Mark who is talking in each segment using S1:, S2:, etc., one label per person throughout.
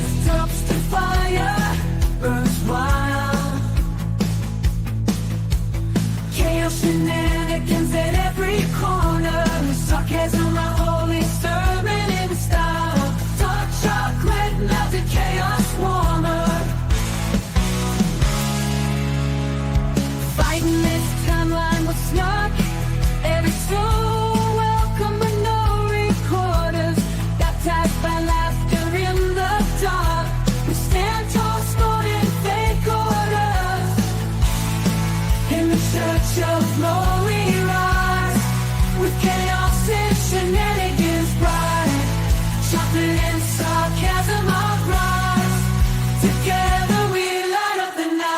S1: dumpster fire burns wild. Chaos shenanigans at every corner. Sarcasm, a holy sermon in style. Dark chocolate melted chaos warmer. Fighting this timeline with snark. Every soul welcome but no recorders. Baptized by laughter in the dark. We stand tall, scorning fake orders. In the church of glory rise. With chaos and shenanigans bright. Chocolate and sarcasm uprise. Together we light up the night.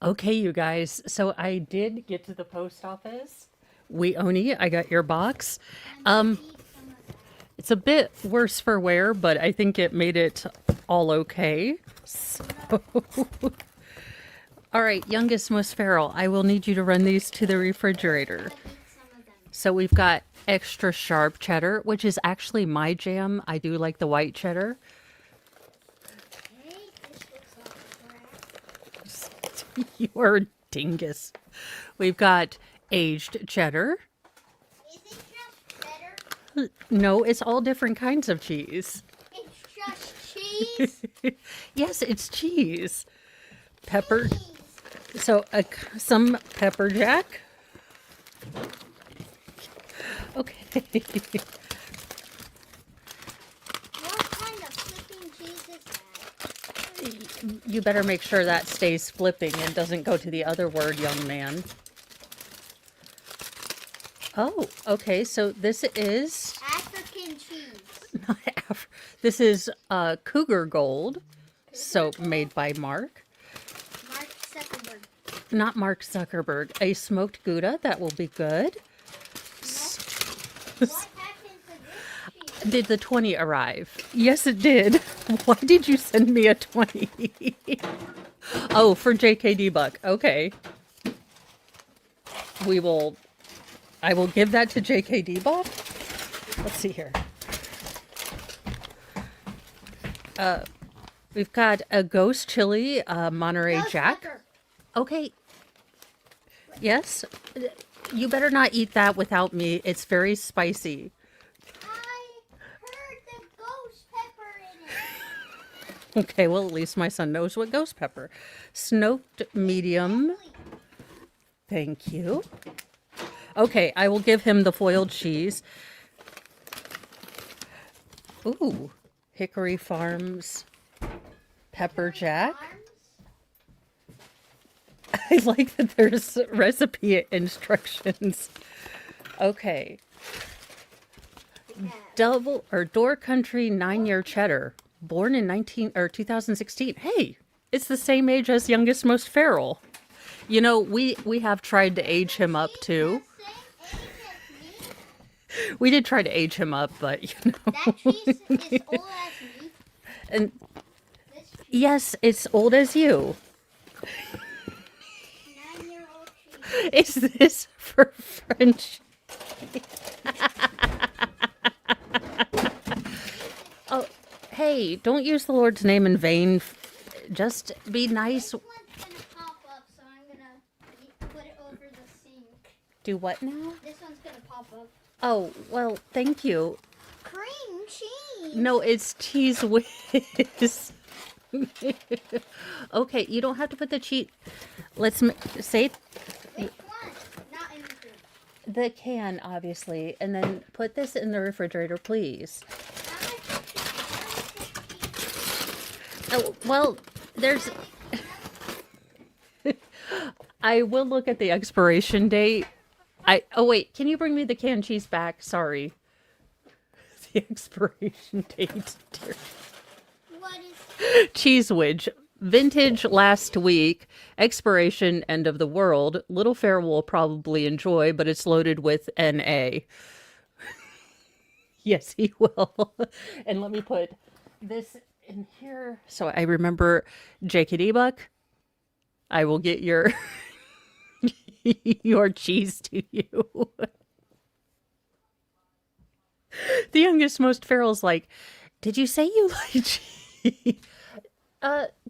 S2: Okay, you guys, so I did get to the post office. Weoni, I got your box. It's a bit worse for wear, but I think it made it all okay. So, all right, youngest, most feral, I will need you to run these to the refrigerator. So we've got extra sharp cheddar, which is actually my jam. I do like the white cheddar. You are a dingus. We've got aged cheddar.
S3: Is it just cheddar?
S2: No, it's all different kinds of cheese.
S3: It's just cheese?
S2: Yes, it's cheese. Pepper. So some pepper jack. Okay.
S3: What kind of flipping cheese is that?
S2: You better make sure that stays flipping and doesn't go to the other word, young man. Oh, okay. So this is
S3: African cheese.
S2: not this is Cougar Gold, so made by Mark.
S3: Mark Zuckerberg.
S2: Not Mark Zuckerberg. A smoked Gouda, that will be good.
S3: What happened to this cheese?
S2: Did the 20 arrive? Yes, it did. Why did you send me a 20? Oh, for JKD Buck. Okay. I will give that to JKD Buck. Let's see here. We've got a ghost chili, Monterey
S3: Ghost
S2: Jack.
S3: pepper.
S2: Okay. Yes. You better not eat that without me. It's very spicy.
S3: I heard the ghost pepper in it.
S2: Okay, well, at least my son knows what ghost pepper. Smoked medium. Thank you. Okay, I will give him the foiled cheese. Ooh, Hickory Farms pepper jack. I like that there's recipe instructions. Okay. Double or Door Country 9-year cheddar, born in 2016. Hey, it's the same age as youngest most feral. You know, we have tried to age him up too.
S3: Same age as me.
S2: We did try to age him up, but you know.
S3: That cheese is old as me.
S2: And
S3: This cheese
S2: yes, it's old as you.
S3: is 9-year-old cheese.
S2: Is this for French? Oh, hey, don't use the Lord's name in vain. Just be nice.
S3: This one's gonna pop up, so I'm gonna put it over the sink.
S2: Do what now?
S3: This one's gonna pop up.
S2: Oh, well, thank you.
S3: Cream cheese.
S2: No, it's cheese whiz. Okay, you don't have to put the cheese. Let's say
S3: Which one? Not in the food.
S2: the can, obviously, and then put this in the refrigerator, please. Oh, well, there's... I will look at the expiration date. Oh, wait, can you bring me the canned cheese back? Sorry. The expiration date. Dear.
S3: What is
S2: Cheese wedge. Vintage last week, expiration end of the world. Little Fair will probably enjoy, but it's loaded with NA. Yes, he will. And let me put this in here so I remember Jakey Buck. I will get your your cheese to you. The youngest most feral's like, did you say you like cheese?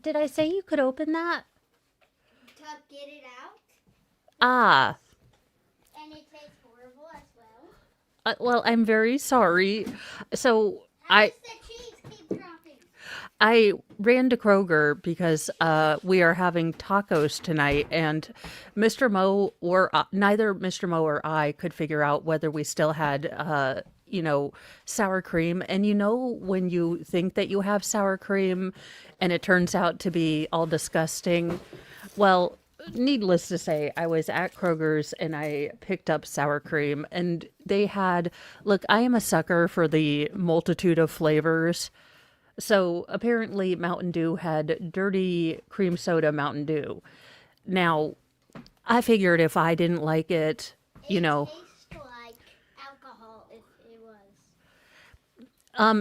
S2: Did I say you could open that?
S3: To get it out,
S2: Ah,
S3: and it tastes horrible as well.
S2: well, I'm very sorry. So
S3: How does the cheese keep dropping?
S2: I ran to Kroger because we are having tacos tonight, and Mr. Mo or neither Mr. Mo or I could figure out whether we still had, sour cream. And when you think that you have sour cream, and it turns out to be all disgusting. Well, needless to say, I was at Kroger's and I picked up sour cream, and they had. Look, I am a sucker for the multitude of flavors. So apparently Mountain Dew had dirty cream soda Mountain Dew. Now, I figured if I didn't like it,
S3: It tastes like alcohol if it was.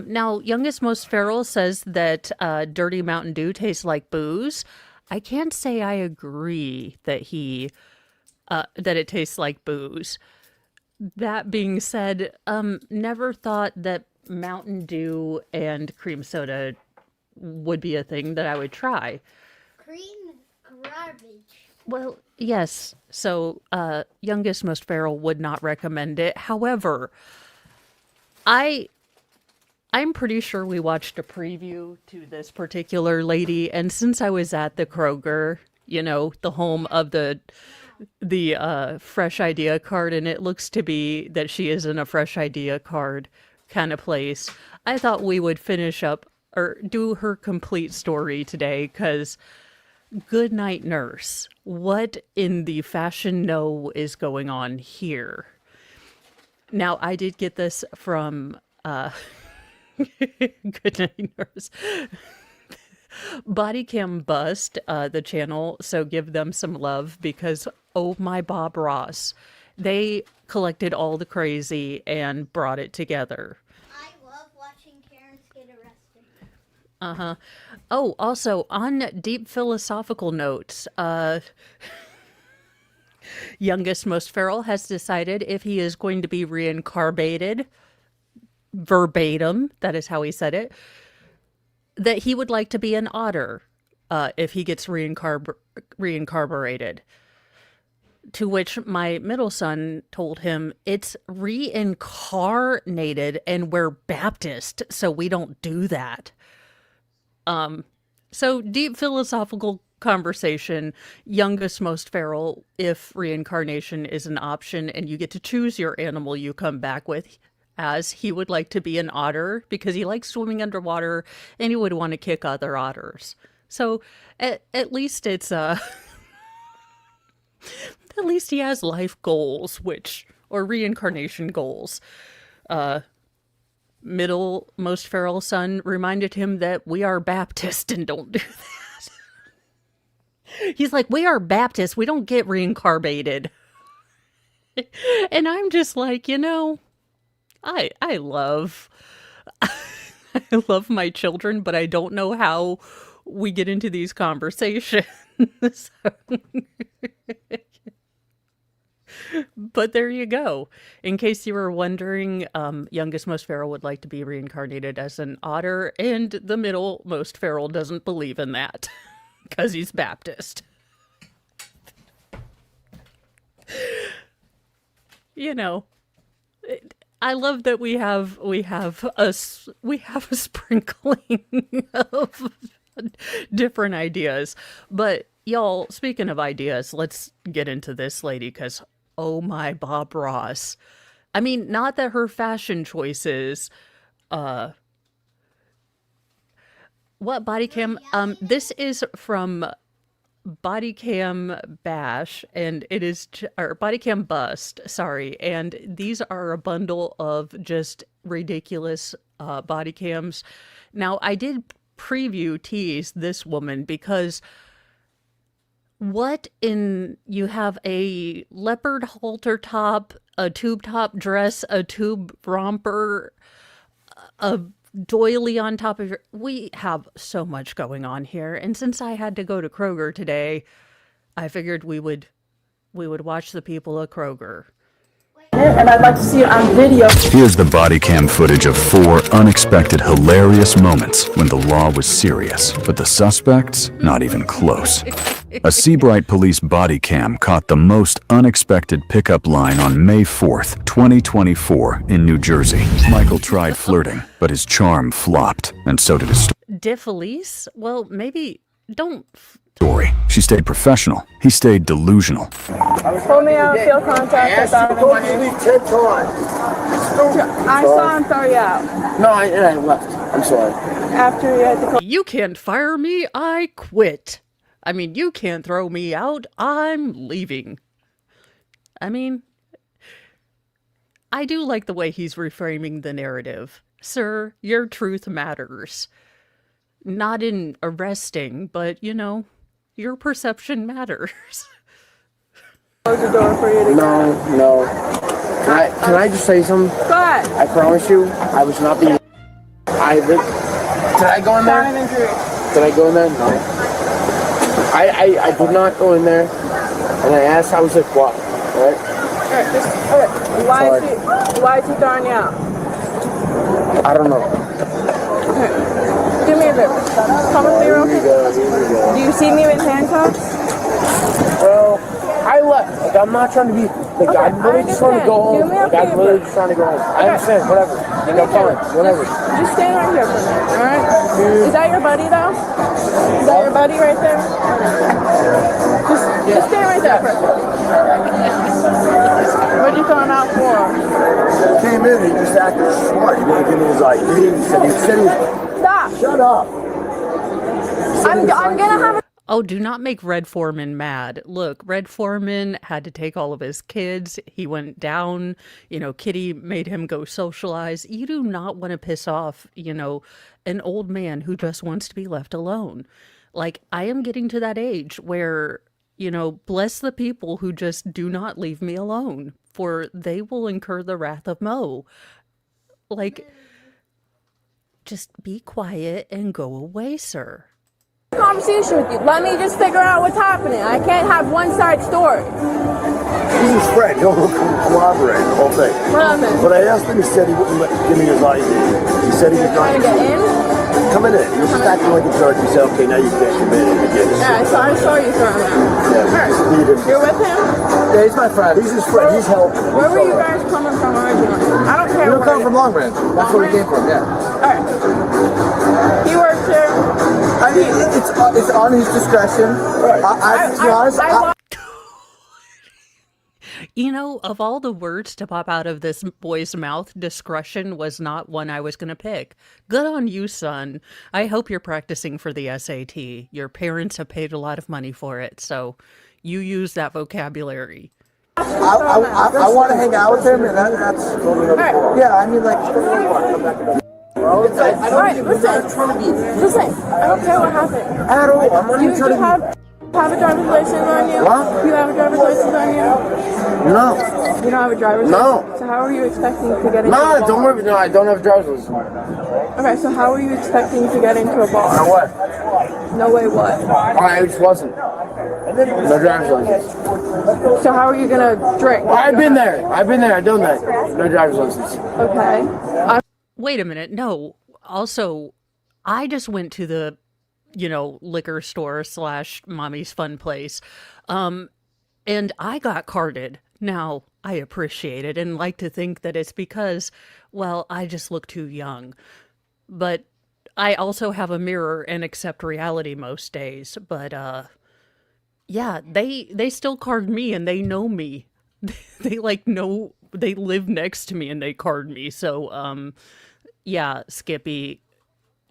S2: now youngest most feral says that dirty Mountain Dew tastes like booze. I can't say I agree that that it tastes like booze. That being said, never thought that Mountain Dew and cream soda would be a thing that I would try.
S3: Cream garbage.
S2: Well, yes. So, youngest most feral would not recommend it. However, I'm pretty sure we watched a preview to this particular lady, and since I was at the Kroger, the home of the fresh idea card, and it looks to be that she is in a fresh idea card kind of place, I thought we would finish up or do her complete story today, because good night, nurse. What in the fashion no is going on here? Now, I did get this from good night, nurse. Bodycam Bust, the channel, so give them some love, because oh my Bob Ross, they collected all the crazy and brought it together.
S3: I love watching Karens get arrested.
S2: Uh-huh. Oh, also on deep philosophical notes, youngest most feral has decided if he is going to be reincarnated verbatim, that is how he said it, that he would like to be an otter if he gets reincarnated. To which my middle son told him, it's reincarnated and we're Baptist, so we don't do that. So deep philosophical conversation, youngest most feral, if reincarnation is an option and you get to choose your animal you come back with, as he would like to be an otter because he likes swimming underwater and he would want to kick other otters. So at least it's at least he has life goals, or reincarnation goals. Middle most feral son reminded him that we are Baptist and don't do that. He's like, we are Baptist, we don't get reincarnated. And I'm just like, I love I love my children, but I don't know how we get into these conversations. But there you go. In case you were wondering, youngest most feral would like to be reincarnated as an otter, and the middle most feral doesn't believe in that because he's Baptist. I love that we have a sprinkling of different ideas. But y'all, speaking of ideas, let's get into this lady, because oh my Bob Ross. I mean, not that her fashion choices, what Bodycam, this is from Bodycam Bash, and it is, or Bodycam Bust, sorry, and these are a bundle of just ridiculous body cams. Now, I did preview tease this woman because you have a leopard halter top, a tube top dress, a tube romper, a doily on top of your. We have so much going on here. And since I had to go to Kroger today, I figured we would watch the people at Kroger.
S4: And I'd like to see it on video.
S5: Here's the body cam footage of 4 unexpected, hilarious moments when the law was serious, but the suspects not even close. A Seabright police body cam caught the most unexpected pickup line on May 4th, 2024 in New Jersey. Michael tried flirting, but his charm flopped, and so did his
S2: DeFelice? Well, maybe don't.
S5: story. She stayed professional. He stayed delusional.
S4: Pull me out, feel contact. I saw him throw you out.
S6: No, I left. I'm sorry.
S4: After you had to call.
S2: You can't fire me, I quit. I mean, you can't throw me out, I'm leaving. I mean, I do like the way he's reframing the narrative. Sir, your truth matters. Not in arresting, but, your perception matters.
S4: Close the door for you to
S6: No. Can I just say something?
S4: go ahead.
S6: I promise you, I was not being. Did I go in there?
S4: Sound injury.
S6: Did I go in there? No. I did not go in there. And I asked, I was like, what? Right?
S4: Okay. Why is he throwing you out?
S6: I don't know.
S4: Do me a favor. Come with me real quick. Do you see me with handcuffs?
S6: Well, I left. Like, I'm not trying to be. Like, I'm really just trying to go home. Like, I'm really just trying to go home. I understand. Whatever. Fine. Whatever.
S4: Just stand right here for a minute, alright? Is that your buddy, though? Is that your buddy right there? Just stand right there for a second. What'd you throw him out for?
S7: Came in, he just acted smart. He didn't give me his ID. He said he was.
S4: Stop!
S7: Shut up.
S4: I'm gonna have a.
S2: Oh, do not make Red Foreman mad. Look, Red Foreman had to take all of his kids. He went down. Kitty made him go socialize. You do not want to piss off, an old man who just wants to be left alone. Like, I am getting to that age where, bless the people who just do not leave me alone, for they will incur the wrath of Mo. Like, just be quiet and go away, sir.
S4: Conversation with you. Let me just figure out what's happening. I can't have one-side story.
S7: He's his friend. He'll collaborate the whole thing.
S4: What happened?
S7: But I asked him, he said he wouldn't give me his ID. He said he was
S4: Trying to get in?
S7: coming in. He was just acting like a jerk. He said, okay, now you can't come in again.
S4: Yeah, I saw you throw him out.
S7: Yeah,
S4: You're with him?
S7: yeah, he's my friend. He's his friend. He's helping.
S4: Where were you guys coming from originally? I don't care
S7: We're
S4: where
S7: coming from Long Branch. That's where we came from, yeah.
S4: Alright. He works here.
S7: I mean, it's on his discretion. Right. To be honest,
S2: Of all the words to pop out of this boy's mouth, discretion was not one I was going to pick. Good on you, son. I hope you're practicing for the SAT. Your parents have paid a lot of money for it, so you use that vocabulary.
S7: I want to hang out with him, and that's totally okay. Yeah, I mean, like,
S4: Listen, I don't care what happened.
S7: at all. I'm not
S4: You
S7: even trying to
S4: have a driver's license on you?
S7: What?
S4: You have a driver's license on you?
S7: No.
S4: You don't have a driver's
S7: No.
S4: license? So how are you expecting to get into a
S6: No,
S4: bar?
S6: don't worry. No, I don't have a driver's license.
S4: Okay, so how are you expecting to get into a
S6: No
S4: bar?
S6: what?
S4: No way what?
S6: I just wasn't. No driver's license.
S4: So how are you gonna drink?
S6: I've been there. I've done that. No driver's license.
S4: Okay.
S2: Wait a minute. No. Also, I just went to the, liquor store / mommy's fun place. And I got carded. Now, I appreciate it and like to think that it's because, well, I just look too young. But I also have a mirror and accept reality most days. But, yeah, they still card me and they know me. They know, they live next to me and they card me. So, yeah, Skippy,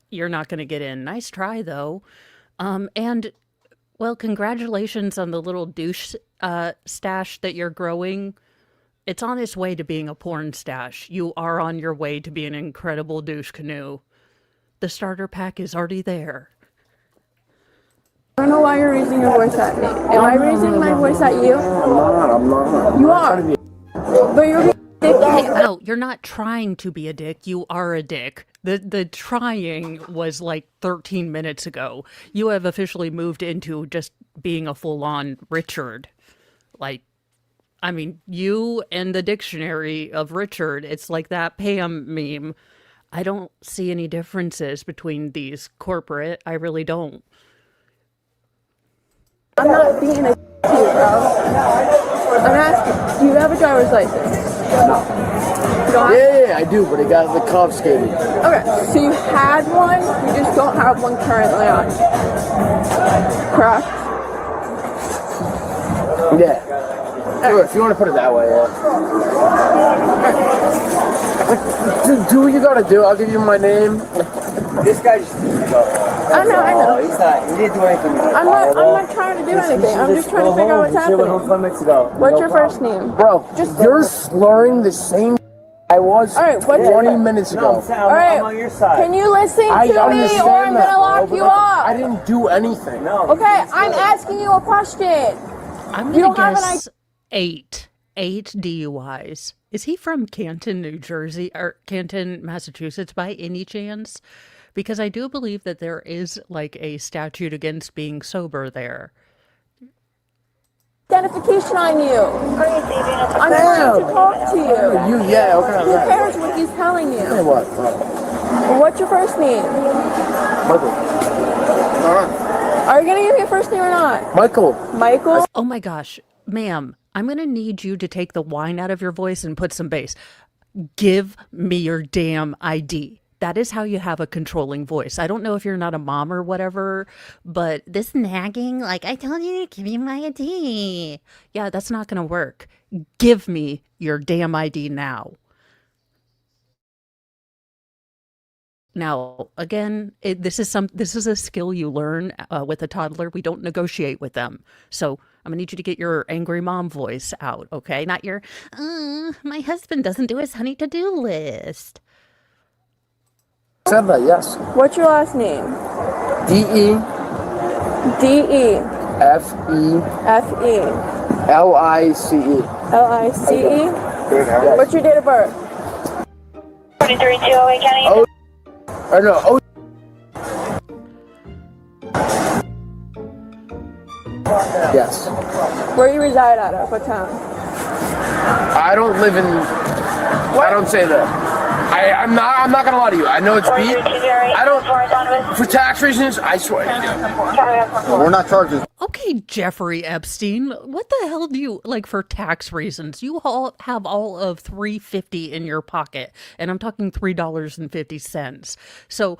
S2: you're not going to get in. Nice try, though. And, well, congratulations on the little douche stash that you're growing. It's on its way to being a porn stash. You are on your way to be an incredible douche canoe. The starter pack is already there.
S4: I don't know why you're raising your voice at me. Am I raising my voice at you?
S7: I'm not.
S4: You are. But you're being
S2: Hey,
S4: dick.
S2: no, you're not trying to be a dick. You are a dick. The trying was like 13 minutes ago. You have officially moved into just being a full-on Richard. Like, I mean, you and the dictionary of Richard, it's like that Pam meme. I don't see any differences between these corporate. I really don't.
S4: I'm not being a to you, bro. I'm asking, do you have a driver's license? You don't have-
S6: Yeah, I do, but it got the confiscated.
S4: Okay, so you had one, you just don't have one currently on. Correct?
S6: Yeah. Sure, if you want to put it that way, yeah. Do what you gotta do. I'll give you my name.
S7: This guy just.
S4: I know.
S7: He's not. He didn't do anything.
S4: I'm not trying to do anything. I'm just trying to figure out what's happening. What's your first name?
S6: Bro, you're slurring the same I was
S4: All right, what's
S6: 20 minutes ago.
S4: All right,
S7: I'm on your side.
S4: can you listen
S6: I
S4: to me
S6: understand
S4: or I'm
S6: that,
S4: gonna lock
S6: bro,
S4: you
S6: but
S4: up?
S6: I didn't do anything.
S7: No.
S4: Okay, I'm asking you a question.
S2: I'm
S4: You
S2: gonna
S4: don't have an
S2: guess eight DUIs. Is he from Canton, New Jersey, or Canton, Massachusetts, by any chance? Because I do believe that there is like a statute against being sober there.
S4: Identification on you. I'm trying to talk to you.
S6: Yeah, okay.
S4: Who cares what he's telling
S6: Hey,
S4: you?
S6: what?
S4: What's your first name?
S6: Michael.
S4: Are you gonna give me a first name or not?
S6: Michael.
S4: Michael?
S2: Oh my gosh, ma'am, I'm gonna need you to take the whine out of your voice and put some bass. Give me your damn ID. That is how you have a controlling voice. I don't know if you're not a mom or whatever, but this nagging, like, I told you to give me my ID. Yeah, that's not gonna work. Give me your damn ID now. Now, again, this is a skill you learn with a toddler. We don't negotiate with them. So I'm gonna need you to get your angry mom voice out, okay? Not your, my husband doesn't do his honey to-do list.
S6: Said that, yes.
S4: What's your last name?
S6: D-E.
S4: D-E.
S6: F-E.
S4: F-E.
S6: L-I-C-E.
S4: L-I-C-E. What's your date of birth?
S8: 23208 County.
S6: Oh. Or no, oh. Yes.
S4: Where you reside out of? What town?
S6: I don't live in. I don't say that. I'm not gonna lie to you. I know it's beat. I don't. For tax reasons, I swear.
S7: We're not charging.
S2: Okay, Jeffrey Epstein, what the hell do you, like, for tax reasons? You all have all of $3.50 in your pocket, and I'm talking $3.50. So,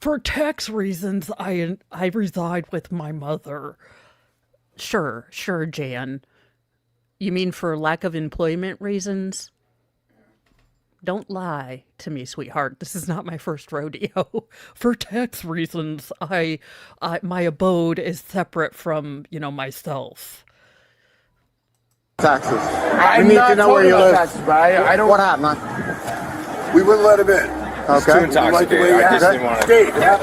S2: for tax reasons, I reside with my mother. Sure, Jan. You mean for lack of employment reasons? Don't lie to me, sweetheart. This is not my first rodeo. For tax reasons, my abode is separate from, myself.
S7: Taxes.
S6: I
S7: need to know where you live.
S6: Taxes, but I don't.
S7: What happened, man?
S9: We wouldn't let him in.
S7: Okay.
S9: Too intoxicated. I just didn't want to.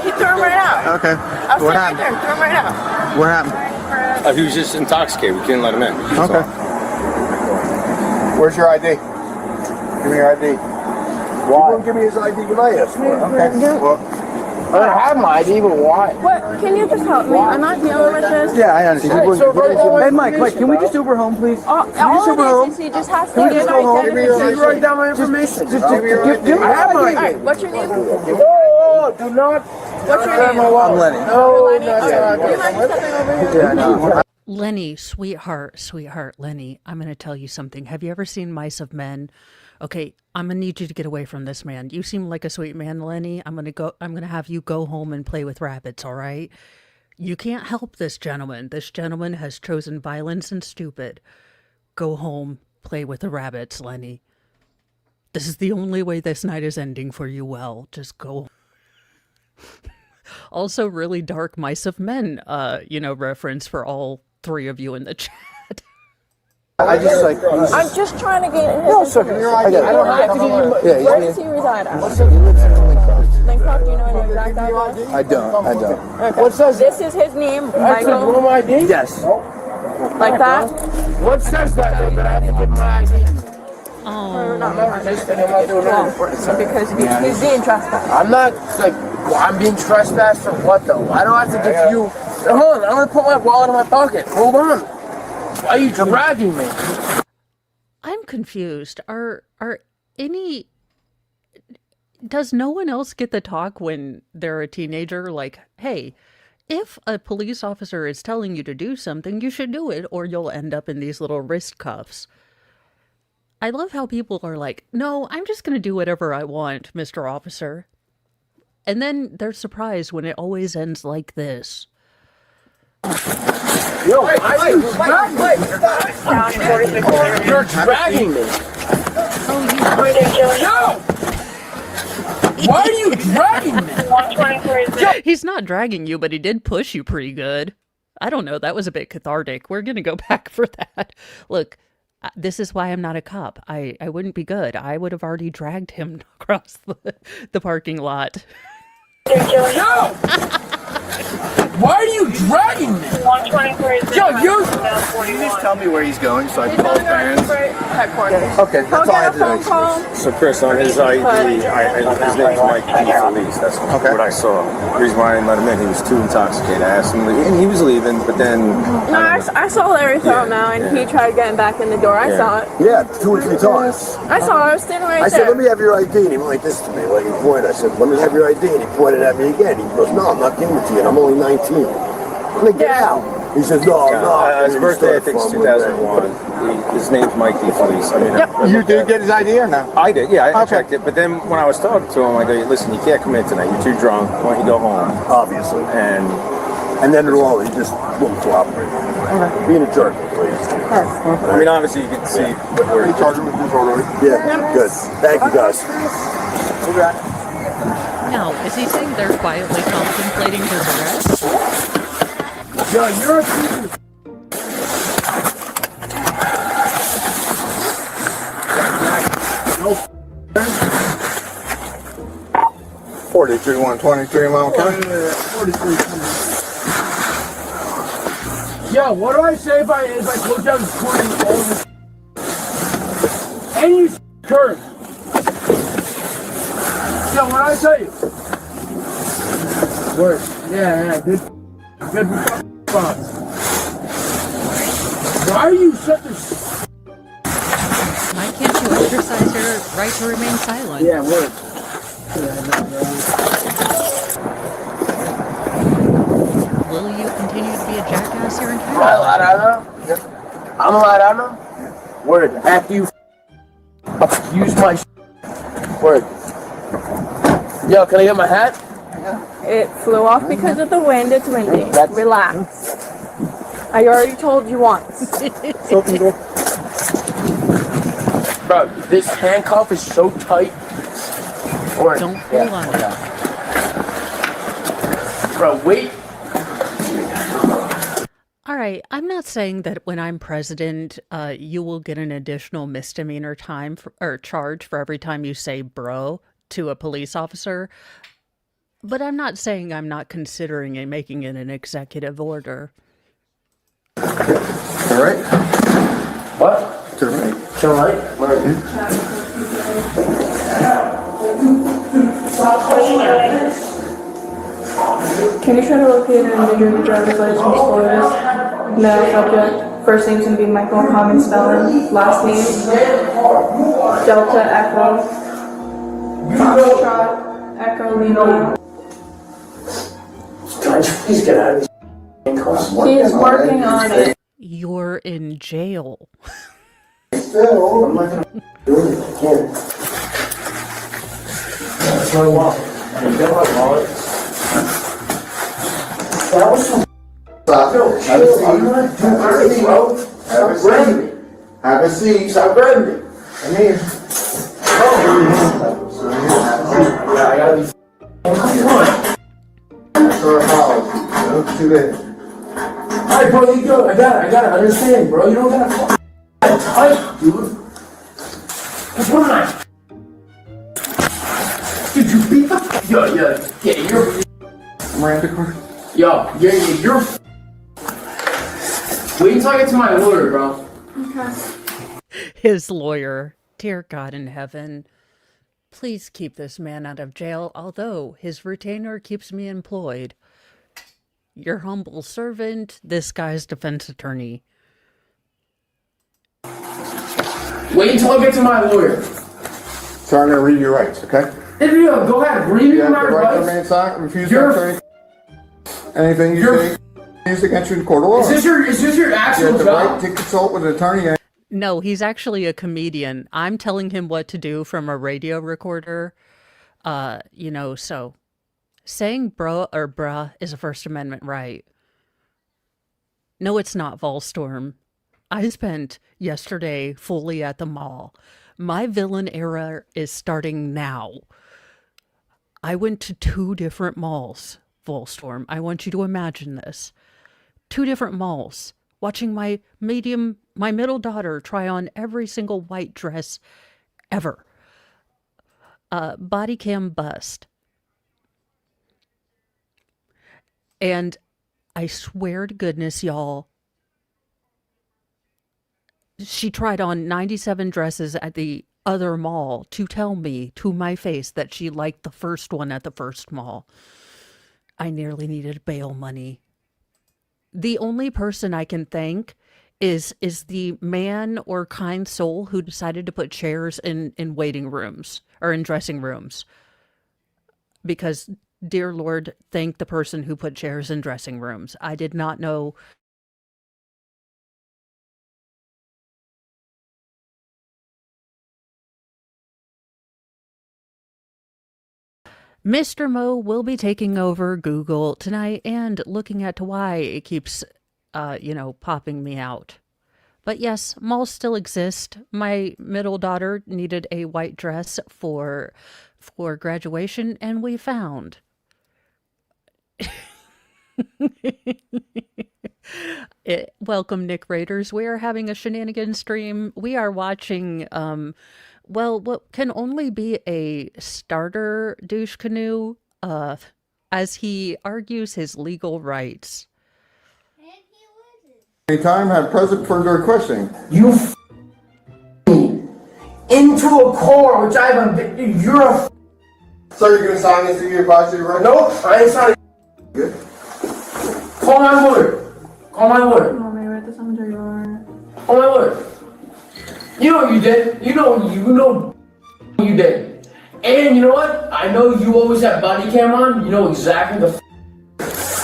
S4: He threw him right out.
S7: Okay.
S4: I'll
S7: What
S4: sit right
S7: happened?
S4: there and throw him right out.
S7: What happened?
S9: He was just intoxicated. We couldn't let him in. That's
S7: Okay.
S9: all.
S7: Where's your ID? Give me your ID.
S9: He won't give me his ID when I asked for it.
S7: Okay. Well,
S6: I don't have my ID, but why?
S4: What? Can you just help me? I'm not dealing with this.
S7: yeah, I understand.
S6: Hey,
S7: Mike, can we just Uber home, please?
S4: All it is he just has to give
S7: go home?
S4: identification.
S7: Give me your
S6: You write down my information.
S7: Give me
S6: I have my
S4: All
S6: ID.
S4: right, what's your name?
S6: Oh, do not.
S4: What's your name?
S7: I'm Lenny.
S6: No,
S4: Lenny?
S6: that's
S4: Okay.
S6: not
S4: Do you mind just stepping over here?
S7: Yeah, no.
S2: Lenny, sweetheart, Lenny, I'm going to tell you something. Have you ever seen Mice of Men? Okay, I'm going to need you to get away from this man. You seem like a sweet man, Lenny. I'm going to have you go home and play with rabbits, all right? You can't help this gentleman. This gentleman has chosen violence and stupid. Go home, play with the rabbits, Lenny. This is the only way this night is ending for you well. Just go. Also, really dark Mice of Men, reference for all three of you in the chat.
S7: I just like.
S4: I'm just trying to get his
S7: No, sir. Your ID.
S6: I don't have to give you.
S4: Where does he reside at?
S7: He lives in Lincoln.
S4: Then, Clark, do you know his exact address?
S9: I don't.
S4: Okay.
S6: What says
S4: This is his name,
S6: That's a
S4: Michael.
S6: room ID?
S9: Yes.
S4: Like that?
S6: What says that though, that I have to give my ID?
S2: Oh,
S6: I'm not resisting, I'm not doing anything.
S4: Because he's being trespassed.
S6: I'm not, like, I'm being trespassed for what though? I don't have to give you. Hold on, I'm gonna put my wallet in my pocket. Hold on. Why are you dragging me?
S2: I'm confused. Are any... Does no one else get the talk when they're a teenager? Like, hey, if a police officer is telling you to do something, you should do it or you'll end up in these little wrist cuffs. I love how people are like, no, I'm just going to do whatever I want, Mr. Officer. And then they're surprised when it always ends like this.
S6: Yo, you're dragging me. No! Why are you dragging me?
S2: He's not dragging you, but he did push you pretty good. I don't know. That was a bit cathartic. We're going to go back for that. Look, this is why I'm not a cop. I wouldn't be good. I would have already dragged him across the parking lot.
S6: No! Why are you dragging me?
S3: 123.
S6: Yo, you
S9: Just tell me where he's going so I can call his parents.
S4: Headquarters.
S9: Okay, that's all I have to
S4: phone
S9: do.
S4: call.
S9: So Chris, on his ID, his name's Mike P. Felice. That's what I saw. The reason why I didn't let him in, he was too intoxicated. I asked him, and he was leaving, but then...
S4: No, I saw Larry throw him out, and he tried getting back in the door. I saw it.
S7: Yeah, 2 or 3 times.
S4: I saw it. I was standing right
S7: I
S4: there.
S7: said, let me have your ID. And he went like this to me, like he pointed. I said, let me have your ID. And he pointed at me again. He goes, no, I'm not giving it to you. And I'm only 19. I'm like, get out. He says, no, I'm not.
S9: His birthday, I think, is 2001. His name's Mike P. Felice. I mean,
S8: You did get his ID or no?
S9: I did, yeah, I checked it. But then when I was talking to him, I go, listen, you can't come in tonight. You're too drunk. Why don't you go home?
S7: Obviously.
S9: And
S7: then it'll all, he just wouldn't cooperate. Okay. Being a jerk, please.
S9: I mean, obviously, you can see what we're
S7: charging with this already. Yeah, good. Thank you, guys.
S2: Now, is he saying they're quietly contemplating his arrest?
S6: Yo, you're a piece of... No
S8: 43, 123 Mount County.
S6: Yo, what do I say if I go down the corner and all this? And you turn. Yo, what do I say? Worse. Yeah, good response. Why are you such a...
S2: Why can't you exercise your right to remain silent?
S6: Yeah, word.
S2: Will you continue to be a jackass here in
S6: Am I allowed out now? I'm allowed out now? Word. After you use my word. Yo, can I get my hat?
S4: It flew off because of the wind. It's windy. Relax. I already told you once.
S6: Bro, this handcuff is so tight. Word.
S2: Don't pull on it.
S6: Bro, wait.
S2: All right, I'm not saying that when I'm president, you will get an additional misdemeanor time or charge for every time you say bro to a police officer. But I'm not saying I'm not considering it, making it an executive order.
S7: All right.
S6: What?
S7: To the right.
S6: To the right?
S4: Can you try to locate an individual driver's license for this? No subject. First name's gonna be Michael, common spelling. Last name Delta Echo Foxtrot Echo Lima.
S6: Please get out of these handcuffs.
S4: He's working on it.
S2: You're in jail.
S7: Still, I'm not going to do it. I can't.
S6: That's my wallet. You got my wallet? That was some... I'm not doing anything, bro. Stop grabbing me.
S8: Have a seat.
S6: Stop grabbing me.
S8: I'm here.
S6: Yeah, I gotta be... Come on.
S8: Sir, how? Don't do that.
S6: Alright, bro, you go. I got it. Understand, bro. You don't gotta tight, dude. Come on. Did you beat the you're.
S8: Miranda card?
S6: You're. Wait until I get to my lawyer, bro.
S2: His lawyer. Dear God in heaven, please keep this man out of jail, although his retainer keeps me employed. Your humble servant, this guy's defense attorney.
S6: Wait until I get to my lawyer.
S8: So I'm gonna read your rights, okay?
S6: Go ahead, read me
S8: You have
S6: my
S8: the right to
S6: rights.
S8: remain silent, refuse
S6: You're-
S8: to answer anything you say used against you in court of law.
S6: Is this your
S8: You
S6: actual
S8: have the
S6: job?
S8: right to consult with an attorney.
S2: No, he's actually a comedian. I'm telling him what to do from a radio recorder. So saying bro or bruh is a First Amendment right. No, it's not, Volstorm. I spent yesterday fully at the mall. My villain era is starting now. I went to 2 different malls, Volstorm. I want you to imagine this. 2 different malls, watching my middle daughter try on every single white dress ever. Bodycam bust. And I swear to goodness, y'all, she tried on 97 dresses at the other mall to tell me to my face that she liked the first one at the first mall. I nearly needed bail money. The only person I can thank is the man or kind soul who decided to put chairs in waiting rooms or in dressing rooms. Because, dear Lord, thank the person who put chairs in dressing rooms. I did not know. Mr. Mo will be taking over Google tonight and looking at why it keeps, popping me out. But yes, malls still exist. My middle daughter needed a white dress for graduation, and we found. Welcome, Nick Raiders. We are having a shenanigans stream. We are watching, what can only be a starter douche canoe, as he argues his legal rights.
S8: Anytime, have present for their questioning.
S6: You into a car, which I have you're a.
S8: So you're gonna sign this to your advisory right now?
S6: No, I ain't signing.
S8: Good.
S6: Call my lawyer. Call my lawyer.
S4: Oh, may I write this on your lawyer?
S6: Call my lawyer. You know what you did. You know you did. And you know what? I know you always have body cam on. You know exactly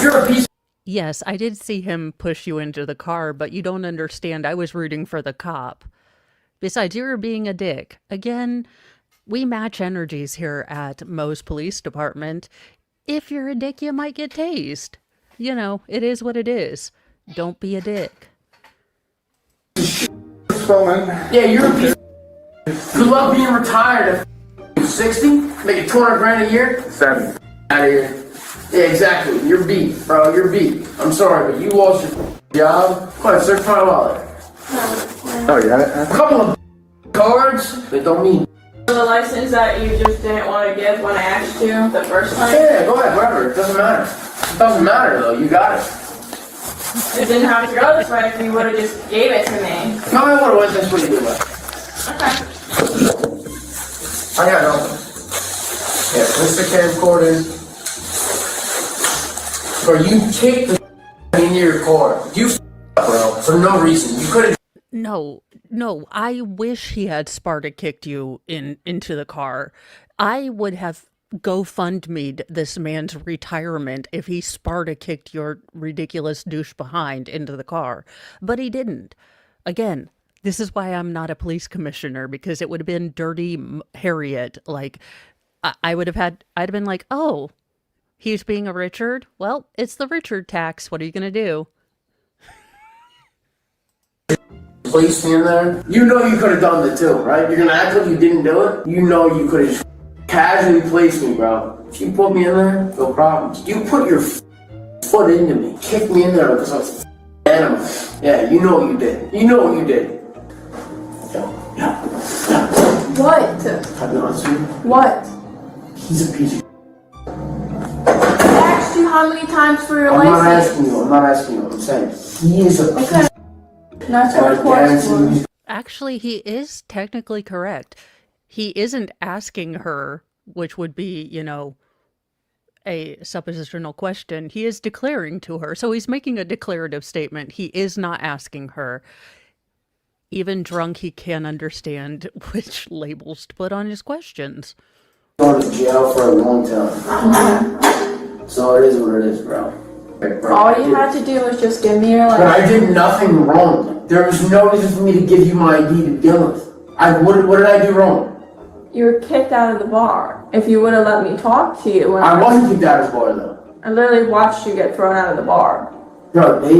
S6: you're a piece.
S2: Yes, I did see him push you into the car, but you don't understand. I was rooting for the cop. Besides, you were being a dick. Again, we match energies here at Mo's Police Department. If you're a dick, you might get tased. You know, it is what it is. Don't be a dick.
S8: Spelman.
S6: Yeah, you're a piece. Good luck being retired at 60, making 200 grand a year.
S8: 7.
S6: Out of here. Yeah, exactly. You're beat, bro. You're beat. I'm sorry, but you lost your job. Go ahead, search my wallet.
S8: Oh, you got it?
S6: A couple of cards that don't mean.
S4: The license that you just didn't want to give when I asked you the first time?
S6: Yeah, go ahead, whatever. It doesn't matter. It doesn't matter though. You got it.
S4: It didn't have to go this way if you would have just gave it to me.
S6: No, I would have went this way anyway.
S4: Okay.
S6: I got nothing. Yeah, Mr. Camcorder. Bro, you kicked the into your car. You bro, for no reason. You could have.
S2: No, I wish he had Sparta kicked you into the car. I would have GoFundMe'd this man's retirement if he Sparta kicked your ridiculous douche behind into the car. But he didn't. Again, this is why I'm not a police commissioner, because it would have been dirty Harriet. Like, I'd have been like, oh, he's being a Richard? Well, it's the Richard tax. What are you going to do?
S6: Placed me in there. You know you could have done it too, right? You're gonna act like you didn't do it. You know you could have casually placed me, bro. If you put me in there, no problem. You put your foot into me, kicked me in there because I was an animal. Yeah, you know you did. You know you did. Yeah.
S4: What?
S6: I'll be honest with you.
S4: What?
S6: He's a piece of
S4: how many times for your
S6: I'm not
S4: license?
S6: asking you. I'm saying he is a piece of
S4: That's
S6: and
S4: what
S6: I
S4: court's
S6: guarantee
S4: for.
S6: he's
S2: Actually, he is technically correct. He isn't asking her, which would be, a suppositional question. He is declaring to her. So he's making a declarative statement. He is not asking her. Even drunk, he can understand which labels to put on his questions.
S6: going to jail for a long time. So it is what it is, bro. Like, bro,
S4: All you had to do was just give me your
S6: But
S4: license.
S6: I did nothing wrong. There was no reason for me to give you my ID to begin with. What did I do wrong?
S4: You were kicked out of the bar. If you would have let me talk to you,
S6: I wasn't kicked out of the bar though.
S4: I literally watched you get thrown out of the bar.
S6: Bro, that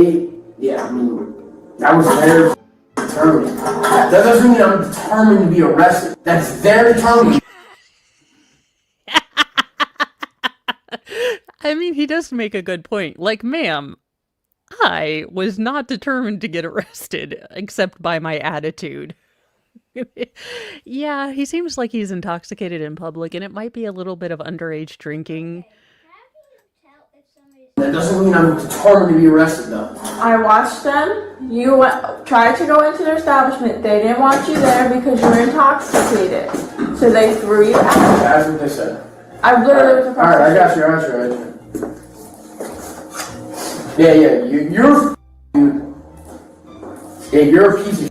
S6: was very determined. That doesn't mean I'm determined to be arrested. That's very determined.
S2: I mean, he does make a good point. Like, ma'am, I was not determined to get arrested, except by my attitude. Yeah, he seems like he's intoxicated in public, and it might be a little bit of underage drinking.
S6: That doesn't mean I'm determined to be arrested though.
S4: I watched them. You tried to go into their establishment. They didn't want you there because you were intoxicated. So they threw you out.
S6: That's what they said.
S4: I literally was across
S6: Alright, I
S4: the
S6: got
S4: street.
S6: you, I got you. Yeah, you're dude. Yeah, you're a piece of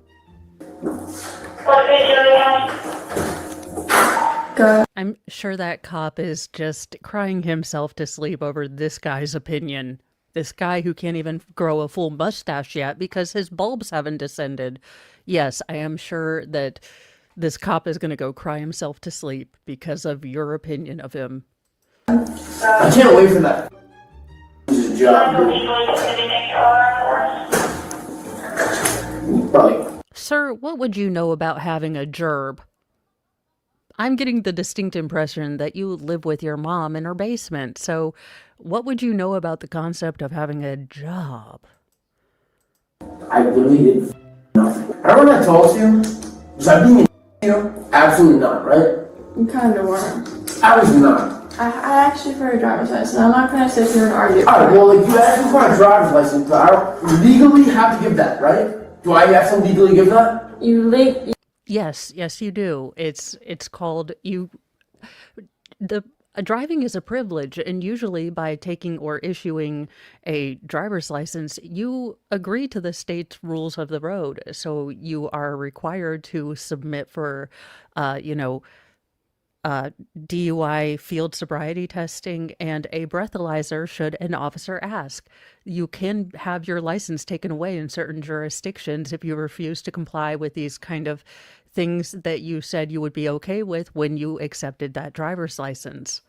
S4: Good.
S2: I'm sure that cop is just crying himself to sleep over this guy's opinion. This guy who can't even grow a full mustache yet because his bulbs haven't descended. Yes, I am sure that this cop is going to go cry himself to sleep because of your opinion of him.
S6: I can't wait for that. This job, dude. Probably.
S2: Sir, what would you know about having a gerb? I'm getting the distinct impression that you live with your mom in her basement, so what would you know about the concept of having a job?
S6: I literally did nothing. Remember when I told you? Was I being you? Absolutely not, right?
S4: You kind of were.
S6: I was not.
S4: I asked you for a driver's license. I'm not going to sit here and argue.
S6: Alright, well, like, you asked me for a driver's license, but I don't legally have to give that, right? Do I have to legally give that?
S2: Yes, you do. It's called driving is a privilege, and usually by taking or issuing a driver's license, you agree to the state's rules of the road. So you are required to submit for, DUI field sobriety testing and a breathalyzer should an officer ask. You can have your license taken away in certain jurisdictions if you refuse to comply with these kind of things that you said you would be okay with when you accepted that driver's license.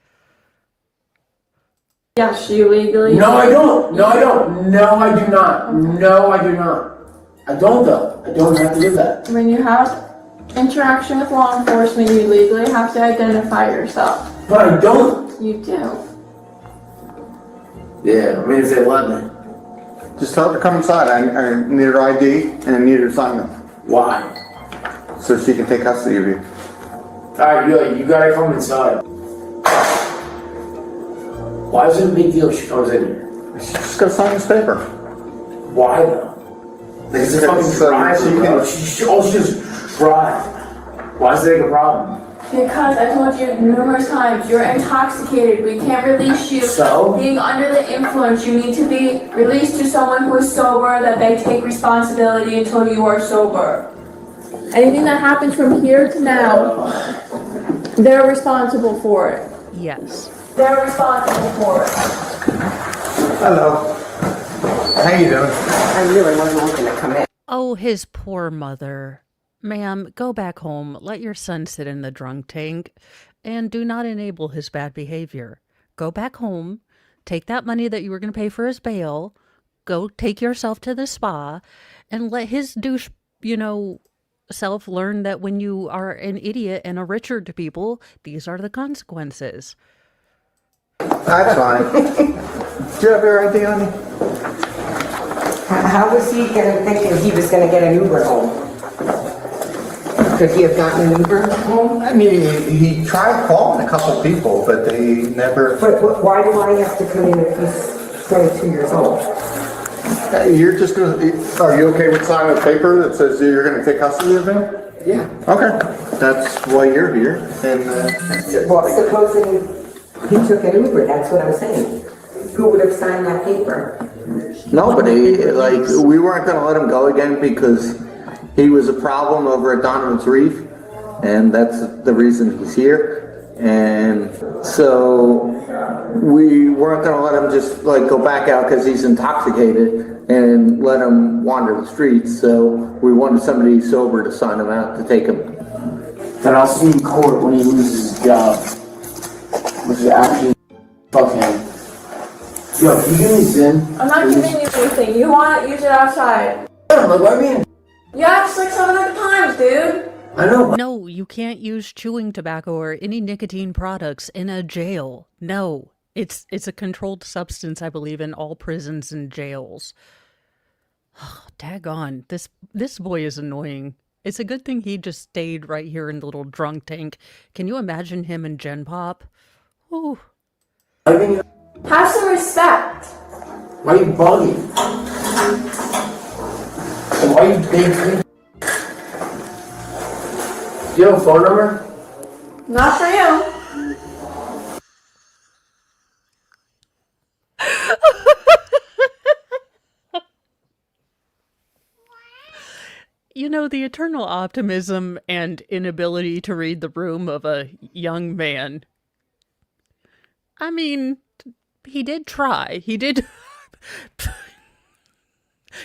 S4: Yes, you legally.
S6: No, I don't. No, I don't. No, I do not. No, I do not. I don't, though. I don't have to do that.
S4: When you have interaction with law enforcement, you legally have to identify yourself.
S6: But I don't.
S4: You do.
S6: Yeah, I mean, if they let me.
S8: Just tell her to come inside. I need her ID and I need her to sign them.
S6: Why?
S8: So she can take custody of you.
S6: Alright, you gotta come inside. Why is it a big deal if she comes in here?
S8: She's just gotta sign this paper.
S6: Why though? Like, it's a fucking driver, bro. She just drive. Why is that a problem?
S4: Because I told you numerous times, you're intoxicated. We can't release you.
S6: So?
S4: Being under the influence, you need to be released to someone who is sober, that they take responsibility until you are sober. Anything that happens from here to now, they're responsible for it.
S2: Yes.
S4: They're responsible for it.
S8: Hello. How you doing?
S10: I really wasn't looking to come in.
S2: Oh, his poor mother. Ma'am, go back home, let your son sit in the drunk tank, and do not enable his bad behavior. Go back home, take that money that you were going to pay for his bail, go take yourself to the spa, and let his douche, self learn that when you are an idiot and a Richard to people, these are the consequences.
S8: That's fine. Do you have your ID on you?
S10: How was he gonna think that he was gonna get an Uber home? Could he have gotten an Uber?
S8: Well, I mean, he tried calling a couple people, but they never.
S10: But why do I have to come in if he's 22 years old?
S8: You're just gonna. Are you okay with signing a paper that says you're gonna take custody of him?
S10: Yeah.
S8: Okay, that's why you're here. And
S10: Well, supposing he took an Uber, that's what I'm saying. Who would have signed that paper?
S8: nobody, like, we weren't gonna let him go again because he was a problem over at Donovan's Reef, and that's the reason he's here. And so we weren't gonna let him just like go back out because he's intoxicated and let him wander the streets. So we wanted somebody sober to sign him out to take him.
S6: And I'll see you in court when he loses his job. Which is actually fuck him. Yo, can you give me Zin?
S4: I'm not giving you anything. You want it, use it outside.
S6: Like, what do you mean?
S4: You asked like 700 times, dude.
S6: I know.
S2: No, you can't use chewing tobacco or any nicotine products in a jail. No, it's a controlled substance, I believe, in all prisons and jails. Oh, daggone, this boy is annoying. It's a good thing he just stayed right here in the little drunk tank. Can you imagine him and Gen Pop? Ooh.
S6: I mean,
S4: Have some respect.
S6: why are you bugging? And why are you big? Do you have a phone number?
S4: Not for you.
S2: You know, the eternal optimism and inability to read the room of a young man. I mean, he did try. He did.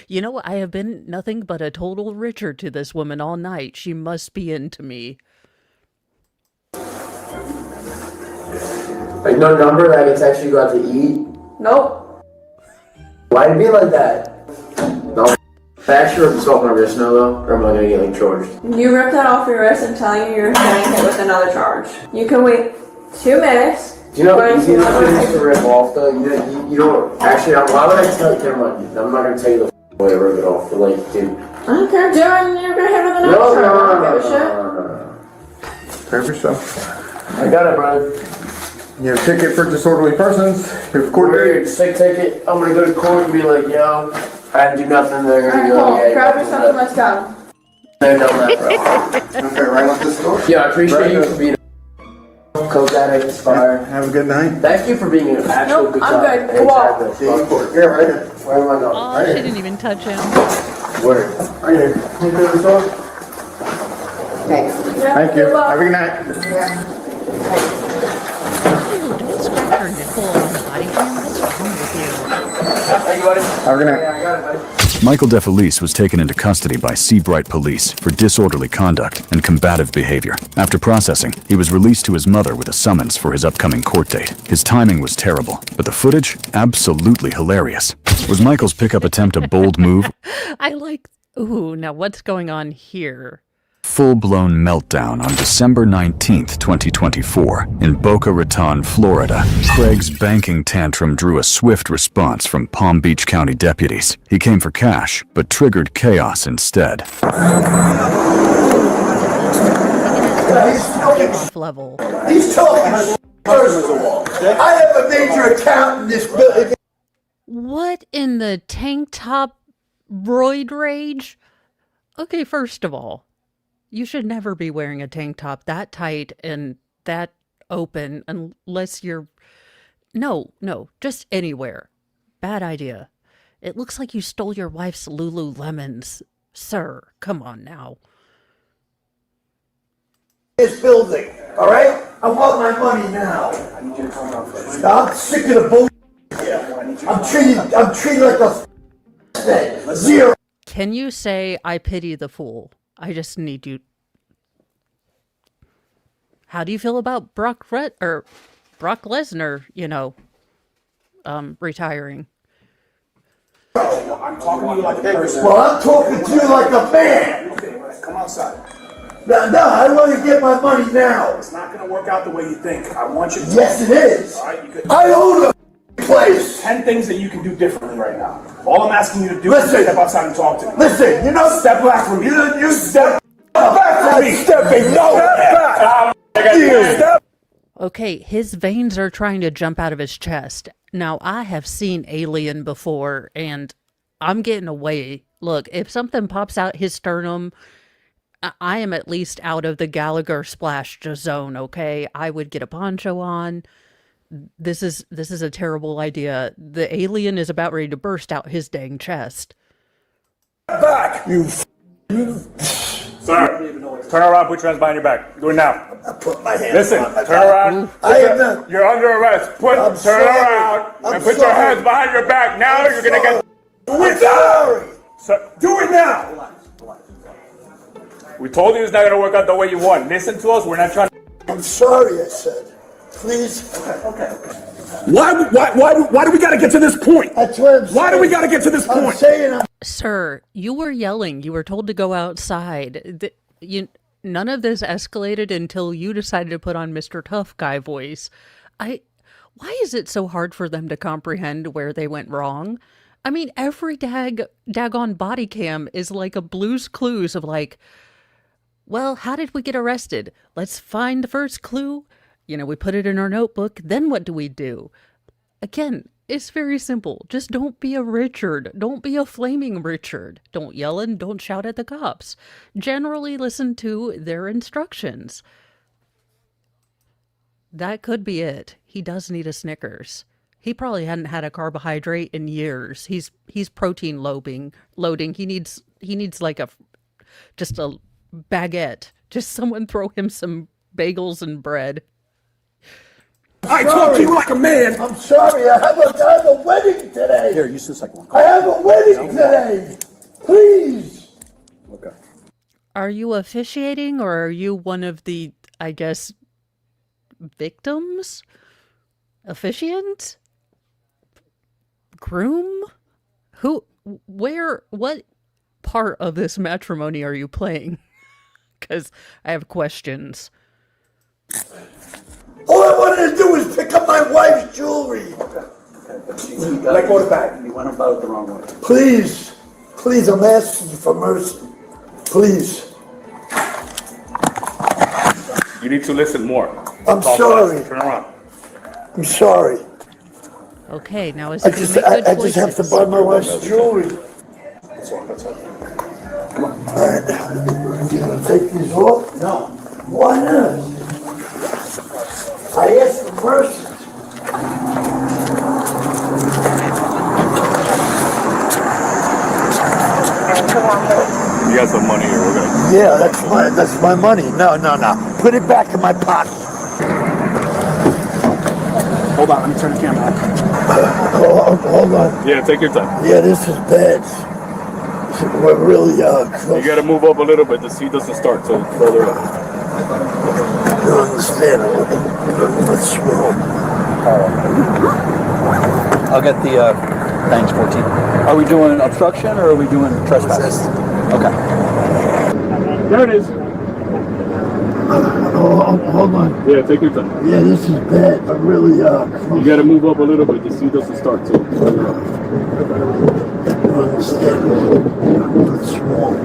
S2: You know, I have been nothing but a total Richard to this woman all night. She must be into me.
S6: Like, no number that I can text you go out to eat?
S4: Nope.
S6: Why'd it be like that? No. I actually ripped this off my wrist now, though, or am I gonna get, like, charged?
S4: You ripped that off your wrist and telling you you're getting hit with another charge. You can wait 2 minutes.
S6: Do you know how easy this is to rip off, though? You don't, actually, why would I tell you? Never mind. I'm not gonna tell you the way I rip it off, but, like, dude.
S4: I don't care, dude. You're gonna hit with another charge. I don't give a shit.
S8: Pay for yourself.
S6: I got it, bro.
S8: You have a ticket for disorderly persons. You have court
S6: Weird, sick ticket. I'm gonna go to court and be like, yo, I didn't do nothing. They're gonna
S4: Alright,
S6: be like,
S4: cool.
S6: hey,
S4: Grab yourself and let's go.
S6: they're done that, bro.
S8: Okay, right off this door.
S6: Yeah, I appreciate you for being a coke addict, inspired.
S8: Have a good night.
S6: Thank you for being an actual
S4: Nope,
S6: good
S4: I'm
S6: cop.
S4: good. Go walk.
S6: Exactly.
S8: Here, right here.
S6: Where am I going?
S2: Oh,
S6: Right
S2: she
S6: here.
S2: didn't even touch him.
S6: Where? Right here. Can you do this door?
S10: Thanks.
S4: Yeah,
S8: Thank you.
S4: good luck.
S8: Have a good night.
S2: Ew, don't scratch her nipple on the body cam. What's wrong with you?
S6: Thank you, buddy.
S8: Have a good night.
S6: Yeah, I got it, buddy.
S5: Michael DeFelice was taken into custody by Seabright Police for disorderly conduct and combative behavior. After processing, he was released to his mother with a summons for his upcoming court date. His timing was terrible, but the footage, absolutely hilarious. Was Michael's pickup attempt a bold move?
S2: I like... Ooh, now what's going on here?
S5: Full-blown meltdown on December 19th, 2024, in Boca Raton, Florida. Craig's banking tantrum drew a swift response from Palm Beach County deputies. He came for cash, but triggered chaos instead.
S2: Off level.
S7: He's talking. First of all, I have a major account in this building.
S2: What in the tank top roid rage? Okay, first of all, you should never be wearing a tank top that tight and that open unless you're... No, just anywhere. Bad idea. It looks like you stole your wife's Lululemons. Sir, come on now.
S7: This building, all right? I want my money now. I'm sick of the bullshit. I'm treated like a zero.
S2: Can you say, I pity the fool? I just need you... How do you feel about Brock Lesnar, retiring?
S7: I'm talking to you like a person. Well, I'm talking to you like a man.
S11: Okay, come outside.
S7: No, I want to get my money now.
S11: It's not going to work out the way you think. I want you to...
S7: Yes, it is.
S11: All right, you could...
S7: I own a place.
S11: 10 things that you can do differently right now. All I'm asking you to do
S7: Listen.
S11: is step outside and talk to me.
S7: Listen,
S11: Step back from me.
S7: You step. Back from me. Stepping nowhere. Step.
S2: Okay, his veins are trying to jump out of his chest. Now, I have seen Alien before, and I'm getting away. Look, if something pops out his sternum, I am at least out of the Gallagher splash zone, okay? I would get a poncho on. This is a terrible idea. The alien is about ready to burst out his dang chest.
S7: Back. You.
S11: Sir, turn around, put your hands behind your back. Do it now.
S7: I put my hands
S11: Listen,
S7: on my
S11: turn
S7: back.
S11: around. You're under arrest. Turn around and put your hands behind your back. Now you're going to get...
S7: We're sorry.
S11: Sir,
S7: Do it now.
S11: we told you it's not going to work out the way you want. Listen to us. We're not trying to...
S7: I'm sorry, I said. Please. Okay.
S11: Why do we got to get to this point?
S7: That's what I'm saying.
S11: Why do we got to get to this
S7: I'm
S11: point?
S7: saying
S2: Sir, you were yelling. You were told to go outside. None of this escalated until you decided to put on Mr. Tough Guy voice. Why is it so hard for them to comprehend where they went wrong? I mean, every daggone body cam is like a Blue's Clues of like, well, how did we get arrested? Let's find the first clue. We put it in our notebook. Then what do we do? Again, it's very simple. Just don't be a Richard. Don't be a flaming Richard. Don't yell and don't shout at the cops. Generally listen to their instructions. That could be it. He does need a Snickers. He probably hadn't had a carbohydrate in years. He's protein loading. He needs like just a baguette. Just someone throw him some bagels and bread.
S11: I talk to you like a man.
S7: I'm sorry. I have a wedding today.
S11: Here, use this second one.
S7: I have a wedding today. Please.
S11: Okay.
S2: Are you officiating or are you one of the, I guess, victims? Officiant? Groom? What part of this matrimony are you playing? Because I have questions.
S7: All I wanted to do was pick up my wife's jewelry.
S11: Let go of the bag. You went about it the wrong way.
S7: Please. Please, I'm asking you for mercy. Please.
S11: You need to listen more.
S7: I'm sorry.
S11: Turn around.
S7: I'm sorry.
S2: Okay, now is
S7: I
S2: it to
S7: just,
S2: make good
S7: I just have to
S2: choices?
S7: buy my wife's jewelry.
S11: That's all. That's all.
S7: All right. You gonna take these off? No. Why not? I asked for mercy.
S11: You got some money here. We're gonna...
S7: Yeah, that's my money. No. Put it back in my pocket.
S11: Hold on. Let me turn the camera on.
S7: Hold on.
S11: Yeah, take your time.
S7: Yeah, this is bad. We're really close.
S11: You got to move up a little bit. The seat doesn't start till further up.
S7: You don't understand. What's wrong?
S12: I'll get the, thanks, 14. Are we doing obstruction or are we doing trespass? Okay.
S11: There it is.
S7: Hold on.
S11: Yeah, take your time.
S7: Yeah, this is bad. I'm really
S11: You got to move up a little bit. The seat doesn't start till further up.
S7: You don't understand. What's wrong?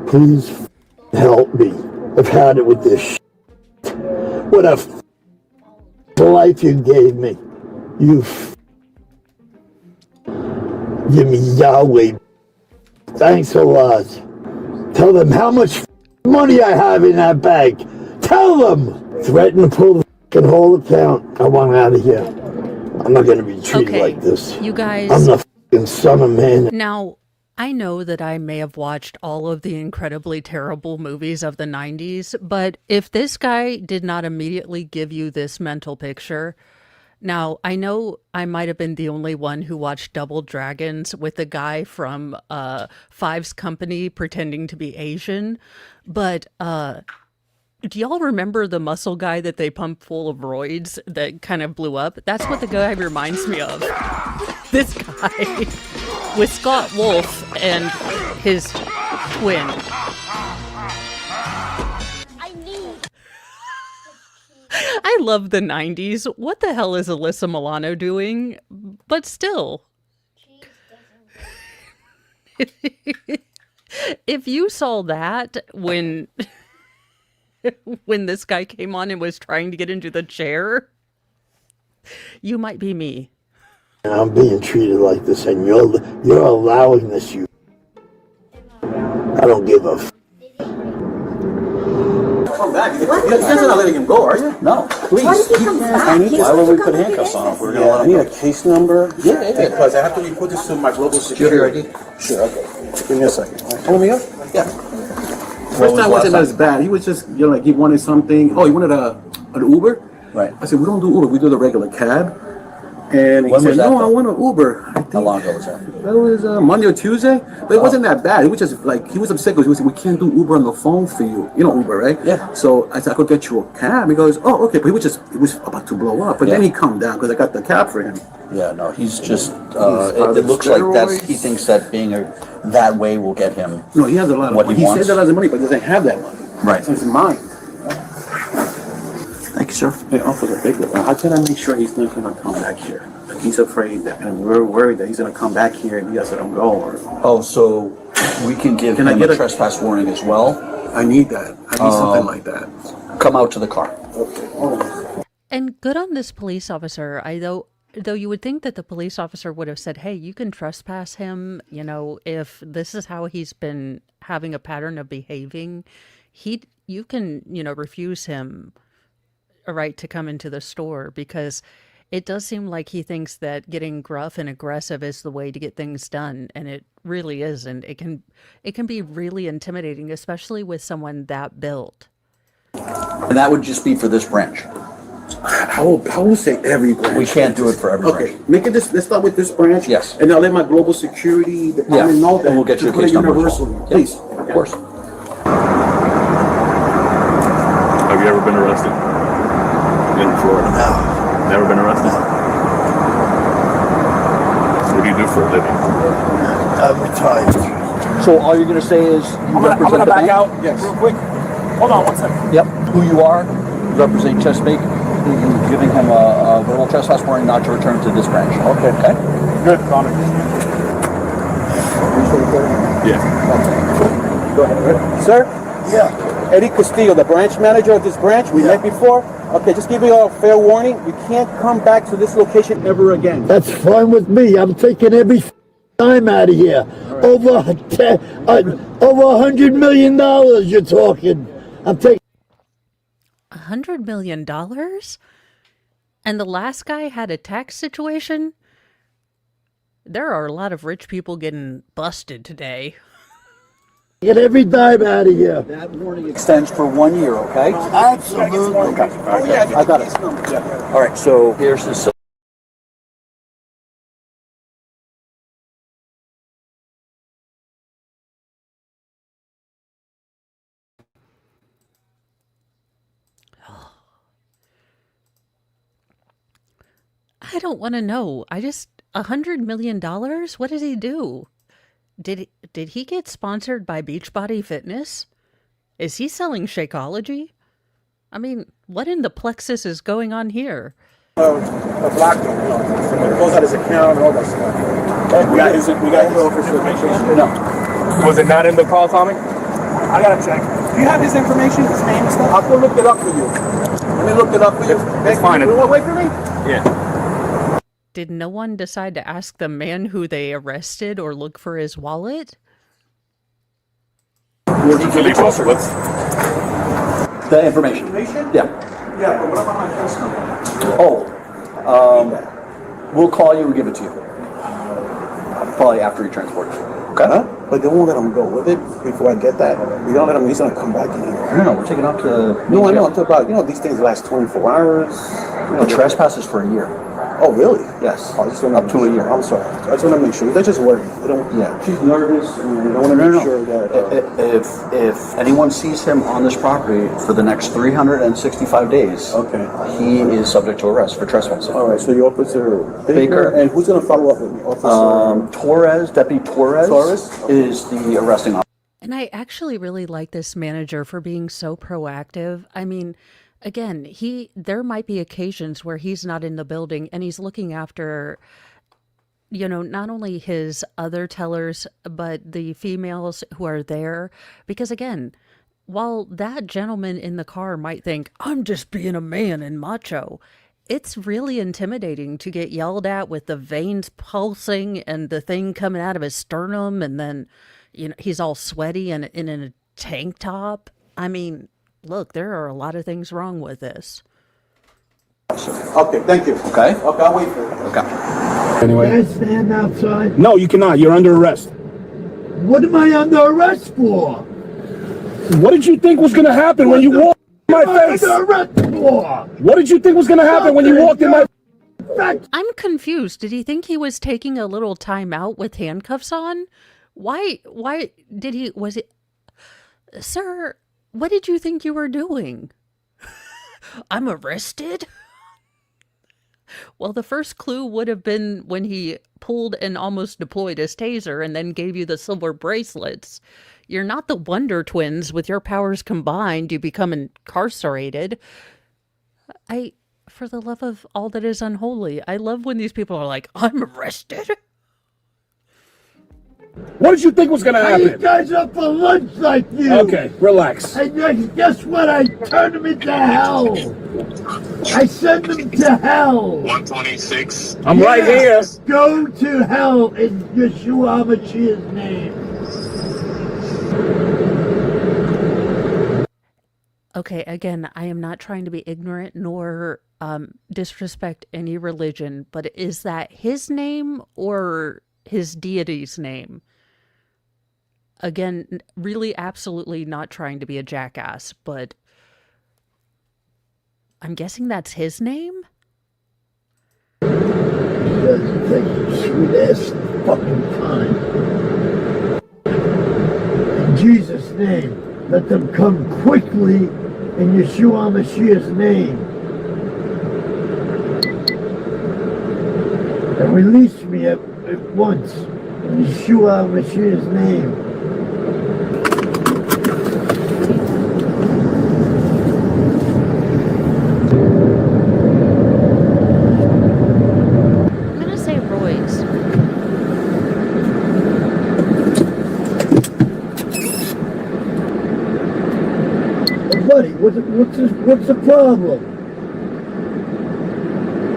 S7: Please help me. I've had it with this shit. What a life you gave me. You give me Yahweh. Thanks a lot. Tell them how much money I have in that bag. Tell them. Threaten to pull the whole account. I want out of here. I'm not going to be treated like this.
S2: You guys.
S7: I'm the son of man.
S2: Now, I know that I may have watched all of the incredibly terrible movies of the 90s, but if this guy did not immediately give you this mental picture, now I know I might have been the only one who watched Double Dragons with the guy from Five's Company pretending to be Asian, but do y'all remember the muscle guy that they pumped full of roids that kind of blew up? That's what the guy reminds me of. This guy with Scott Wolf and his twin. I love the 90s. What the hell is Alyssa Milano doing? But still. If you saw that when when this guy came on and was trying to get into the chair, you might be me.
S7: I'm being treated like this, and you're allowing this. I don't give a.
S12: Come back. You guys are not letting him go, are you? No, please.
S10: Why did he come back?
S12: Why would we put handcuffs on him if we're going to let him go?
S11: I need a case number.
S12: Yeah.
S11: Because I have to report this to my global security.
S12: Sure, okay.
S11: Give me a second. Hold me up.
S12: Yeah.
S11: First time wasn't as bad. He was just, like he wanted something. Oh, he wanted an Uber?
S12: Right.
S11: I said, we don't do Uber. We do the regular cab. And he
S12: When
S11: said,
S12: was that,
S11: no, I
S12: though?
S11: want an Uber. I think
S12: How long ago was that?
S11: that was Monday or Tuesday. But it wasn't that bad. It was just like, he was upset because he said, we can't do Uber on the phone for you. You know Uber, right?
S12: Yeah.
S11: So I said, I could get you a cab. He goes, oh, okay. But it was about to blow up. But then
S12: Yeah.
S11: he calmed down because I got the cab for him.
S12: Yeah, no, he's just, it looks like he thinks that being that way will get him
S11: No, he has a lot of
S12: what
S11: money.
S12: he
S11: He
S12: wants.
S11: says he has the money, but he doesn't have that money.
S12: Right.
S11: So it's mine.
S12: Thank you, sir.
S11: Hey, officer, how can I make sure he's not going to come back here? Like, he's afraid that, and we're worried that he's going to come back here and he has to let him go. Or
S12: Oh, so we can give
S11: Can I
S12: him
S11: get
S12: a
S11: a-
S12: trespass warning as well?
S11: I need that. I need something like that.
S12: Come out to the car.
S11: Okay, hold on.
S2: And good on this police officer. Though you would think that the police officer would have said, hey, you can trespass him, if this is how he's been having a pattern of behaving, you can, refuse him a right to come into the store, because it does seem like he thinks that getting gruff and aggressive is the way to get things done, and it really isn't. It can be really intimidating, especially with someone that built.
S12: And that would just be for this branch.
S11: I will say every branch.
S12: We can't do it for every
S11: Okay,
S12: branch.
S11: make it this. Let's start with this branch.
S12: Yes.
S11: And I'll let my global security department know that.
S12: and we'll get you a
S11: to put
S12: case
S11: it
S12: number as well.
S11: universally, please.
S12: Of course.
S9: Have you ever been arrested? In Florida?
S7: No.
S9: Never been arrested? What do you do for a living?
S7: I'm retired.
S12: So all you're going to say is you
S11: I'm
S12: represent
S11: gonna
S12: the
S11: back
S12: bank?
S11: out real quick. Hold on one second.
S12: Yep. Who you are, represent Chesapeake, giving him a verbal trespass warning not to return to this branch. Okay.
S11: Good, Connor.
S9: Yeah.
S11: Go ahead. Sir?
S7: Yeah.
S11: Eddie Castillo, the branch manager of this branch. We met before. Okay, just give you a fair warning. You can't come back to this location ever again.
S7: That's fine with me. I'm taking every time out of here. Over $100 million you're talking. I'm taking.
S2: $100 million? And the last guy had a tax situation? There are a lot of rich people getting busted today.
S7: Get every dime out of here.
S12: That warning extends for 1 year, okay?
S7: Absolutely.
S12: I got it. All right, so here's the...
S2: I don't want to know. $100 million? What did he do? Did he get sponsored by Beachbody Fitness? Is he selling Shakeology? I mean, what in the plexus is going on here?
S11: A black one, goes out his account and all that stuff. We got his information.
S12: No.
S11: Was it not in the call, Tommy? I gotta check. Do you have his information, his name and stuff? I'll go look it up for you. Let me look it up for you.
S9: It's fine.
S11: You wanna wait for me?
S9: Yeah.
S2: Did no one decide to ask the man who they arrested or look for his wallet?
S9: What's
S12: The information. Yeah.
S11: Yeah, but what about my press number?
S12: Oh, we'll call you and give it to you. Probably after he transports you. Okay?
S11: Huh? But they won't let him go with it before I get that. We don't let him, he's gonna come back in.
S12: No, we're taking up to...
S11: No, I know, I'm talking about, these things last 24 hours.
S12: The trespass is for a year.
S11: Oh, really?
S12: Yes.
S11: I just wanna
S12: Up to a year.
S11: I'm sorry. I just want to make sure. They're just worried. They don't.
S12: Yeah.
S11: She's nervous, and they want to make sure that.
S12: If anyone sees him on this property for the next 365 days,
S11: Okay.
S12: he is subject to arrest for trespassing.
S11: All right. So you Officer
S12: Baker.
S11: and who's going to follow up with me? Officer.
S12: Deputy Torres,
S11: Torres?
S12: is the arresting officer.
S2: And I actually really like this manager for being so proactive. I mean, again, there might be occasions where he's not in the building and he's looking after, not only his other tellers, but the females who are there. Because again, while that gentleman in the car might think, I'm just being a man and macho, it's really intimidating to get yelled at with the veins pulsing and the thing coming out of his sternum. And then, he's all sweaty and in a tank top. I mean, look, there are a lot of things wrong with this.
S11: Okay, thank you.
S12: Okay.
S11: Okay, I'll wait for it.
S12: Okay.
S11: Anyway.
S7: Can I stand outside?
S11: No, you cannot. You're under arrest.
S7: What am I under arrest for?
S11: What did you think was going to happen when you walked in my face?
S7: Under arrest for?
S11: What did you think was going to happen when you walked in my
S2: I'm confused. Did he think he was taking a little time out with handcuffs on? Why did he, was it, sir, what did you think you were doing? I'm arrested? Well, the first clue would have been when he pulled and almost deployed his taser and then gave you the silver bracelets. You're not the Wonder Twins. With your powers combined, you become incarcerated. For the love of all that is unholy, I love when these people are like, I'm arrested.
S11: What did you think was going to
S7: Are you
S11: happen?
S7: guys up for lunch like you?
S11: Okay, relax.
S7: And guess what? I turn them into hell. I send them to hell.
S9: 126.
S11: I'm right here.
S7: Go to hell in Yeshua HaMashiach's name.
S2: Okay, again, I am not trying to be ignorant nor disrespect any religion, but is that his name or his deity's name? Again, really absolutely not trying to be a jackass, but I'm guessing that's his name?
S7: Doesn't take sweet ass fucking time. In Jesus' name, let them come quickly in Yeshua HaMashiach's name. And release me at once in Yeshua HaMashiach's name.
S2: I'm gonna say Roy's.
S7: Buddy, what's the problem?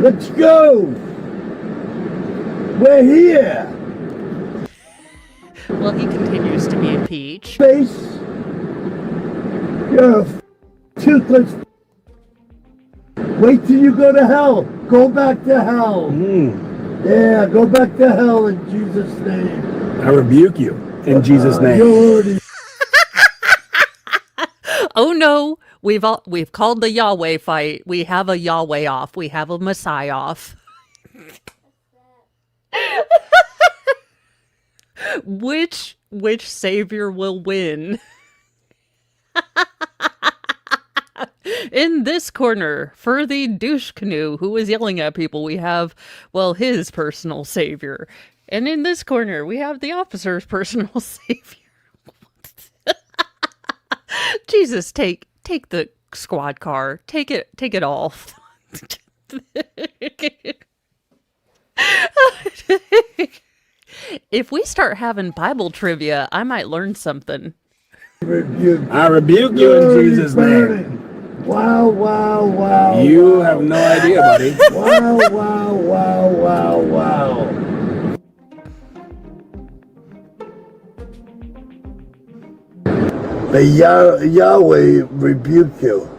S7: Let's go! We're here!
S2: Well, he continues to be a peach.
S7: Face! You're a toothless. Wait till you go to hell! Go back to hell! Yeah, go back to hell in Jesus' name.
S11: I rebuke you in Jesus' name.
S7: You're already
S2: Oh no, we've called the Yahweh fight. We have a Yahweh off. We have a Messiah off. Which savior will win? In this corner, for the douche canoe who is yelling at people, we have, well, his personal savior. And in this corner, we have the officer's personal savior. Jesus, take the squad car. Take it all. If we start having Bible trivia, I might learn something.
S7: rebuked.
S11: I rebuke you in Jesus' name.
S7: Wow, wow, wow.
S11: You
S7: wow.
S11: have no idea, buddy.
S7: Wow, wow, wow, wow, wow. May Yahweh rebuke you.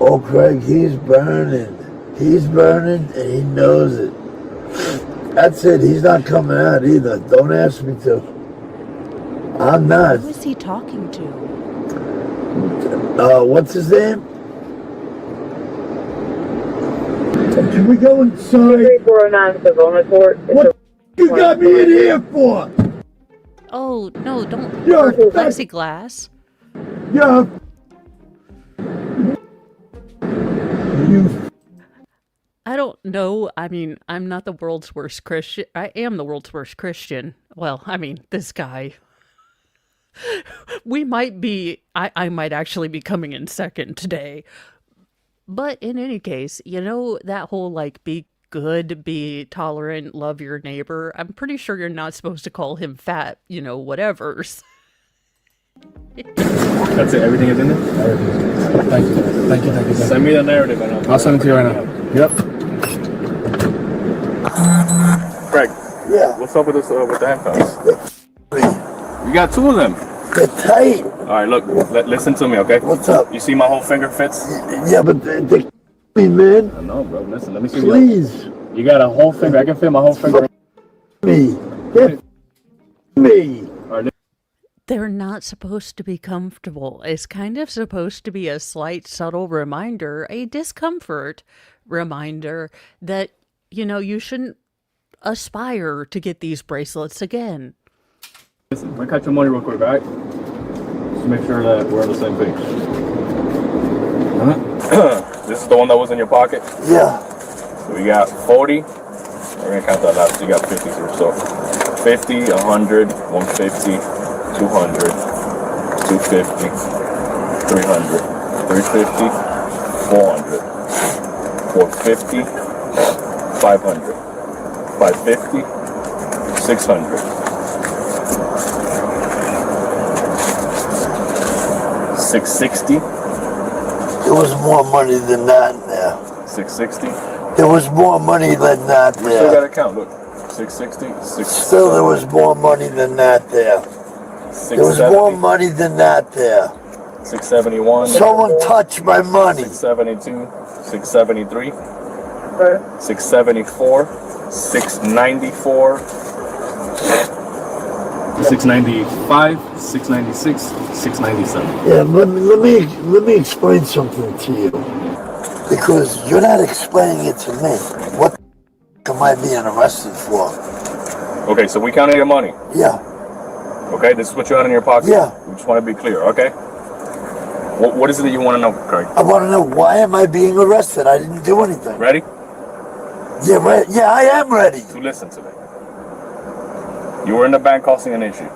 S7: Oh, Craig, he's burning. He's burning, and he knows it. That's it. He's not coming out either. Don't ask me to. I'm not.
S2: Who is he talking to?
S7: What's his name? Can we go inside?
S13: 3409 Savona Court.
S7: What you got me in here for?
S2: Oh, no, don't
S7: You're
S2: hurt the plexiglass.
S7: Yeah. You.
S2: I don't know. I mean, I'm not the world's worst Christian. I am the world's worst Christian. Well, I mean, this guy. We might be, I might actually be coming in second today. But in any case, you know, that whole like be good, be tolerant, love your neighbor, I'm pretty sure you're not supposed to call him fat, you know, whatevers.
S9: That's it. Everything is in there.
S11: Thank you. Thank you.
S9: Send me the narrative. And
S11: I'll send it to you right now. Yep.
S9: Craig.
S7: Yeah.
S9: What's up with this? With the handcuffs? You got two of them.
S7: They're tight.
S9: All right, look. Listen to me, okay?
S7: What's up?
S9: You see my whole finger fits?
S7: Yeah, but they me, man.
S9: I know, bro. Listen, let me see.
S7: Please.
S9: You got a whole finger. I can fit my whole finger.
S7: Me. Get me.
S9: All right,
S2: They're not supposed to be comfortable. It's kind of supposed to be a slight, subtle reminder, a discomfort reminder that, you know, you shouldn't aspire to get these bracelets again.
S9: listen. I'm gonna cut your money real quick, all right? Just to make sure that we're on the same page. This is the one that was in your pocket?
S7: Yeah.
S9: So we got 40. We're gonna count that last. So you got 50 here. So 50, 100, 150, 200, 250, 300, 350, 400, 450, 500, 550, 600, 660.
S7: There was more money than that in there.
S9: 660.
S7: There was more money than that
S9: We still
S7: there.
S9: gotta count. Look, 660,
S7: Still, there was more money than that there. There was more money than that there.
S9: 671.
S7: Someone touched my money.
S9: 672, 673, 674, 694, 695, 696, 697.
S7: Yeah, let me explain something to you. Because you're not explaining it to me. What the am I being arrested for?
S9: Okay, so we counted your money.
S7: Yeah.
S9: Okay, this is what you had in your pocket.
S7: Yeah.
S9: We just want to be clear, okay? What is it that you want to know, Craig?
S7: I want to know, why am I being arrested? I didn't do anything.
S9: Ready?
S7: Yeah, right. Yeah, I am ready.
S9: To listen to me. You were in the bank causing an issue.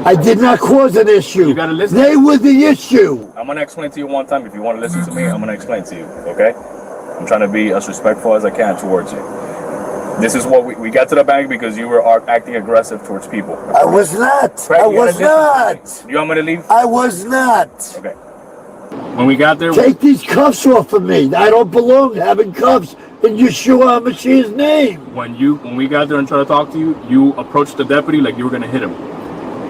S7: I did not cause an issue.
S9: You gotta listen.
S7: They were the issue.
S9: I'm gonna explain to you one time. If you want to listen to me, I'm gonna explain to you, okay? I'm trying to be as respectful as I can towards you. This is what we got to the bank because you were acting aggressive towards people.
S7: I was not.
S9: Craig,
S7: I
S9: you
S7: was
S9: gotta listen to
S7: not.
S9: me. You want me to leave?
S7: I was not.
S9: Okay. When we got there,
S7: Take these cuffs off of me. I don't belong having cuffs in Yeshua HaMashiach's name.
S9: when we got there and tried to talk to you, you approached the deputy like you were gonna hit him.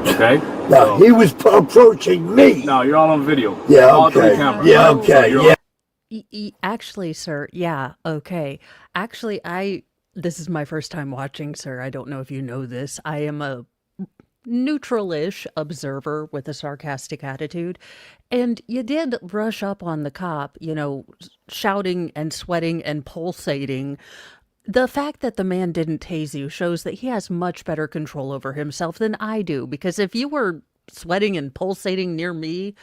S9: Okay?
S7: No, he was approaching me.
S9: No, you're all on video.
S7: Yeah,
S9: All three
S7: okay.
S9: cameras.
S7: Yeah,
S9: So
S7: okay.
S9: you're-
S7: Yeah.
S2: Actually, sir, yeah, okay. Actually, this is my first time watching, sir. I don't know if you know this. I am a neutral-ish observer with a sarcastic attitude. And you did rush up on the cop, you know, shouting and sweating and pulsating. The fact that the man didn't tase you shows that he has much better control over himself than I do. Because if you were sweating and pulsating near me,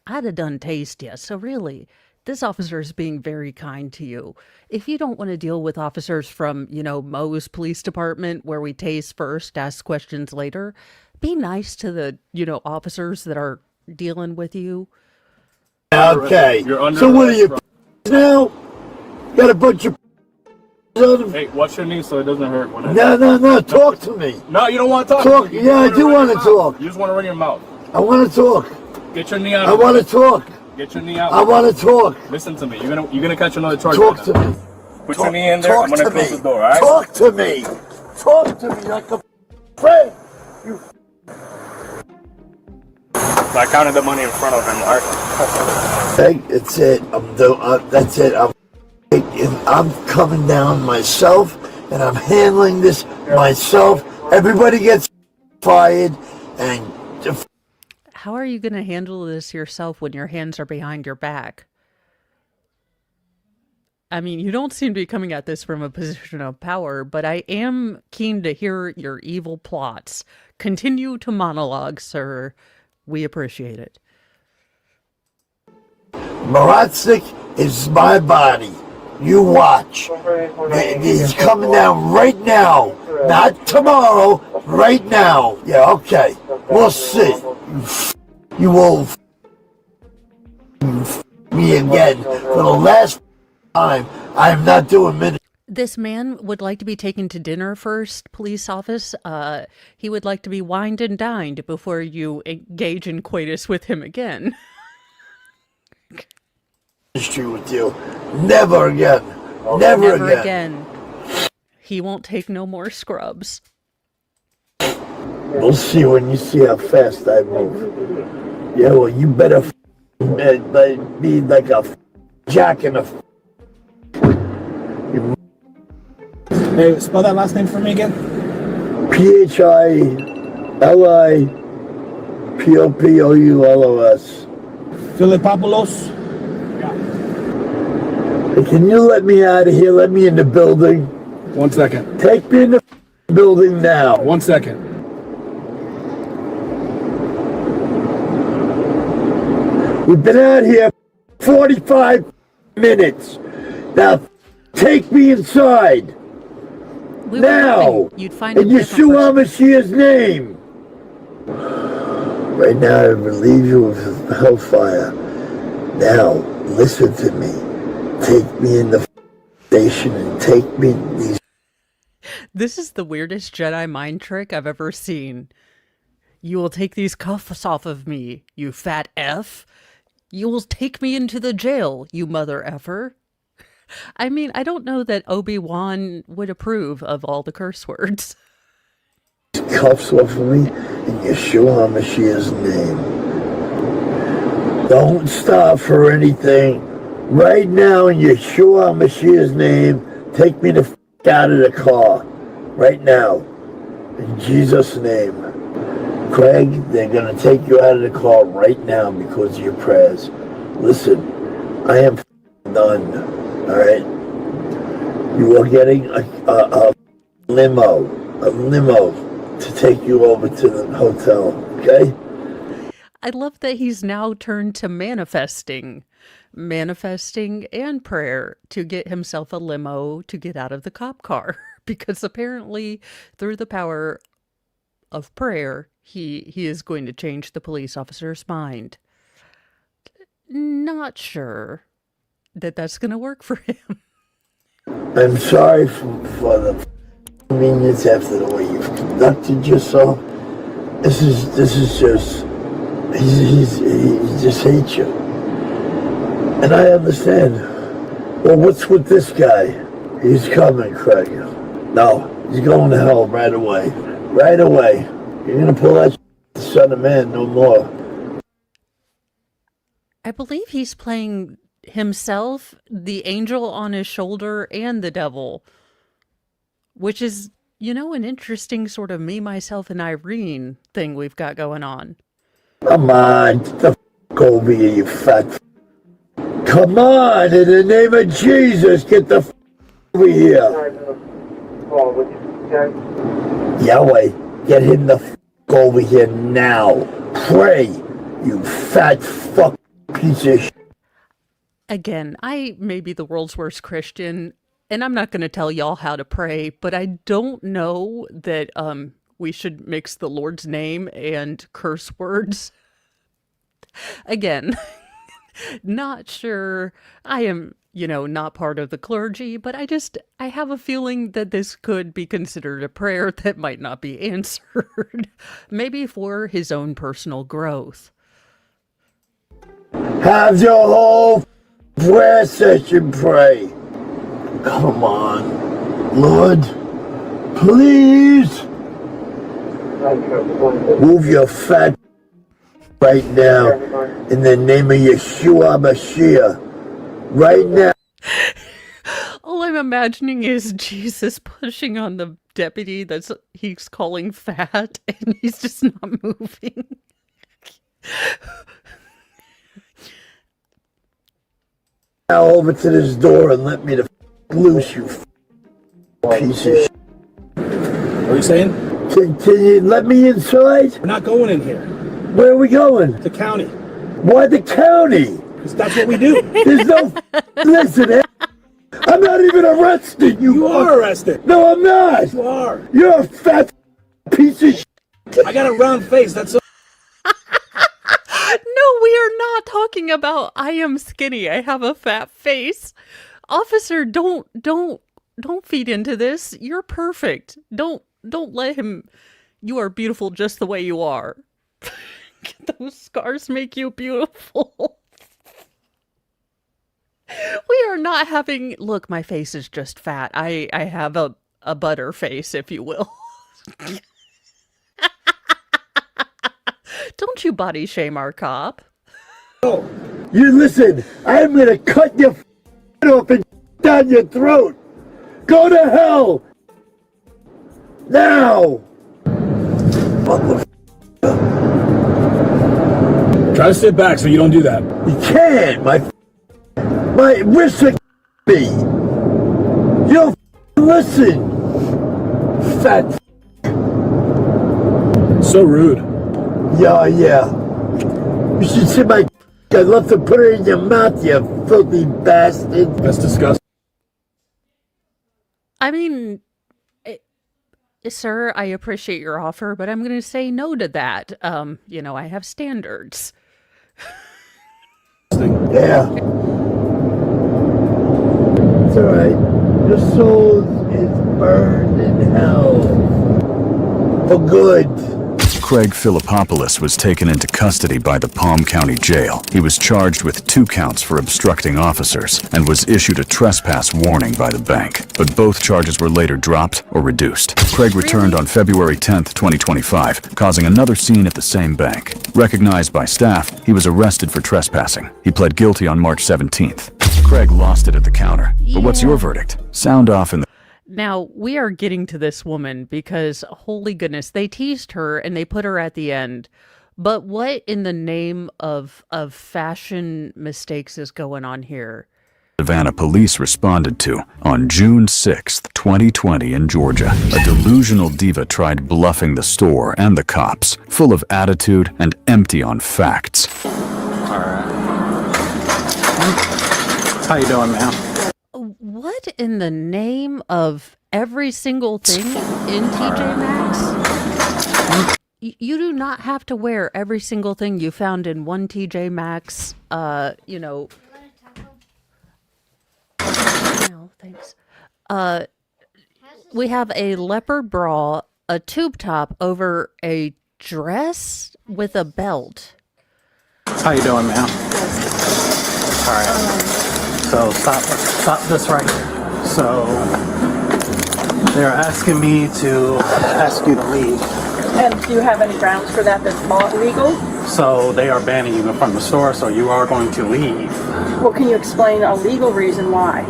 S2: I'd have done tased you. So really, this officer is being very kind to you. If you don't want to deal with officers from, you know, Moe's police department where we tase first, ask questions later, be nice to the, you know, officers that are dealing with you.
S7: Okay.
S9: You're under
S7: So what are
S9: arrest,
S7: you
S9: bro.
S7: now? Got a bunch of on them?
S9: Hey, watch your knee so it doesn't hurt when I...
S7: No. Talk to me.
S9: No, you don't want to talk.
S7: Talk.
S9: You
S7: Yeah, I
S9: wanna
S7: do
S9: run
S7: want
S9: your
S7: to
S9: mouth.
S7: talk.
S9: You just want to run your mouth.
S7: I want to talk.
S9: Get your knee out.
S7: I want to talk.
S9: Get your knee out.
S7: I want to talk.
S9: Listen to me. You're gonna catch another charge.
S7: Talk
S9: right
S7: to
S9: now.
S7: me.
S9: Put your knee in there. I'm
S7: Talk
S9: gonna
S7: to
S9: close
S7: me.
S9: the door. All right.
S7: Talk to me. Talk to me like a friend.
S9: So I counted the money in front of him. All right.
S7: Hey, that's it. That's it. I'm coming down myself, and I'm handling this myself. Everybody gets fired, and
S2: How are you going to handle this yourself when your hands are behind your back? I mean, you don't seem to be coming at this from a position of power, but I am keen to hear your evil plots. Continue to monologue, sir. We appreciate it.
S7: Maratsik is my body. You watch. He's coming down right now. Not tomorrow, right now. Yeah, okay. We'll see. You will me again for the last time. I'm not doing minutes.
S2: This man would like to be taken to dinner first, police office. He would like to be wined and dined before you engage in coitus with him again.
S7: History with you. Never again. Never
S2: again. He won't take no more scrubs.
S7: We'll see when you see how fast I move. Yeah, well, you better be like a jack in a.
S11: Hey, spell that last name for me again.
S7: Philipopoulos.
S11: Philippopoulos.
S7: Hey, can you let me out of here? Let me in the building.
S11: 1 second.
S7: Take me in the building now.
S11: 1 second.
S7: We've been out here 45 minutes. Now, take me inside.
S2: We
S7: Now,
S2: you'd find
S7: in Yeshua Mashiach's name. Right now, I relieve you of hellfire. Now, listen to me. Take me in the station and take me these.
S2: This is the weirdest Jedi mind trick I've ever seen. You will take these cuffs off of me, you fat F. You will take me into the jail, you mother effer. I mean, I don't know that Obi-Wan would approve of all the curse words.
S7: Cuffs off of me in Yeshua Mashiach's name. Don't stop for anything. Right now in Yeshua Mashiach's name, take me the out of the car. Right now. In Jesus' name. Craig, they're going to take you out of the car right now because of your prayers. Listen, I am done. All right? You are getting a limo to take you over to the hotel, okay?
S2: I love that he's now turned to manifesting and prayer to get himself a limo to get out of the cop car. Because apparently, through the power of prayer, he is going to change the police officer's mind. Not sure that that's going to work for him.
S7: I'm sorry for the convenience after the way you've conducted yourself. This is just he just hates you, and I understand. Well, what's with this guy? He's coming, Craig. No, he's going to hell right away. Right away. You're gonna pull that son of man no more.
S2: I believe he's playing himself, the angel on his shoulder, and the devil. Which is, an interesting sort of me, myself, and Irene thing we've got going on.
S7: Come on, get the over here, you fat. Come on, in the name of Jesus, get the over here. Yahweh, get him the over here now. Pray, you fat fuck piece of shit.
S2: Again, I may be the world's worst Christian, and I'm not going to tell y'all how to pray, but I don't know that we should mix the Lord's name and curse words. Again, not sure. I am, not part of the clergy, but I have a feeling that this could be considered a prayer that might not be answered. Maybe for his own personal growth.
S7: Have your whole prayer session pray. Come on, Lord, please move your fat right now in the name of Yeshua Mashiach. Right now.
S2: All I'm imagining is Jesus pushing on the deputy he's calling fat, and he's just not moving.
S7: Now over to this door and let me loose, you piece of shit.
S11: What are you saying?
S7: Can you let me inside?
S11: We're not going in here.
S7: Where are we going?
S11: The county.
S7: Why the county?
S11: Because that's what we do.
S7: There's no... Listen, I'm not even fucking arrested,
S11: You are arrested.
S7: No, I'm not!
S11: You are.
S7: You're a fat piece of shit!
S11: I got a round face. That's all.
S2: No, we are not talking about I am skinny. I have a fat face. Officer, don't feed into this. You're perfect. Don't let him. You are beautiful just the way you are. Those scars make you beautiful. We are not having. Look, my face is just fat. I have a butter face, if you will. Don't you body shame our cop.
S7: You listen, I'm gonna cut your off and down your throat! Go to hell! Now!
S11: Try to sit back so you don't do that.
S7: You can't! My wrist are me! You don't listen! Fat
S11: So rude.
S7: Yeah. You should see my I'd love to put it in your mouth, you filthy bastard!
S11: That's disgusting.
S2: I mean, sir, I appreciate your offer, but I'm going to say no to that. I have standards.
S7: Yeah. It's alright. Your soul is burned in hell. For good.
S5: Craig Philippopoulos was taken into custody by the Palm County Jail. He was charged with 2 counts for obstructing officers and was issued a trespass warning by the bank. But both charges were later dropped or reduced. Craig returned on February 10th, 2025, causing another scene at the same bank. Recognized by staff, he was arrested for trespassing. He pled guilty on March 17th. Craig lost it at the counter. But what's your verdict? Sound off in the...
S2: Now, we are getting to this woman because, holy goodness, they teased her and they put her at the end. But what in the name of fashion mistakes is going on here?
S5: Savannah police responded to on June 6th, 2020 in Georgia. A delusional diva tried bluffing the store and the cops, full of attitude and empty on facts.
S14: All right. How you doing, ma'am?
S2: What in the name of every single thing in TJ Maxx? You do not have to wear every single thing you found in one TJ Maxx. No, thanks. We have a leopard bra, a tube top over a dress with a belt.
S14: How you doing, ma'am? All right. So stop this right here. So they're asking me to ask you to leave.
S15: And do you have any grounds for that that's not legal?
S14: So they are banning you from the store, so you are going to leave.
S15: Well, can you explain a legal reason why?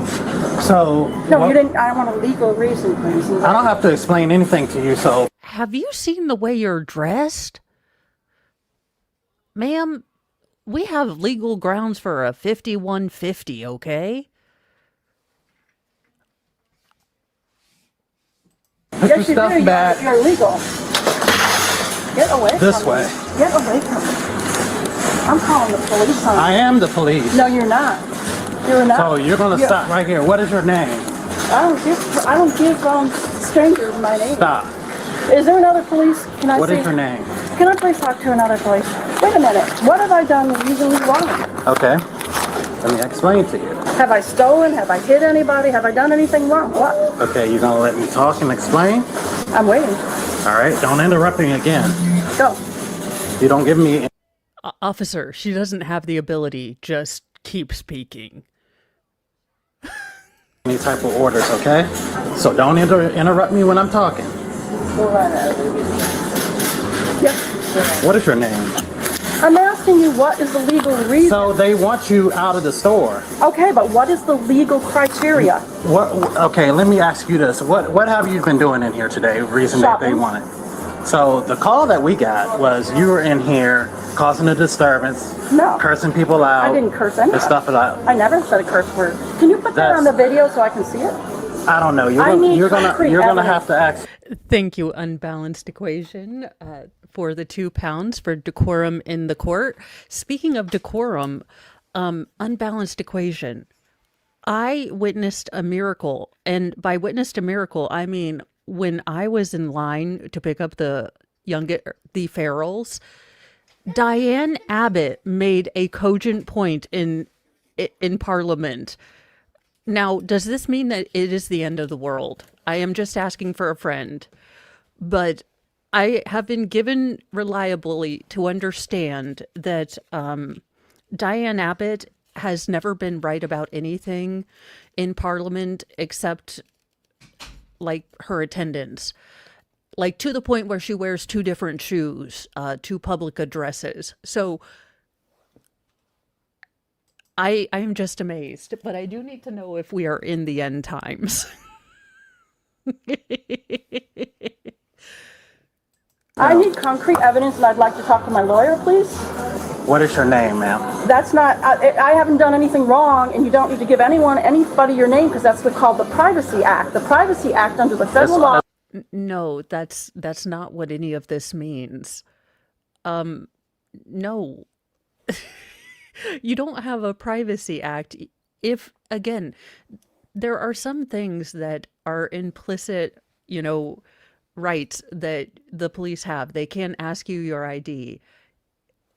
S14: So
S15: No, you didn't. I want a legal reason, please.
S14: I don't have to explain anything to you, so...
S2: Have you seen the way you're dressed? Ma'am, we have legal grounds for a 5150, okay?
S14: Put
S15: Yes, you
S14: your stuff
S15: do.
S14: back.
S15: You're illegal. Get away
S14: This
S15: from
S14: way.
S15: me. Get away from me. I'm calling the police on you.
S14: I am the police.
S15: No, you're not. You're not.
S14: So you're going to stop right here. What is your name?
S15: I don't give strangers my name.
S14: Stop.
S15: Is there another police? Can I
S14: What
S15: see?
S14: is your name?
S15: Can I please talk to another police? Wait a minute. What have I done legally wrong?
S14: Okay. Let me explain to you.
S15: Have I stolen? Have I hit anybody? Have I done anything wrong? What?
S14: Okay, you're going to let me talk and explain?
S15: I'm waiting.
S14: All right, don't interrupt me again.
S15: Go.
S14: You don't give me...
S2: Officer, she doesn't have the ability. Just keep speaking.
S14: any type of orders, okay? So don't interrupt me when I'm talking.
S15: Yep.
S14: What is your name?
S15: I'm asking you what is the legal reason.
S14: So they want you out of the store.
S15: Okay, but what is the legal criteria?
S14: What? Okay, let me ask you this. What have you been doing in here today? Reason that they
S15: Shopping.
S14: want it. So the call that we got was you were in here causing a disturbance,
S15: No.
S14: cursing people out.
S15: I didn't curse anyone.
S14: And stuff like that.
S15: I never said a curse word. Can you put that on the video so I can see it?
S14: I don't know.
S15: I need
S14: You're
S15: concrete
S14: gonna
S15: evidence.
S14: have to ask.
S2: Thank you, Unbalanced Equation, for the £2 for decorum in the court. Speaking of decorum, Unbalanced Equation, I witnessed a miracle. And by witnessed a miracle, I mean when I was in line to pick up the ferals, Diane Abbott made a cogent point in Parliament. Now, does this mean that it is the end of the world? I am just asking for a friend. But I have been given reliably to understand that Diane Abbott has never been right about anything in Parliament except like her attendance. Like to the point where she wears 2 different shoes to public addresses. So I am just amazed, but I do need to know if we are in the end times.
S15: I need concrete evidence, and I'd like to talk to my lawyer, please.
S14: What is your name, ma'am?
S15: That's not, I haven't done anything wrong, and you don't need to give anybody your name, because that's what's called the Privacy Act. The Privacy Act under the federal law.
S2: No, that's not what any of this means. No. You don't have a Privacy Act. If, again, there are some things that are implicit, rights that the police have. They can ask you your ID.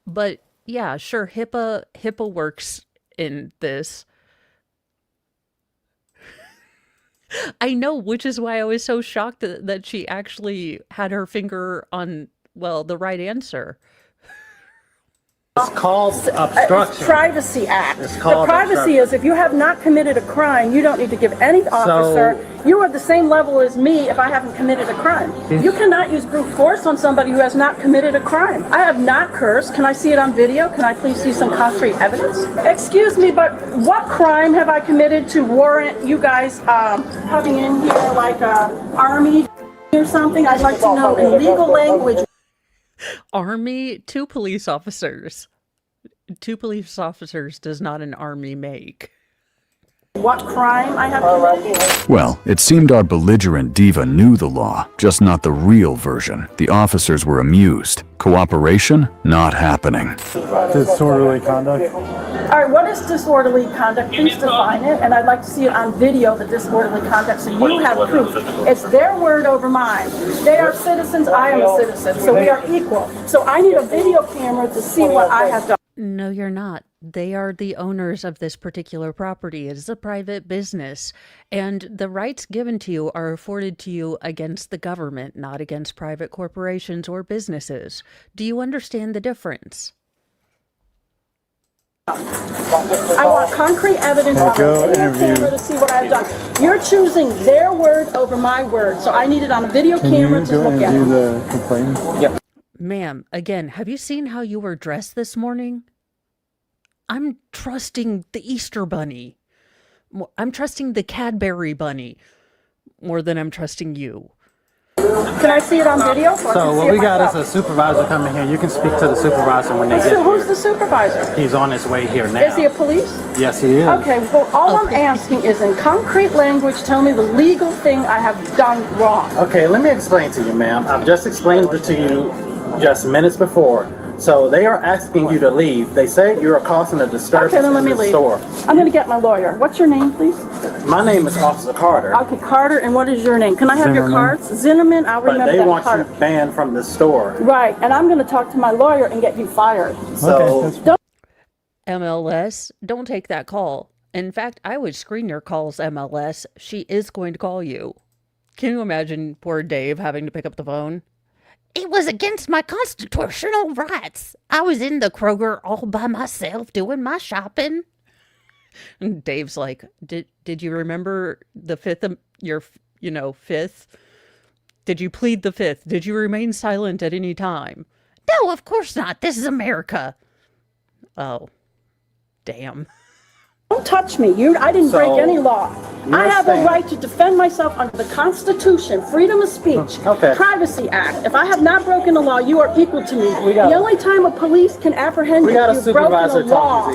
S2: But yeah, sure, HIPAA works in this. I know, which is why I was so shocked that she actually had her finger on, the right answer.
S14: It's called obstruction.
S15: Privacy Act.
S14: It's called
S15: the privacy is if you have not committed a crime, you don't need to give any officer. You are at the same level as me if I haven't committed a crime. You cannot use brute force on somebody who has not committed a crime. I have not cursed. Can I see it on video? Can I please see some concrete evidence? Excuse me, but what crime have I committed to warrant you guys coming in here like army or something? I'd like to know in legal language.
S2: Army, 2 police officers. 2 police officers does not an army make.
S15: What crime I have committed?
S5: Well, it seemed our belligerent diva knew the law, just not the real version. The officers were amused. Cooperation? Not happening.
S14: Disorderly conduct.
S15: All right, what is disorderly conduct? Please define it, and I'd like to see it on video, the disorderly conduct, so you have proof. It's their word over mine. They are citizens, I am a citizen, so we are equal. So I need a video camera to see what I have done.
S2: No, you're not. They are the owners of this particular property. It is a private business, and the rights given to you are afforded to you against the government, not against private corporations or businesses. Do you understand the difference?
S15: I want concrete evidence on a video camera to see what I've done. You're choosing their word over my word, so I need it on a video camera to look at.
S14: Can you go and do the complaint?
S9: Yep.
S2: Ma'am, again, have you seen how you were dressed this morning? I'm trusting the Easter Bunny. I'm trusting the Cadbury Bunny more than I'm trusting you.
S15: Can I see it on video?
S14: So what we got is a supervisor coming here. You can speak to the supervisor when they get here.
S15: Who's the supervisor?
S14: He's on his way here now.
S15: Is he a police?
S14: Yes, he is.
S15: Okay, well, all I'm asking is in concrete language, tell me the legal thing I have done wrong.
S14: Okay, let me explain to you, ma'am. I've just explained it to you just minutes before. So they are asking you to leave. They say you're causing a disturbance
S15: Okay, then let me
S14: in the
S15: leave.
S14: store.
S15: I'm going to get my lawyer. What's your name, please?
S14: My name is Officer Carter.
S15: Okay, Carter, and what is your name? Can I have your cards? Zinnerman, I'll
S14: But
S15: remember
S14: they
S15: that.
S14: want
S15: Carter.
S14: you banned from the store.
S15: Right, and I'm going to talk to my lawyer and get you fired.
S14: So
S15: Don't
S2: MLS, don't take that call. In fact, I would screen your calls, MLS. She is going to call you. Can you imagine poor Dave having to pick up the phone? It was against my constitutional rights. I was in the Kroger all by myself doing my shopping. And Dave's like, did you remember the fifth, fifth? Did you plead the fifth? Did you remain silent at any time? No, of course not. This is America. Oh, damn.
S15: touch me. I didn't break any law. I have a right to defend myself under the Constitution, freedom of speech, Privacy Act. If I have not broken the law, you are equal to me. The only time a police can apprehend you is you've broken the law.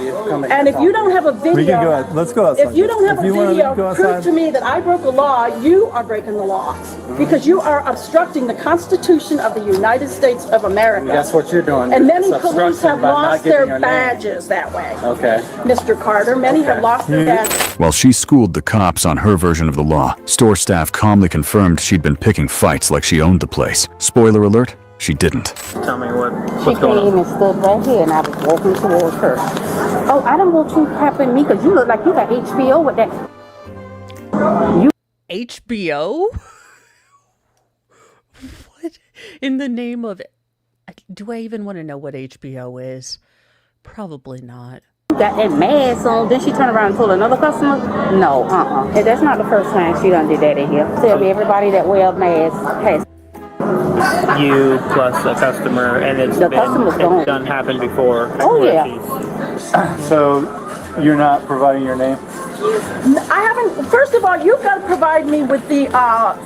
S15: And if you don't have a video,
S14: we can go out. Let's go outside.
S15: If you don't have a video, prove to me that I broke a law, you are breaking the law. Because you are obstructing the Constitution of the United States of America.
S14: That's what you're doing.
S15: And many police have lost their badges that way.
S14: Okay.
S15: Mr. Carter, many have lost their badges.
S5: While she schooled the cops on her version of the law, store staff calmly confirmed she'd been picking fights like she owned the place. Spoiler alert, she didn't.
S14: Tell me what's
S16: She
S14: going
S16: came
S14: on.
S16: and stood right here, and I was walking towards her. Oh, I don't want you helping me because you look like you got HBO with that.
S2: HBO? What in the name of... Do I even want to know what HBO is? Probably not.
S16: You got that mask on. Then she turned around and told another customer, no, And that's not the first time she done did that in here. Tell me everybody that wears masks has.
S14: You plus a customer, and it's
S16: The customer's gone.
S14: it's done happened before.
S16: Oh, yeah.
S17: So you're not providing your name?
S15: I haven't, first of all, you've got to provide me with the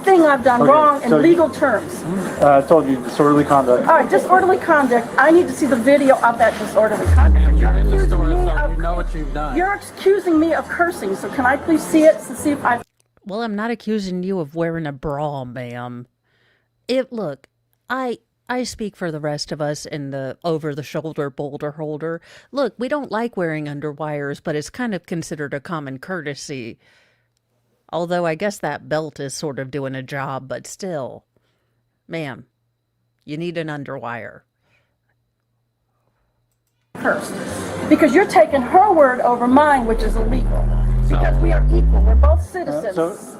S15: thing I've done
S17: Okay,
S15: wrong in
S17: so
S15: legal terms.
S17: I told you disorderly conduct.
S15: All right, disorderly conduct. I need to see the video of that disorderly conduct.
S14: You're in the store, so you know what you've done.
S15: You're accusing me of cursing, so can I please see it to see if I...
S2: Well, I'm not accusing you of wearing a bra, ma'am. Look, I speak for the rest of us in the over-the-shoulder boulder holder. Look, we don't like wearing underwires, but it's kind of considered a common courtesy. Although I guess that belt is sort of doing a job, but still. Ma'am, you need an underwire.
S15: Curse. Because you're taking her word over mine, which is illegal. Because we are equal. We're both citizens.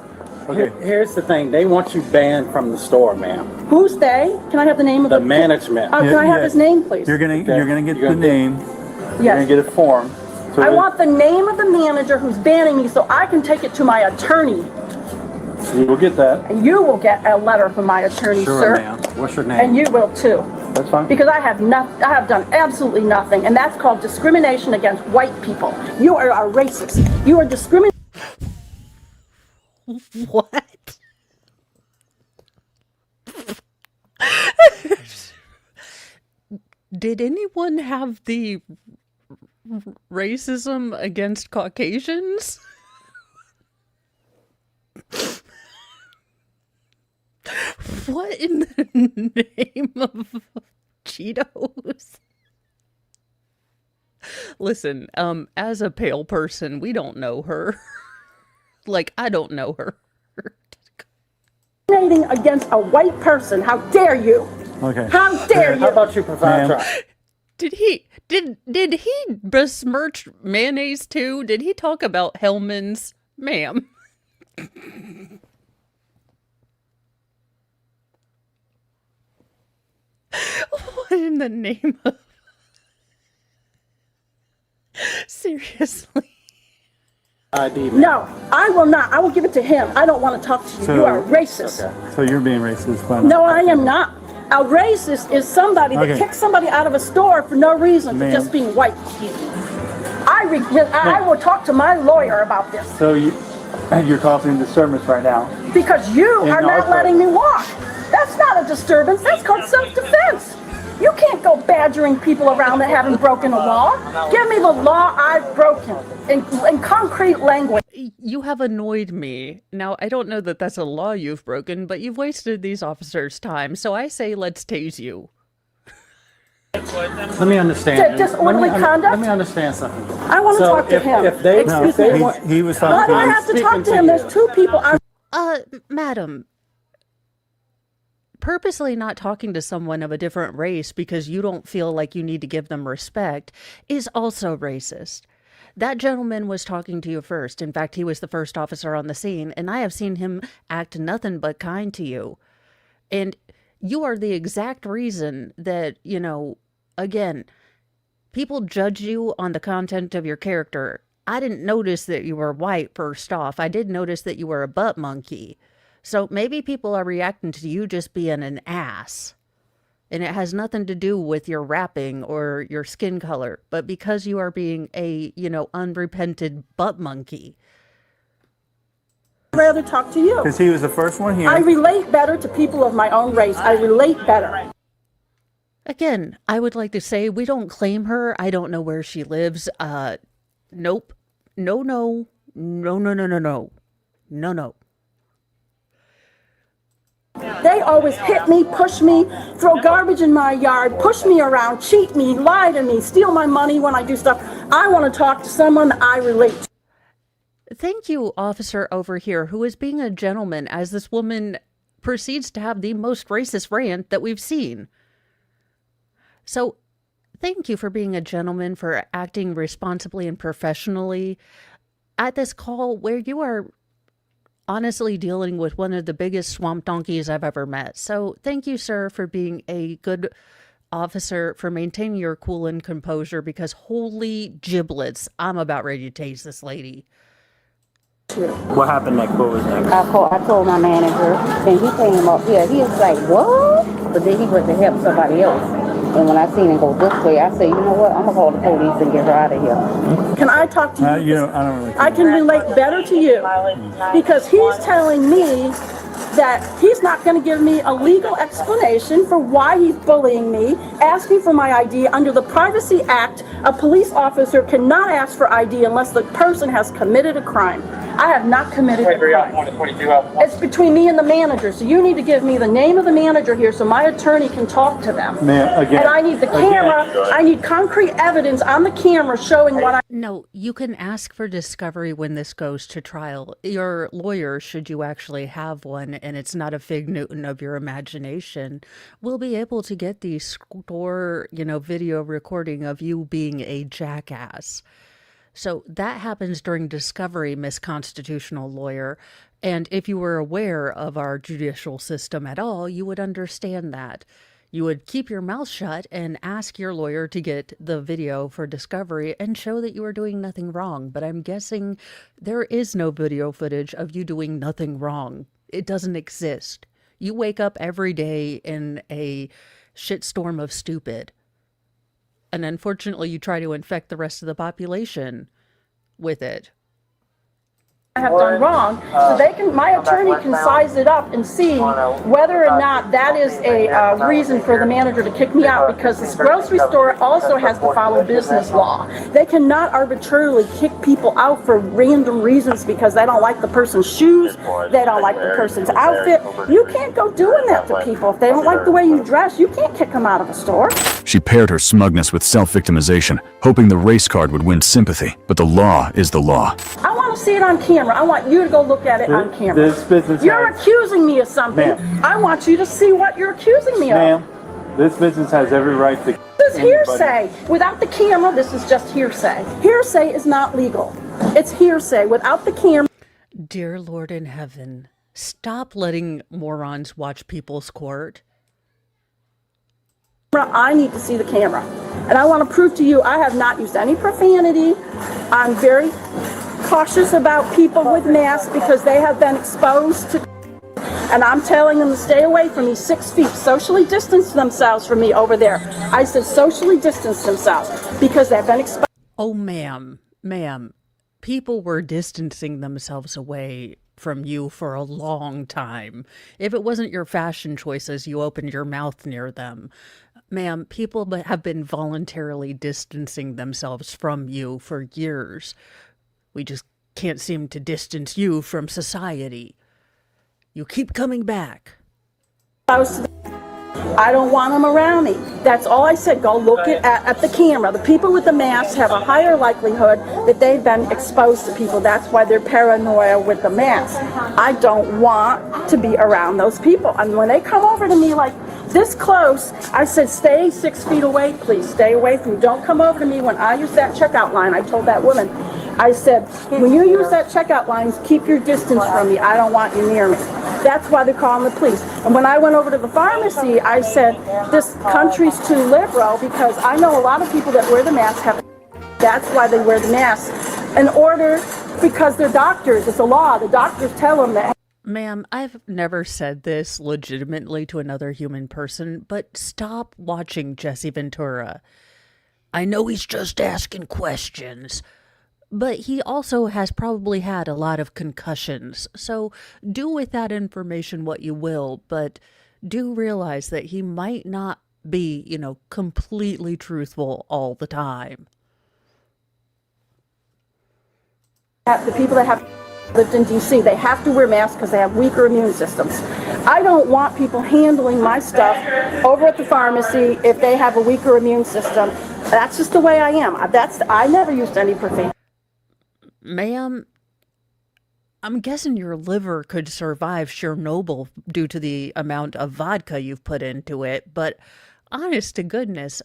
S14: Here's the thing. They want you banned from the store, ma'am.
S15: Who's they? Can I have the name of
S14: The management.
S15: Can I have his name, please?
S17: You're gonna get the name. You're
S15: Yes.
S17: gonna get a form. So
S15: I want the name of the manager who's banning me so I can take it to my attorney.
S17: you will get that.
S15: And you will get a letter from my attorney,
S14: Sure,
S15: sir.
S14: ma'am. What's your name?
S15: And you will too.
S17: That's fine.
S15: Because I have done absolutely nothing, and that's called discrimination against white people. You are a racist. You are discriminating.
S2: What? Did anyone have the racism against Caucasians? What in the name of Cheetos? Listen, as a pale person, we don't know her. Like, I don't know her.
S15: Discriminating against a white person. How dare you?
S17: Okay.
S15: How dare you?
S14: How about you provide trial?
S2: Did he besmirch mayonnaise too? Did he talk about Hellman's? Ma'am. What in the name of... Seriously.
S15: No, I will not. I will give it to him. I don't want to talk to you. You are racist.
S17: So you're being racist. By
S15: No, I am not. A racist is somebody that
S17: Okay.
S15: kicks somebody out of a store for no reason, for
S17: Ma'am.
S15: just being white. I will talk to my lawyer about this
S17: So you're causing disturbance right now.
S15: because you
S17: In
S15: are
S17: our
S15: not letting me walk. That's not a disturbance. That's called self-defense. You can't go badgering people around that haven't broken a law. Give me the law I've broken in concrete language.
S2: You have annoyed me. Now, I don't know that that's a law you've broken, but you've wasted these officers' time, so I say let's tase you.
S14: Let me understand.
S15: Disorderly conduct?
S14: Let me understand something.
S15: I want to talk to him.
S14: If they,
S15: Excuse
S14: if they
S15: me.
S14: want,
S17: He was
S15: Why
S17: talking
S15: do I
S17: to
S15: have to talk to him? There's two people.
S2: Madam, purposely not talking to someone of a different race because you don't feel like you need to give them respect is also racist. That gentleman was talking to you first. In fact, he was the first officer on the scene, and I have seen him act nothing but kind to you. And you are the exact reason that, again, people judge you on the content of your character. I didn't notice that you were white, first off. I did notice that you were a butt monkey. So maybe people are reacting to you just being an ass. And it has nothing to do with your rapping or your skin color, but because you are being a, unrepented butt monkey.
S15: I'd rather talk to you.
S17: Because he was the first one here.
S15: I relate better to people of my own race. I relate better.
S2: Again, I would like to say we don't claim her. I don't know where she lives. Nope. No. No.
S15: They always hit me, push me, throw garbage in my yard, push me around, cheat me, lie to me, steal my money when I do stuff. I want to talk to someone that I relate to.
S2: thank you, officer over here, who is being a gentleman as this woman proceeds to have the most racist rant that we've seen. So, thank you for being a gentleman, for acting responsibly and professionally at this call where you are honestly dealing with one of the biggest swamp donkeys I've ever met. So, thank you, sir, for being a good officer, for maintaining your cool and composure, because holy giblets, I'm about ready to tase this lady.
S14: What happened next? What was next?
S16: I told my manager, and he came up here. He was like, what? But then he went to help somebody else. And when I seen him go this way, I said, you know what? I'm going to call the police and get her out of here.
S15: Can I talk to you?
S17: I don't really.
S15: I can relate better to you because he's telling me that he's not going to give me a legal explanation for why he's bullying me, asking for my ID. Under the Privacy Act, a police officer cannot ask for ID unless the person has committed a crime. I have not committed a crime. It's between me and the manager, so you need to give me the name of the manager here so my attorney can talk to them.
S17: Again,
S15: and I need the camera, I need concrete evidence on the camera showing what I...
S2: No, you can ask for discovery when this goes to trial. Your lawyer, should you actually have one, and it's not a fig Newton of your imagination, will be able to get the store, video recording of you being a jackass. So that happens during discovery, Miss Constitutional Lawyer. And if you were aware of our judicial system at all, you would understand that. You would keep your mouth shut and ask your lawyer to get the video for discovery and show that you are doing nothing wrong. But I'm guessing there is no video footage of you doing nothing wrong. It doesn't exist. You wake up every day in a shitstorm of stupid. And unfortunately, you try to infect the rest of the population with it.
S15: I have done wrong, so my attorney can size it up and see whether or not that is a reason for the manager to kick me out, because this grocery store also has to follow business law. They cannot arbitrarily kick people out for random reasons because they don't like the person's shoes, they don't like the person's outfit. You can't go doing that to people. If they don't like the way you dress, you can't kick them out of a store.
S5: She paired her smugness with self-victimization, hoping the race card would win sympathy. But the law is the law.
S15: I want to see it on camera. I want you to go look at it on camera.
S17: This business
S15: You're accusing me of something. I want you to see what you're accusing me of.
S17: Ma'am, this business has every right to...
S15: This is hearsay. Without the camera, this is just hearsay. Hearsay is not legal. It's hearsay. Without the camera...
S2: Dear Lord in heaven, stop letting morons watch People's Court.
S15: I need to see the camera. And I want to prove to you I have not used any profanity. I'm very cautious about people with masks because they have been exposed to, and I'm telling them to stay away from me 6 feet, socially distance themselves from me over there. I said socially distance themselves because they've been exposed.
S2: Oh, ma'am, people were distancing themselves away from you for a long time. If it wasn't your fashion choices, you opened your mouth near them. Ma'am, people have been voluntarily distancing themselves from you for years. We just can't seem to distance you from society. You keep coming back.
S15: I don't want them around me. That's all I said. Go look at the camera. The people with the masks have a higher likelihood that they've been exposed to people. That's why they're paranoia with the mask. I don't want to be around those people. And when they come over to me like this close, I said, stay 6 feet away, please. Stay away from me. Don't come over to me when I use that checkout line. I told that woman, I said, when you use that checkout line, keep your distance from me. I don't want you near me. That's why they're calling the police. And when I went over to the pharmacy, I said, this country's too liberal because I know a lot of people that wear the mask have. That's why they wear the mask. In order, because they're doctors. It's a law. The doctors tell them that.
S2: Ma'am, I've never said this legitimately to another human person, but stop watching Jesse Ventura. I know he's just asking questions, but he also has probably had a lot of concussions. So do with that information what you will, but do realize that he might not be, completely truthful all the time.
S15: The people that have lived in D.C., they have to wear masks because they have weaker immune systems. I don't want people handling my stuff over at the pharmacy if they have a weaker immune system. That's just the way I am. I never used any profanity.
S2: Ma'am, I'm guessing your liver could survive Chernobyl due to the amount of vodka you've put into it, but honest to goodness,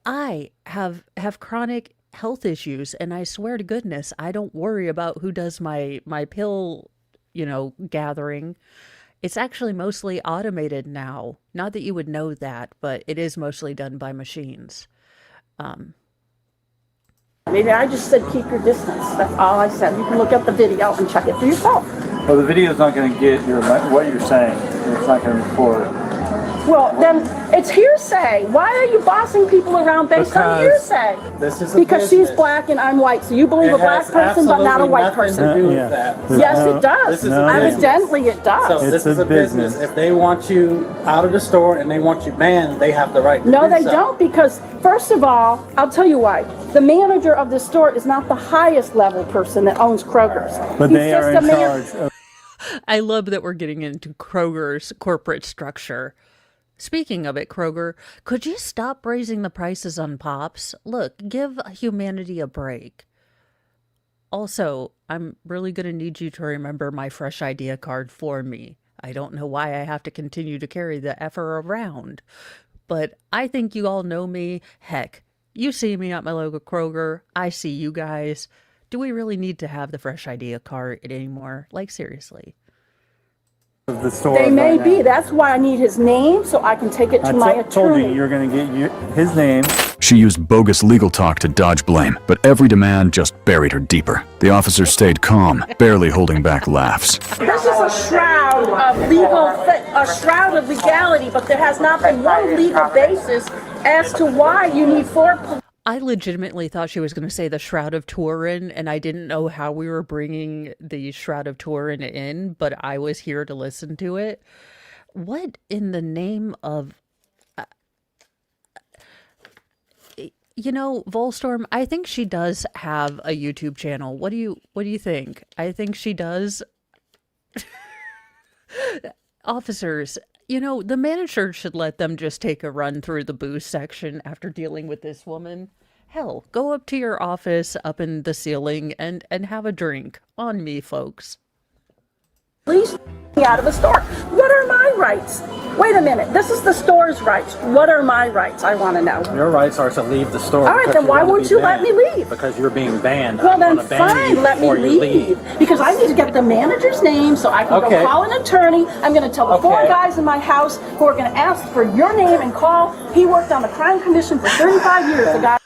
S2: I have chronic health issues, and I swear to goodness, I don't worry about who does my pill, gathering. It's actually mostly automated now. Not that you would know that, but it is mostly done by machines.
S15: Maybe I just said keep your distance. That's all I said. You can look up the video and check it for yourself.
S17: Well, the video's not going to get what you're saying. It's not going to record.
S15: Well, then it's hearsay. Why are you bossing people around based on hearsay?
S17: This is
S15: because she's black and I'm white, so you believe a black person but not a white person.
S17: To do with that.
S15: Yes, it does. Evidently, it does.
S14: So this is a business. If they want you out of the store and they want you banned, they have the right to
S15: No,
S14: do
S15: they
S14: so.
S15: don't, because first of all, I'll tell you why. The manager of the store is not the highest level person that owns Kroger's.
S17: But
S15: He's
S17: they
S15: just
S17: are
S15: the
S17: in
S15: man-
S17: charge of...
S2: I love that we're getting into Kroger's corporate structure. Speaking of it, Kroger, could you stop raising the prices on Pops? Look, give humanity a break. Also, I'm really going to need you to remember my fresh idea card for me. I don't know why I have to continue to carry the effer around, but I think you all know me. Heck, you see me at my local Kroger. I see you guys. Do we really need to have the fresh idea card anymore? Like, seriously.
S17: The store
S15: They may
S17: right
S15: be.
S17: now.
S15: That's why I need his name so I can take it to my
S17: I told
S15: attorney.
S17: you you're going to get his name.
S5: She used bogus legal talk to dodge blame, but every demand just buried her deeper. The officer stayed calm, barely holding back laughs.
S15: This is a shroud of legality, but there has not been one legal basis as to why you need four police.
S2: I legitimately thought she was going to say the Shroud of Turin, and I didn't know how we were bringing the Shroud of Turin in, but I was here to listen to it. What in the name of... Volstorm, I think she does have a YouTube channel. What do you think? I think she does. Officers, the manager should let them just take a run through the booze section after dealing with this woman. Hell, go up to your office up in the ceiling and have a drink. On me, folks.
S15: Please me out of the store. What are my rights? Wait a minute. This is the store's rights. What are my rights? I want to know.
S14: Your rights are to leave the store.
S15: All right,
S14: because
S15: then why
S14: want to
S15: won't
S14: be
S15: you let me
S14: banned.
S15: leave?
S14: Because you're being banned.
S15: Well,
S14: I'm
S15: then
S14: gonna ban
S15: fine,
S14: you
S15: let me
S14: before you
S15: leave. Because I need to get the manager's name so I can go call an attorney. I'm going to tell the four guys in my house who are going to ask for your name and call. He worked on the crime commission for 35 years. The guy.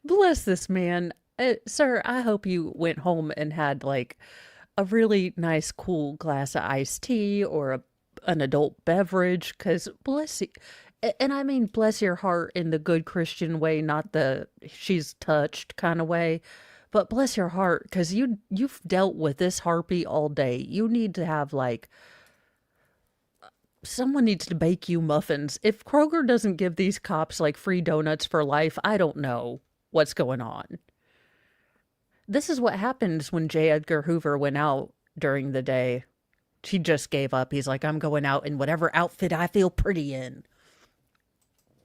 S2: Bless this man. Sir, I hope you went home and had like a really nice cool glass of iced tea or an adult beverage, because bless you. And I mean, bless your heart in the good Christian way, not the she's touched kind of way, but bless your heart, because you've dealt with this harpy all day. You need to have someone needs to bake you muffins. If Kroger doesn't give these cops free donuts for life, I don't know what's going on. This is what happens when J. Edgar Hoover went out during the day. He just gave up. He's like, I'm going out in whatever outfit I feel pretty in.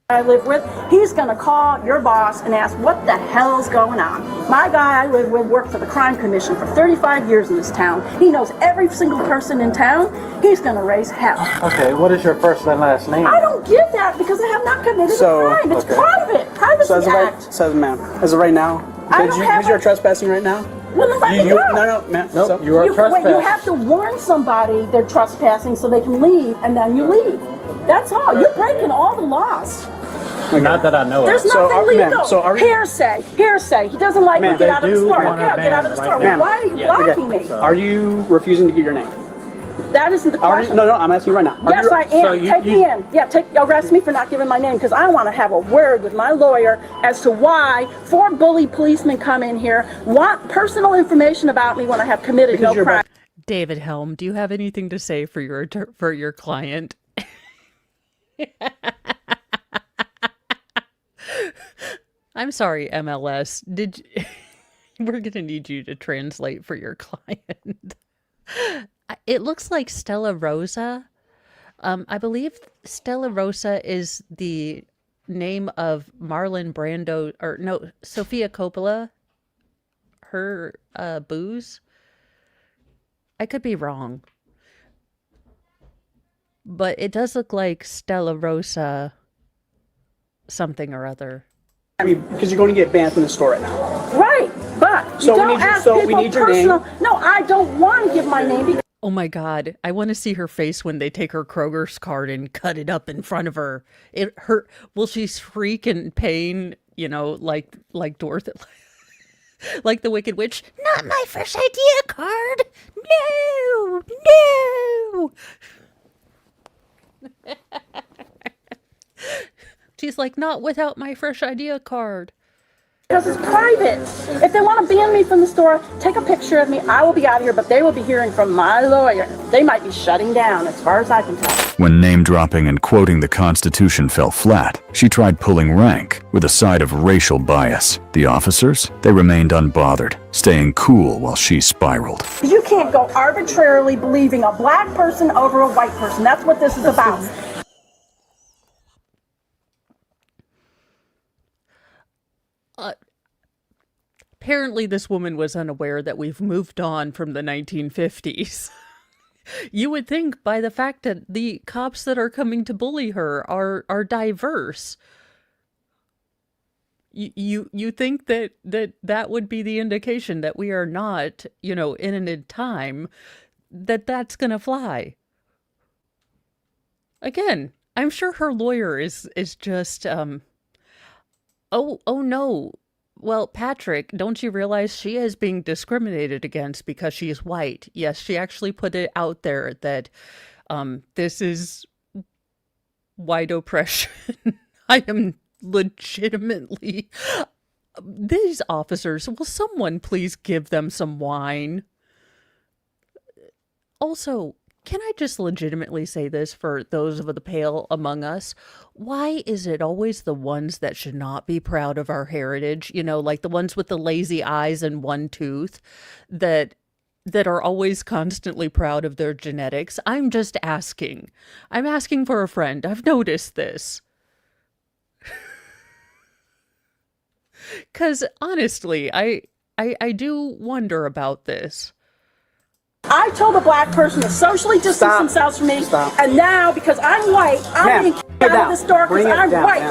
S15: I live with, he's going to call your boss and ask what the hell's going on. My guy I live with worked for the crime commission for 35 years in this town. He knows every single person in town. He's going to raise hell.
S14: Okay, what is your first and last name?
S15: I don't give that because I have not committed a crime. It's private. Privacy Act.
S11: So ma'am, as of right now, because you're trespassing right now.
S15: Well, then let me go.
S11: No, ma'am.
S14: Nope,
S11: So,
S14: you are trespassing.
S15: You have to warn somebody they're trespassing so they can leave, and then you leave. That's all. You're breaking all the laws.
S14: Not that I know of.
S15: There's nothing legal.
S11: So are
S15: hearsay. He doesn't like me. Get out of the store. Get out of the store.
S11: Ma'am,
S15: Why are you blocking me?
S11: Are you refusing to give your name?
S15: That isn't the question.
S11: No, I'm asking you right now.
S15: Yes, I am. Take me in. Yeah, arrest me for not giving my name, because I want to have a word with my lawyer as to why 4 bully policemen come in here, want personal information about me when I have committed no crime.
S2: David Helm, do you have anything to say for your client? I'm sorry, MLS. We're gonna need you to translate for your client. It looks like Stella Rosa. I believe Stella Rosa is the name of Marlon Brando, or no, Sofia Coppola. Her booze. I could be wrong. But it does look like Stella Rosa something or other.
S11: I mean, because you're going to get banned from the store right now.
S15: Right, but
S11: So
S15: you
S11: we
S15: don't
S11: need your-
S15: ask
S11: so we
S15: people
S11: need your name.
S15: personal. No, I don't want to give my name because
S2: Oh my God. I want to see her face when they take her Kroger's card and cut it up in front of her. It hurt. Will she shriek in pain, like Dorothy, like the Wicked Witch? Not my Fresh Idea card. No, no. She's like, not without my Fresh Idea card.
S15: it's private. If they want to ban me from the store, take a picture of me. I will be out of here, but they will be hearing from my lawyer. They might be shutting down, as far as I can tell.
S5: When name-dropping and quoting the Constitution fell flat, she tried pulling rank with a side of racial bias. The officers, they remained unbothered, staying cool while she spiraled.
S15: You can't go arbitrarily believing a black person over a white person. That's what this is about.
S2: Apparently this woman was unaware that we've moved on from the 1950s. You would think by the fact that the cops that are coming to bully her are diverse. You think that would be the indication that we are not, in a time that's gonna fly. Again, I'm sure her lawyer is just oh no. Well, Patrick, don't you realize she is being discriminated against because she is white? Yes, she actually put it out there that this is white oppression. I am legitimately... These officers, will someone please give them some wine? Also, can I just legitimately say this for those of the pale among us? Why is it always the ones that should not be proud of our heritage, like the ones with the lazy eyes and one tooth that are always constantly proud of their genetics? I'm just asking. I'm asking for a friend. I've noticed this. Because honestly, I do wonder about this.
S15: I told a black person to socially distance themselves from me, and now because I'm white, I'm being kicked out of the store because I'm white.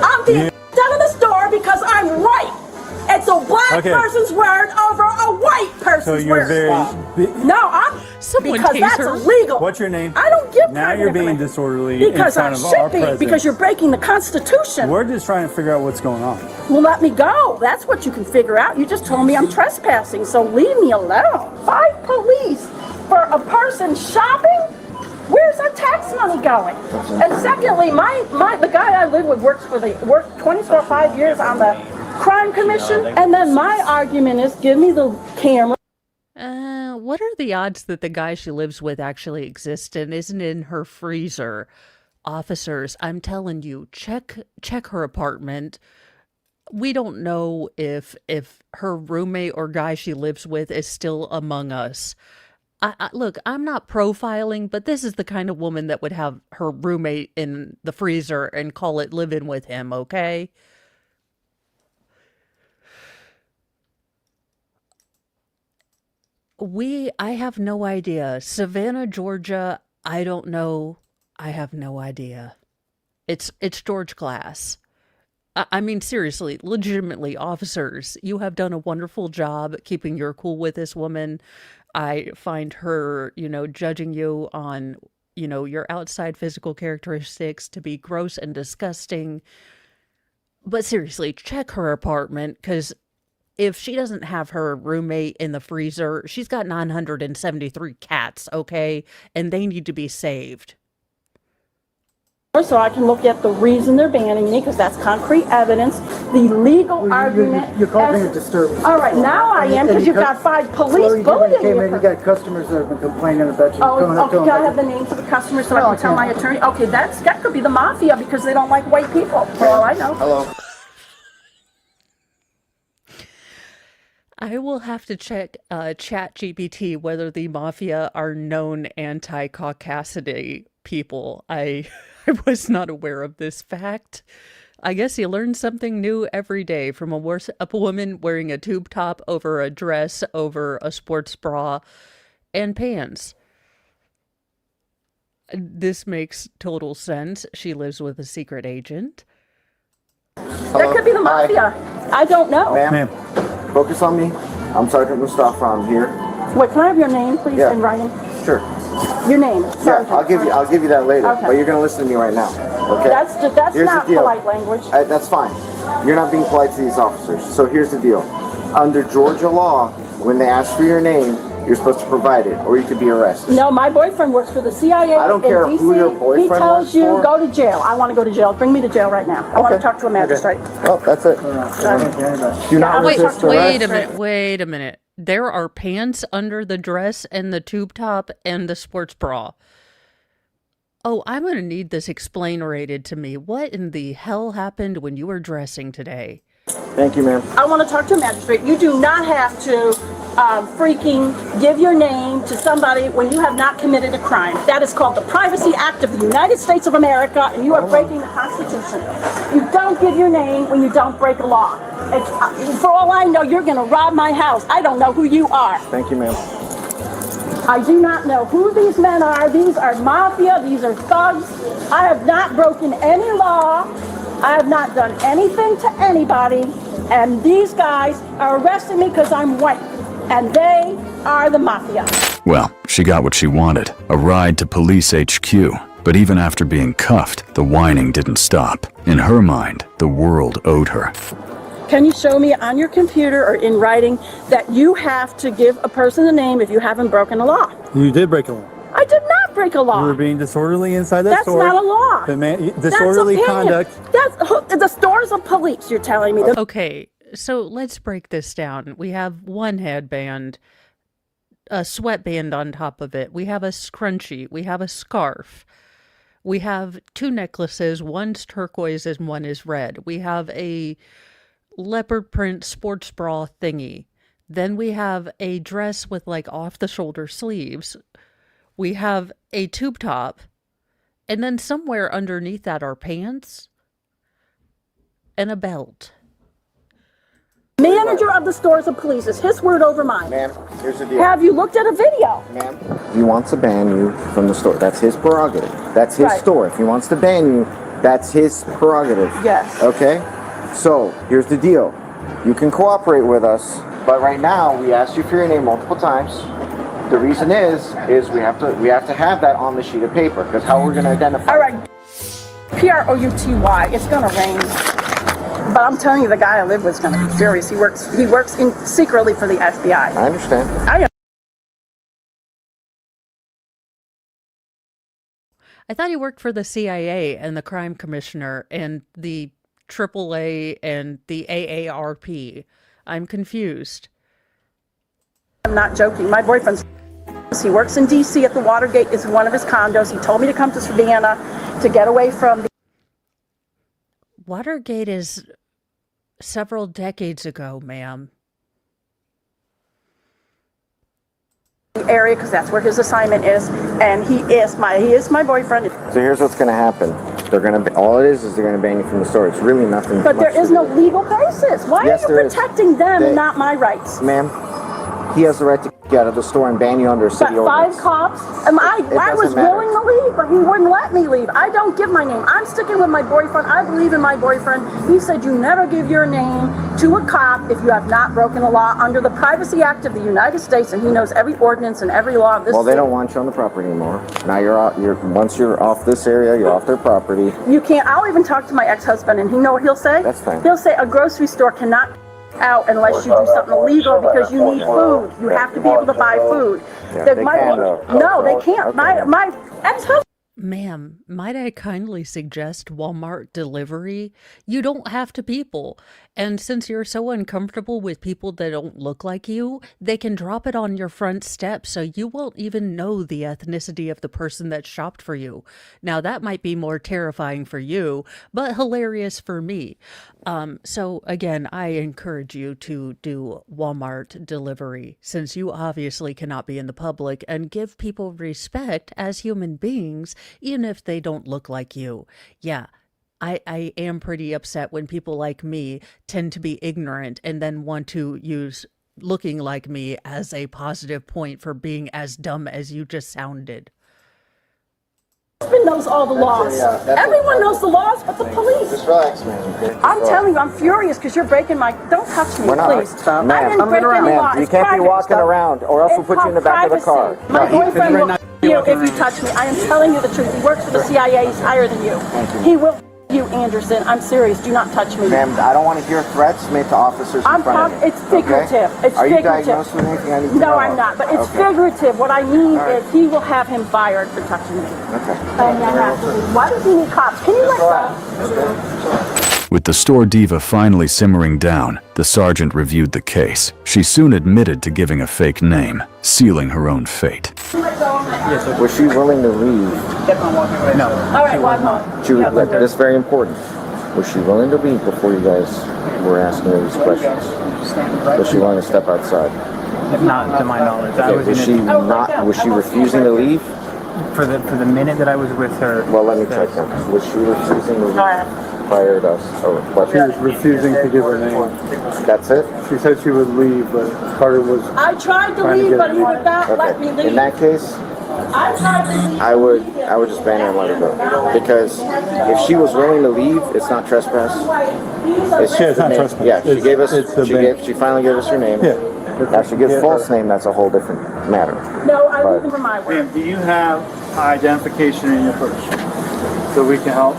S15: I'm being kicked out of the store because I'm white. It's a black person's word over a white person's
S17: So you're
S15: word. No, I'm because that's illegal.
S17: What's your name?
S15: I don't give
S17: Now you're being disorderly
S15: because
S17: in
S15: I
S17: front of our
S15: should be
S17: president.
S15: because you're breaking the Constitution.
S17: We're just trying to figure out what's going on.
S15: Well, let me go. That's what you can figure out. You just told me I'm trespassing, so leave me alone. 5 police for a person shopping? Where's our tax money going? And secondly, the guy I live with worked 25 years on the crime commission, and then my argument is give me the camera.
S2: What are the odds that the guy she lives with actually exists and isn't in her freezer? Officers, I'm telling you, check her apartment. We don't know if her roommate or guy she lives with is still among us. Look, I'm not profiling, but this is the kind of woman that would have her roommate in the freezer and call it living with him, okay? I have no idea. Savannah, Georgia, I don't know. I have no idea. It's George Glass. I mean, seriously, legitimately, officers, you have done a wonderful job keeping your cool with this woman. I find her, judging you on, your outside physical characteristics to be gross and disgusting. But seriously, check her apartment, because if she doesn't have her roommate in the freezer, she's got 973 cats, okay? And they need to be saved.
S15: So I can look at the reason they're banning me, because that's concrete evidence. The legal argument.
S10: You're causing a disturbance.
S15: All right, now I am, because you've got 5 police bullying me.
S10: You got customers that have been complaining about you.
S15: Okay, can I have the names of the customers so I can tell my attorney? Okay, that could be the mafia because they don't like white people, for all I know.
S6: Hello.
S2: I will have to check ChatGPT whether the mafia are known anti-Caucasity people. I was not aware of this fact. I guess you learn something new every day from a woman wearing a tube top over a dress over a sports bra and pants. This makes total sense. She lives with a secret agent.
S15: That could be the mafia. I don't know.
S18: Ma'am, focus on me. I'm Sergeant Mustafa. I'm here.
S15: Wait, can I have your name, please, in writing?
S18: Sure.
S15: Your name, Sergeant.
S18: Yeah, I'll give you that later.
S15: Okay.
S18: But you're gonna listen to me right now. Okay.
S15: That's
S18: Here's
S15: not
S18: the deal.
S15: polite language.
S18: That's fine. You're not being polite to these officers. So here's the deal. Under Georgia law, when they ask for your name, you're supposed to provide it, or you could be arrested.
S15: No, my boyfriend works for the CIA.
S18: I don't
S15: in
S18: care
S15: DC.
S18: who your boyfriend
S15: He tells
S18: works
S15: you
S18: for.
S15: go to jail. I want to go to jail. Bring me to jail right now. I want to talk to a magistrate.
S18: Well, that's it. Do not resist
S2: Wait a
S18: arrest.
S2: minute. Wait a minute. There are pants under the dress and the tube top and the sports bra. Oh, I'm going to need this explainerated to me. What in the hell happened when you were dressing today?
S18: Thank you, ma'am.
S15: I want to talk to a magistrate. You do not have to freaking give your name to somebody when you have not committed a crime. That is called the Privacy Act of the United States of America, and you are breaking the Constitution. You don't give your name when you don't break a law. For all I know, you're going to rob my house. I don't know who you are.
S18: Thank you, ma'am.
S15: I do not know who these men are. These are mafia. These are thugs. I have not broken any law. I have not done anything to anybody. And these guys are arresting me because I'm white. And they are the mafia.
S5: Well, she got what she wanted, a ride to police HQ. But even after being cuffed, the whining didn't stop. In her mind, the world owed her.
S15: Can you show me on your computer or in writing that you have to give a person a name if you haven't broken a law?
S17: You did break a law.
S15: I did not break a law.
S17: You were being disorderly inside that
S15: That's
S17: store.
S15: not a law.
S17: Disorderly
S15: That's
S17: conduct.
S15: That's the store's of police, you're telling me.
S2: Okay, so let's break this down. We have one headband, a sweatband on top of it. We have a scrunchie. We have a scarf. We have two necklaces. One's turquoise and one is red. We have a leopard print sports bra thingy. Then we have a dress with like off the shoulder sleeves. We have a tube top. And then somewhere underneath that are pants and a belt.
S15: Manager of the stores of police is his word over mine.
S18: Ma'am, here's the deal.
S15: Have you looked at a video?
S18: Ma'am, he wants to ban you from the store. That's his prerogative. That's his
S15: Right.
S18: store. If he wants to ban you, that's his prerogative.
S15: Yes.
S18: Okay? So, here's the deal. You can cooperate with us, but right now, we asked you for your name multiple times. The reason is we have to have that on the sheet of paper, because how we're going to identify.
S15: All right. P-R-O-U-T-Y. It's gonna rain. But I'm telling you, the guy I live with is gonna be furious. He works secretly for the FBI.
S18: I understand.
S2: I thought he worked for the CIA and the crime commissioner and the AAA and the AARP. I'm confused.
S15: I'm not joking. My boyfriend's. He works in D.C. at the Watergate. It's one of his condos. He told me to come to Savannah to get away from the
S2: Watergate is several decades ago, ma'am.
S15: area because that's where his assignment is, and he is my boyfriend.
S18: So here's what's going to happen. They're going to all it is they're going to ban you from the store. It's really nothing.
S15: But there is no legal basis. Why
S18: Yes,
S15: are
S18: there
S15: you
S18: is.
S15: protecting them and not my rights?
S18: Ma'am, he has the right to get out of the store and ban you under
S15: But
S18: city ordinance.
S15: 5 cops, and I was
S18: doesn't matter.
S15: willing to leave, but he wouldn't let me leave. I don't give my name. I'm sticking with my boyfriend. I believe in my boyfriend. He said you never give your name to a cop if you have not broken a law under the Privacy Act of the United States, and he knows every ordinance and every law of this
S18: Well, they
S15: state.
S18: don't want you on the property anymore. Now you're out. Once you're off this area, you're off their property.
S15: You can't. I'll even talk to my ex-husband, and you know what he'll say?
S18: That's fine.
S15: He'll say a grocery store cannot out unless you do something illegal because you need food. You have to be able to buy food.
S18: Yeah,
S15: That
S18: they
S15: my-
S18: can, though.
S15: no, they can't.
S18: Okay.
S15: My ex-husband.
S2: Ma'am, might I kindly suggest Walmart delivery? You don't have to people. And since you're so uncomfortable with people that don't look like you, they can drop it on your front step so you won't even know the ethnicity of the person that shopped for you. Now, that might be more terrifying for you, but hilarious for me. So again, I encourage you to do Walmart delivery since you obviously cannot be in the public, and give people respect as human beings even if they don't look like you. Yeah, I am pretty upset when people like me tend to be ignorant and then want to use looking like me as a positive point for being as dumb as you just sounded.
S15: husband knows all the laws. Everyone knows the laws but the police.
S18: Just relax, man. Okay?
S15: I'm telling you, I'm furious because you're breaking my... Don't touch me,
S18: We're not.
S15: please. I
S18: Ma'am,
S15: didn't break any law.
S18: you
S15: It's
S18: can't be
S15: private.
S18: walking around, or else we'll put you in the back of the car.
S15: My boyfriend will you if you touch me. I am telling you the truth. He works for the CIA. He's higher than you.
S18: Thank you.
S15: He will you, Anderson. I'm serious. Do not touch me.
S18: Ma'am, I don't want to hear threats made to officers in front of you.
S15: It's figurative.
S18: Okay?
S15: It's
S18: Are you
S15: figurative.
S18: diagnosed with anything I need to know?
S15: No, I'm not. But it's
S18: Okay.
S15: figurative. What I mean
S18: All right.
S15: is he will have him fired for touching me.
S18: Okay.
S15: And I have to leave. Why does he need cops? Can you let go?
S5: With the store diva finally simmering down, the sergeant reviewed the case. She soon admitted to giving a fake name, sealing her own fate.
S18: Was she willing to leave?
S14: No.
S15: All right, well, I'm home.
S18: This is very important. Was she willing to leave before you guys were asking her these questions? Was she willing to step outside?
S14: Not to my knowledge. I was
S18: Was she not? Was she refusing to leave?
S14: for the minute that I was with her.
S18: Well, let me check then. Was she refusing to leave prior to us? Or what?
S17: She was refusing to give her name.
S18: That's it?
S17: She said she would leave, but Carter was...
S15: I tried to leave, but he would not let me leave.
S18: In that case,
S15: I tried to leave.
S18: I would just ban her and let her go. Because if she was willing to leave, it's not trespass. It's
S17: Yeah, it's not
S18: name.
S17: trespass.
S18: Yeah, she gave us.
S17: It's the ban.
S18: She finally gave us her name.
S17: Yeah.
S18: Now she gives false name. That's a whole different matter.
S15: No, I leave him for my work.
S17: Ma'am, do you have identification in your purse so we can help?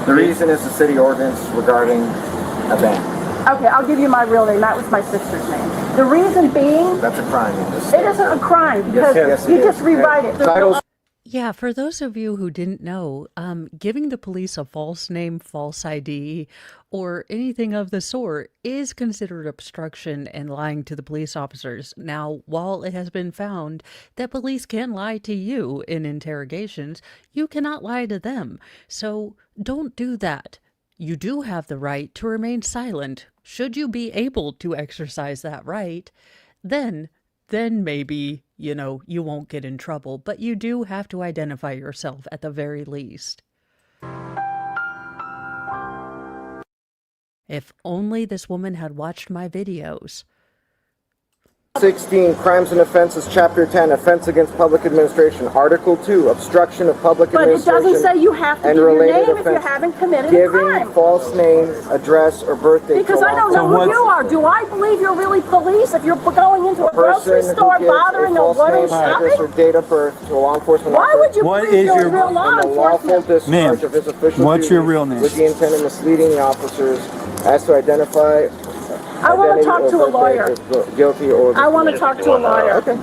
S18: The reason is the city ordinance regarding a ban.
S15: Okay, I'll give you my real name. That was my sister's name. The reason being,
S18: That's a crime in this
S15: it
S18: state.
S15: isn't a crime because
S18: yes, it
S15: you
S18: is.
S15: just rewrite it.
S18: Titles.
S2: Yeah, for those of you who didn't know, giving the police a false name, false ID, or anything of the sort is considered obstruction and lying to the police officers. Now, while it has been found that police can lie to you in interrogations, you cannot lie to them. So don't do that. You do have the right to remain silent. Should you be able to exercise that right, then maybe, you won't get in trouble, but you do have to identify yourself at the very least. If only this woman had watched my videos.
S18: 16, Crimes and Offenses, Chapter 10, Offense Against Public Administration, Article 2, Obstruction of Public
S15: But it
S18: Administration.
S15: doesn't say you have to
S18: and
S15: give your
S18: related
S15: name if you
S18: offenses.
S15: haven't committed a
S18: Giving
S15: crime.
S18: false name, address, or birthday.
S15: Because
S18: to
S15: I don't know who you are. Do I believe you're really police if you're going into a grocery
S18: person
S15: store
S18: who gives
S15: bothering a
S18: false
S15: woman
S18: name, address, or
S15: shopping?
S18: date of birth to a law enforcement
S15: Why
S18: officer
S15: would you
S17: What
S15: believe
S17: is
S15: you're
S17: your-
S15: real law
S18: in the lawful
S15: enforcement?
S18: discharge of his official
S17: what's your
S18: duties
S17: real name?
S18: with the intent of misleading the officers as to identify
S15: I want to talk
S18: identity
S15: to a
S18: or
S15: lawyer.
S18: birthday is guilty or
S15: I want to talk to a lawyer.
S18: Okay.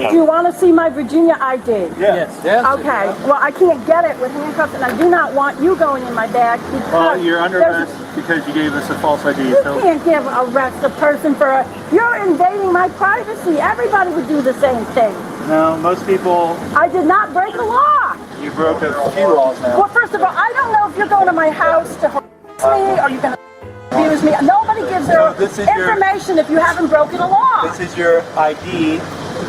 S15: Do you want to see my Virginia ID?
S17: Yes.
S15: Okay. Well, I can't get it with handcuffs, and I do not want you going in my bag because
S17: Well, you're under
S15: there's-
S17: arrest because you gave us a false ID.
S15: You can't give arrest a person for you're invading my privacy. Everybody would do the same thing.
S17: No, most people,
S15: I did not break a law.
S17: you broke a few laws now.
S15: Well, first of all, I don't know if you're going to my house to harass me or you're going to abuse me. Nobody gives their
S17: this is your-
S15: information if you haven't broken a law.
S17: This is your ID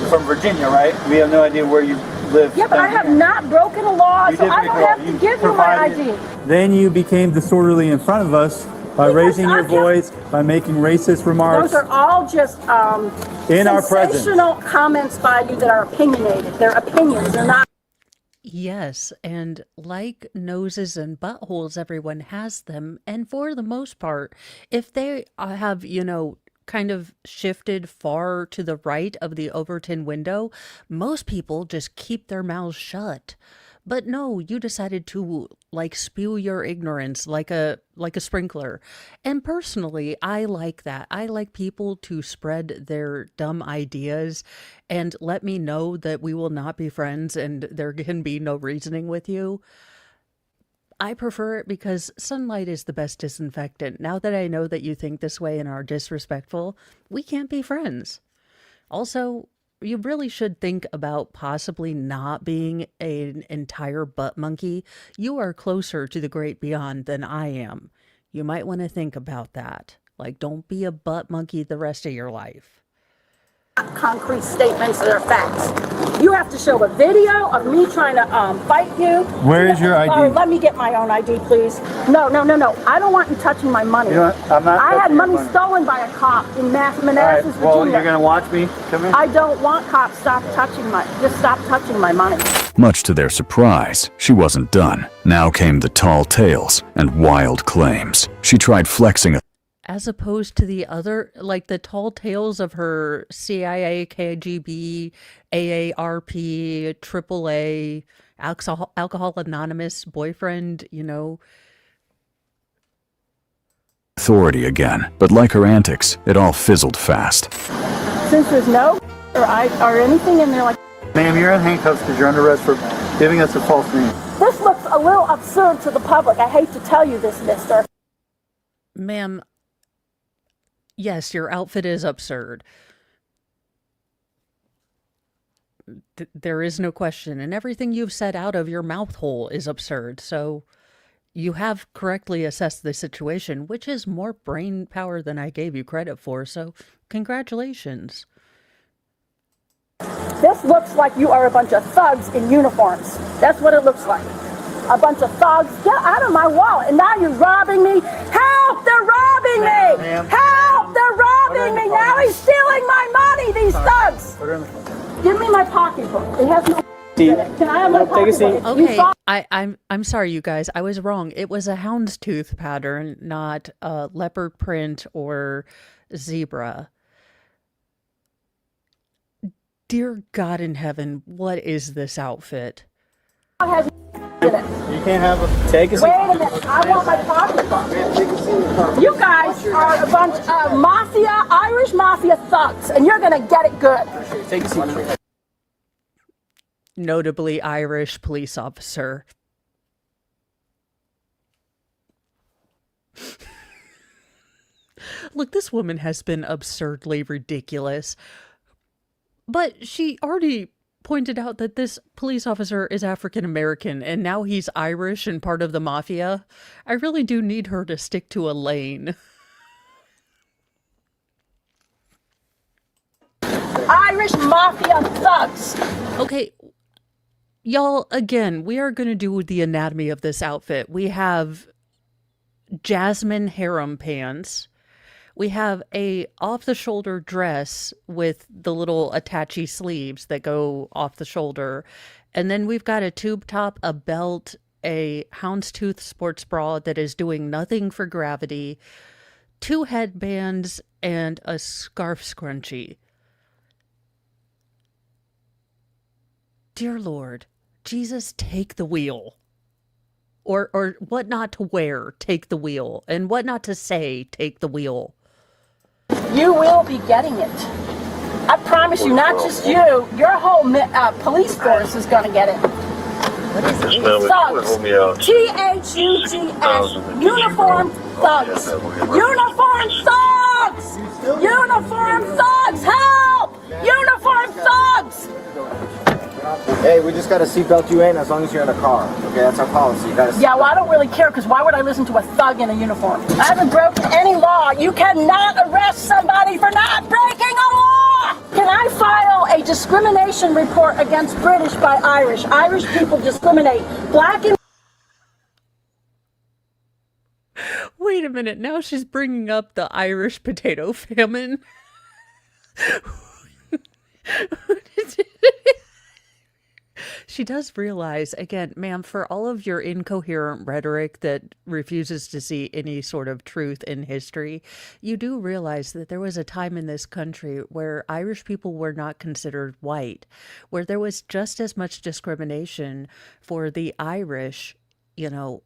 S17: from Virginia, right? We have no idea where you live.
S15: Yeah, but I have not broken a law,
S17: You
S15: so
S17: did
S15: I
S17: break
S15: don't
S17: a law.
S15: have to
S17: You
S15: give you my
S17: provided-
S15: ID.
S17: Then you became disorderly in front of us by raising your voice, by making racist remarks.
S15: Those are all just
S17: In our presence.
S15: sensational comments by you that are opinionated. They're opinions. They're not.
S2: Yes, and like noses and buttholes, everyone has them. And for the most part, if they have, kind of shifted far to the right of the Overton window, most people just keep their mouths shut. But no, you decided to spew your ignorance like a sprinkler. And personally, I like that. I like people to spread their dumb ideas and let me know that we will not be friends and there can be no reasoning with you. I prefer it because sunlight is the best disinfectant. Now that I know that you think this way and are disrespectful, we can't be friends. Also, you really should think about possibly not being an entire butt monkey. You are closer to the great beyond than I am. You might want to think about that. Don't be a butt monkey the rest of your life.
S15: concrete statements that are facts. You have to show a video of me trying to fight you.
S17: Where is your ID?
S15: Let me get my own ID, please. No. I don't want you touching my money.
S17: You know what? I'm not
S15: I had
S17: touching your
S15: money stolen by a cop in Manassas, Virginia.
S17: Well, you're gonna watch me. Come here.
S15: I don't want cops. Just stop touching my money.
S5: Much to their surprise, she wasn't done. Now came the tall tales and wild claims. She tried flexing a
S2: As opposed to the other, like the tall tales of her CIA, KGB, AARP, AAA, Alcohol Anonymous boyfriend, you know.
S5: authority again, but like her antics, it all fizzled fast.
S15: Since there's no or anything in there like.
S17: Ma'am, you're in handcuffs because you're under arrest for giving us a false name.
S15: This looks a little absurd to the public. I hate to tell you this, mister.
S2: Ma'am, yes, your outfit is absurd. There is no question, and everything you've said out of your mouth hole is absurd. So you have correctly assessed the situation, which is more brain power than I gave you credit for. So congratulations.
S15: This looks like you are a bunch of thugs in uniforms. That's what it looks like. A bunch of thugs. Get out of my wallet. And now you're robbing me. Help! They're robbing me! Help! They're robbing me! Now he's stealing my money, these thugs! Give me my pocketbook. It has no in it. Can I have my pocketbook?
S2: Okay, I'm sorry, you guys. I was wrong. It was a houndstooth pattern, not a leopard print or zebra. Dear God in heaven, what is this outfit?
S15: It has in it.
S17: You can't have a... Take a seat.
S15: Wait a minute. I want my pocketbook. You guys are a bunch of mafia, Irish mafia thugs, and you're going to get it good.
S17: Take a seat.
S2: Notably Irish police officer. Look, this woman has been absurdly ridiculous. But she already pointed out that this police officer is African American and now he's Irish and part of the mafia. I really do need her to stick to a lane.
S15: Irish mafia thugs.
S2: Okay, y'all, again, we are going to do the anatomy of this outfit. We have jasmine harem pants. We have a off-the-shoulder dress with the little attachy sleeves that go off the shoulder. And then we've got a tube top, a belt, a houndstooth sports bra that is doing nothing for gravity, 2 headbands, and a scarf scrunchie. Dear Lord, Jesus, take the wheel. Or what not to wear, take the wheel. And what not to say, take the wheel.
S15: You will be getting it. I promise you, not just you, your whole police force is going to get it. What is it? Thugs. Thugs. Uniformed thugs. Uniformed thugs! Uniformed thugs! Help! Uniformed thugs!
S18: Hey, we just gotta seatbelt you in as long as you're in a car. Okay, that's our policy. You gotta.
S15: Yeah, well, I don't really care because why would I listen to a thug in a uniform? I haven't broken any law. You cannot arrest somebody for not breaking a law. Can I file a discrimination report against British by Irish? Irish people discriminate. Black and
S2: Wait a minute, now she's bringing up the Irish potato famine. She does realize, again, ma'am, for all of your incoherent rhetoric that refuses to see any sort of truth in history, you do realize that there was a time in this country where Irish people were not considered white, where there was just as much discrimination for the Irish, you know,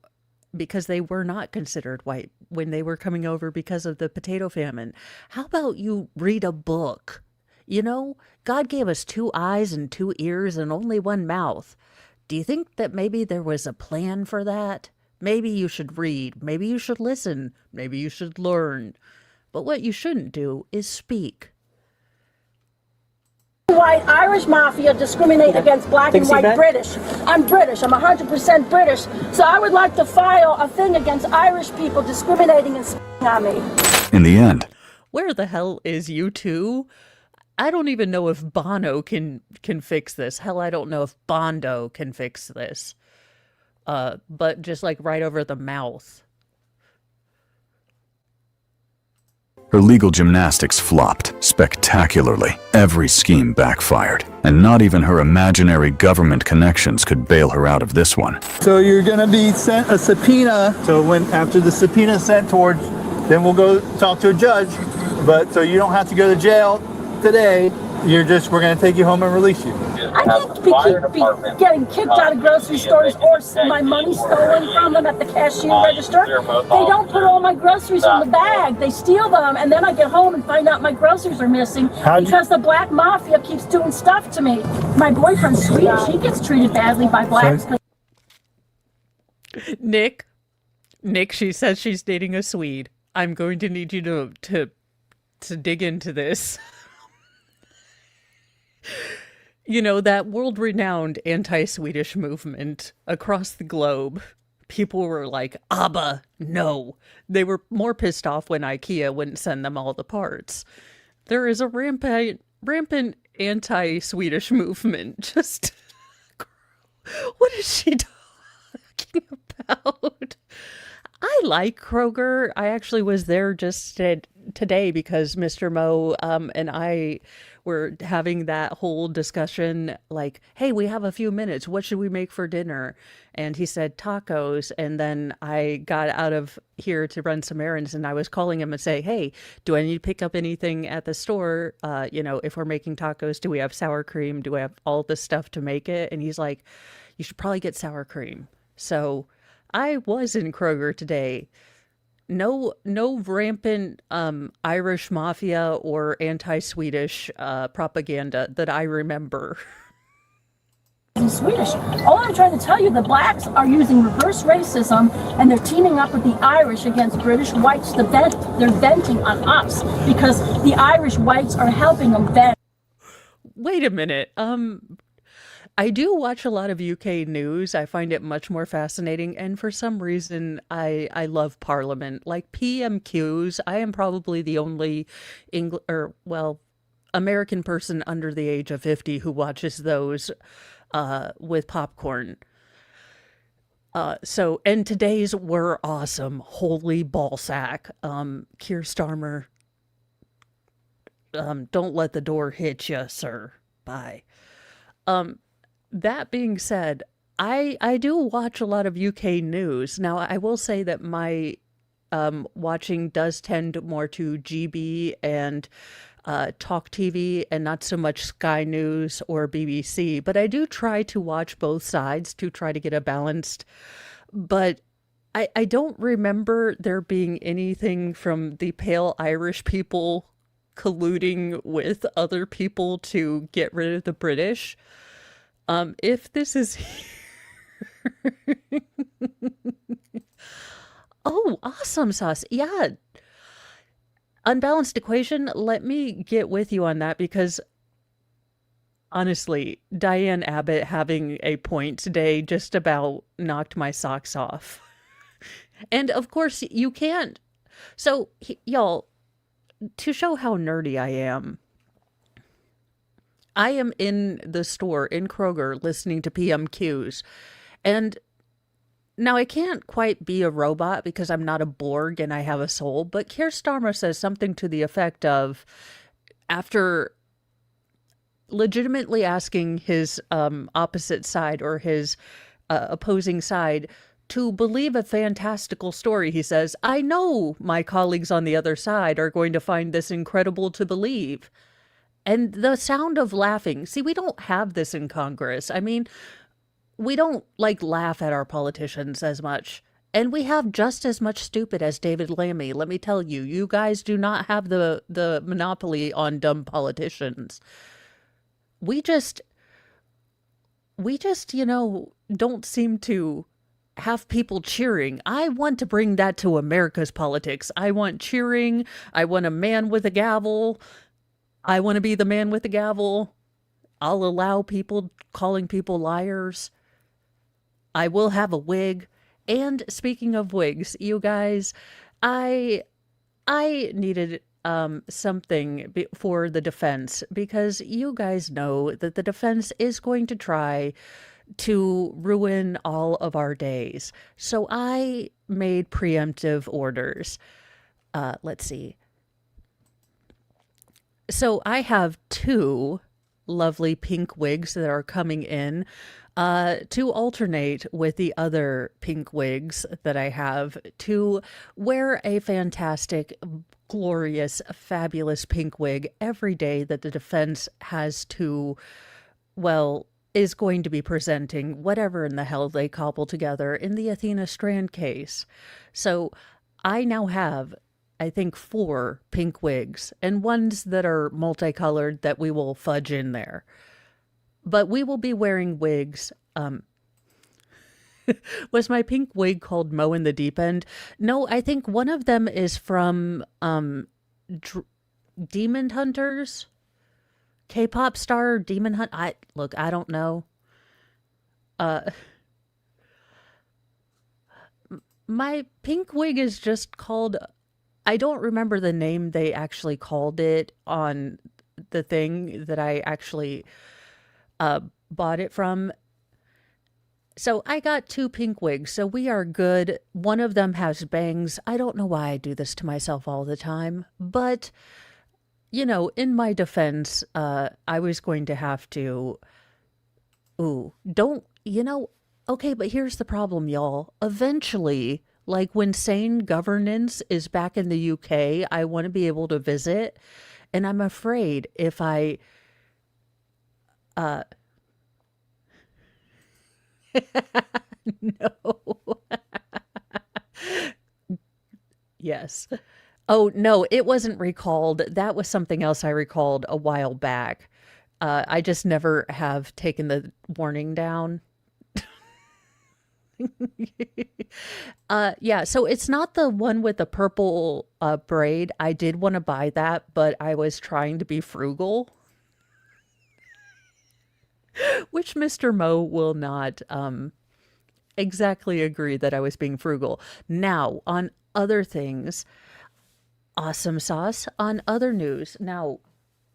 S2: because they were not considered white when they were coming over because of the potato famine. How about you read a book? You know, God gave us 2 eyes and 2 ears and only 1 mouth. Do you think that maybe there was a plan for that? Maybe you should read. Maybe you should listen. Maybe you should learn. But what you shouldn't do is speak.
S15: white Irish mafia discriminate against black and white British. I'm British. I'm 100% British. So I would like to file a thing against Irish people discriminating and spitting on me.
S5: In the end,
S2: where the hell is you two? I don't even know if Bono can fix this. Hell, I don't know if Bondo can fix this. But just like right over the mouth.
S5: Her legal gymnastics flopped spectacularly. Every scheme backfired, and not even her imaginary government connections could bail her out of this one.
S17: So you're gonna be sent a subpoena. So after the subpoena is sent towards, then we'll go talk to a judge. But so you don't have to go to jail today. We're gonna take you home and release you.
S15: I can't be getting kicked out of grocery stores or my money stolen from them at the cashier register. They don't put all my groceries in the bag. They steal them, and then I get home and find out my groceries are missing because the black mafia keeps doing stuff to me. My boyfriend's Swedish. He gets treated badly by blacks.
S2: Nick, she says she's dating a Swede. I'm going to need you to dig into this. You know, that world-renowned anti-Swedish movement across the globe, people were like, ABBA, no. They were more pissed off when IKEA wouldn't send them all the parts. There is a rampant anti-Swedish movement. Just, what is she talking about? I like Kroger. I actually was there just today because Mr. Mo and I were having that whole discussion like, hey, we have a few minutes. What should we make for dinner? And he said tacos. And then I got out of here to run some errands and I was calling him and say, hey, do I need to pick up anything at the store? If we're making tacos, do we have sour cream? Do we have all this stuff to make it? And he's like, you should probably get sour cream. So I was in Kroger today. No rampant Irish mafia or anti-Swedish propaganda that I remember.
S15: Swedish. All I'm trying to tell you, the blacks are using reverse racism and they're teaming up with the Irish against British whites. They're venting on us because the Irish whites are helping them vent.
S2: Wait a minute. I do watch a lot of UK news. I find it much more fascinating. And for some reason, I love Parliament. Like PMQs, I am probably the only American person under the age of 50 who watches those with popcorn. And today's were awesome. Holy ballsack. Keir Starmer, don't let the door hit you, sir. Bye. That being said, I do watch a lot of UK news. Now, I will say that my watching does tend more to GB and Talk TV and not so much Sky News or BBC. But I do try to watch both sides to try to get a balanced. But I don't remember there being anything from the pale Irish people colluding with other people to get rid of the British. If this is oh, awesome sauce. Yeah. Unbalanced equation, let me get with you on that because honestly, Diane Abbott having a point today just about knocked my socks off. And of course, you can't. So, y'all, to show how nerdy I am in the store in Kroger listening to PMQs. And now I can't quite be a robot because I'm not a Borg and I have a soul, but Keir Starmer says something to the effect of, after legitimately asking his opposite side or his opposing side to believe a fantastical story, he says, I know my colleagues on the other side are going to find this incredible to believe. And the sound of laughing. See, we don't have this in Congress. I mean, we don't laugh at our politicians as much. And we have just as much stupid as David Lammy. Let me tell you, you guys do not have the monopoly on dumb politicians. We just, don't seem to have people cheering. I want to bring that to America's politics. I want cheering. I want a man with a gavel. I want to be the man with the gavel. I'll allow people calling people liars. I will have a wig. And speaking of wigs, you guys, I needed something for the defense, because you guys know that the defense is going to try to ruin all of our days. So I made preemptive orders. Let's see. So I have 2 lovely pink wigs that are coming in to alternate with the other pink wigs that I have, to wear a fantastic, glorious, fabulous pink wig every day that the defense has to, well, is going to be presenting whatever in the hell they cobble together in the Athena Strand case. So I now have, I think, 4 pink wigs, and ones that are multicolored that we will fudge in there. But we will be wearing wigs. Was my pink wig called Mo in the Deep End? No, I think one of them is from Demon Hunters. K-pop star Demon Hunt. I don't know. My pink wig is just called, I don't remember the name they actually called it on the thing that I actually bought it from. So I got 2 pink wigs, so we are good. One of them has bangs. I don't know why I do this to myself all the time, but, you know, in my defense, I was going to have to, okay, but here's the problem, y'all. Eventually, like when sane governance is back in the UK, I want to be able to visit, and I'm afraid if I, no. Yes. Oh, no, it wasn't recalled. That was something else I recalled a while back. I just never have taken the warning down. Yeah, so it's not the one with the purple braid. I did want to buy that, but I was trying to be frugal. Which Mr. Mo will not exactly agree that I was being frugal. Now, on other things, awesome sauce. On other news, now,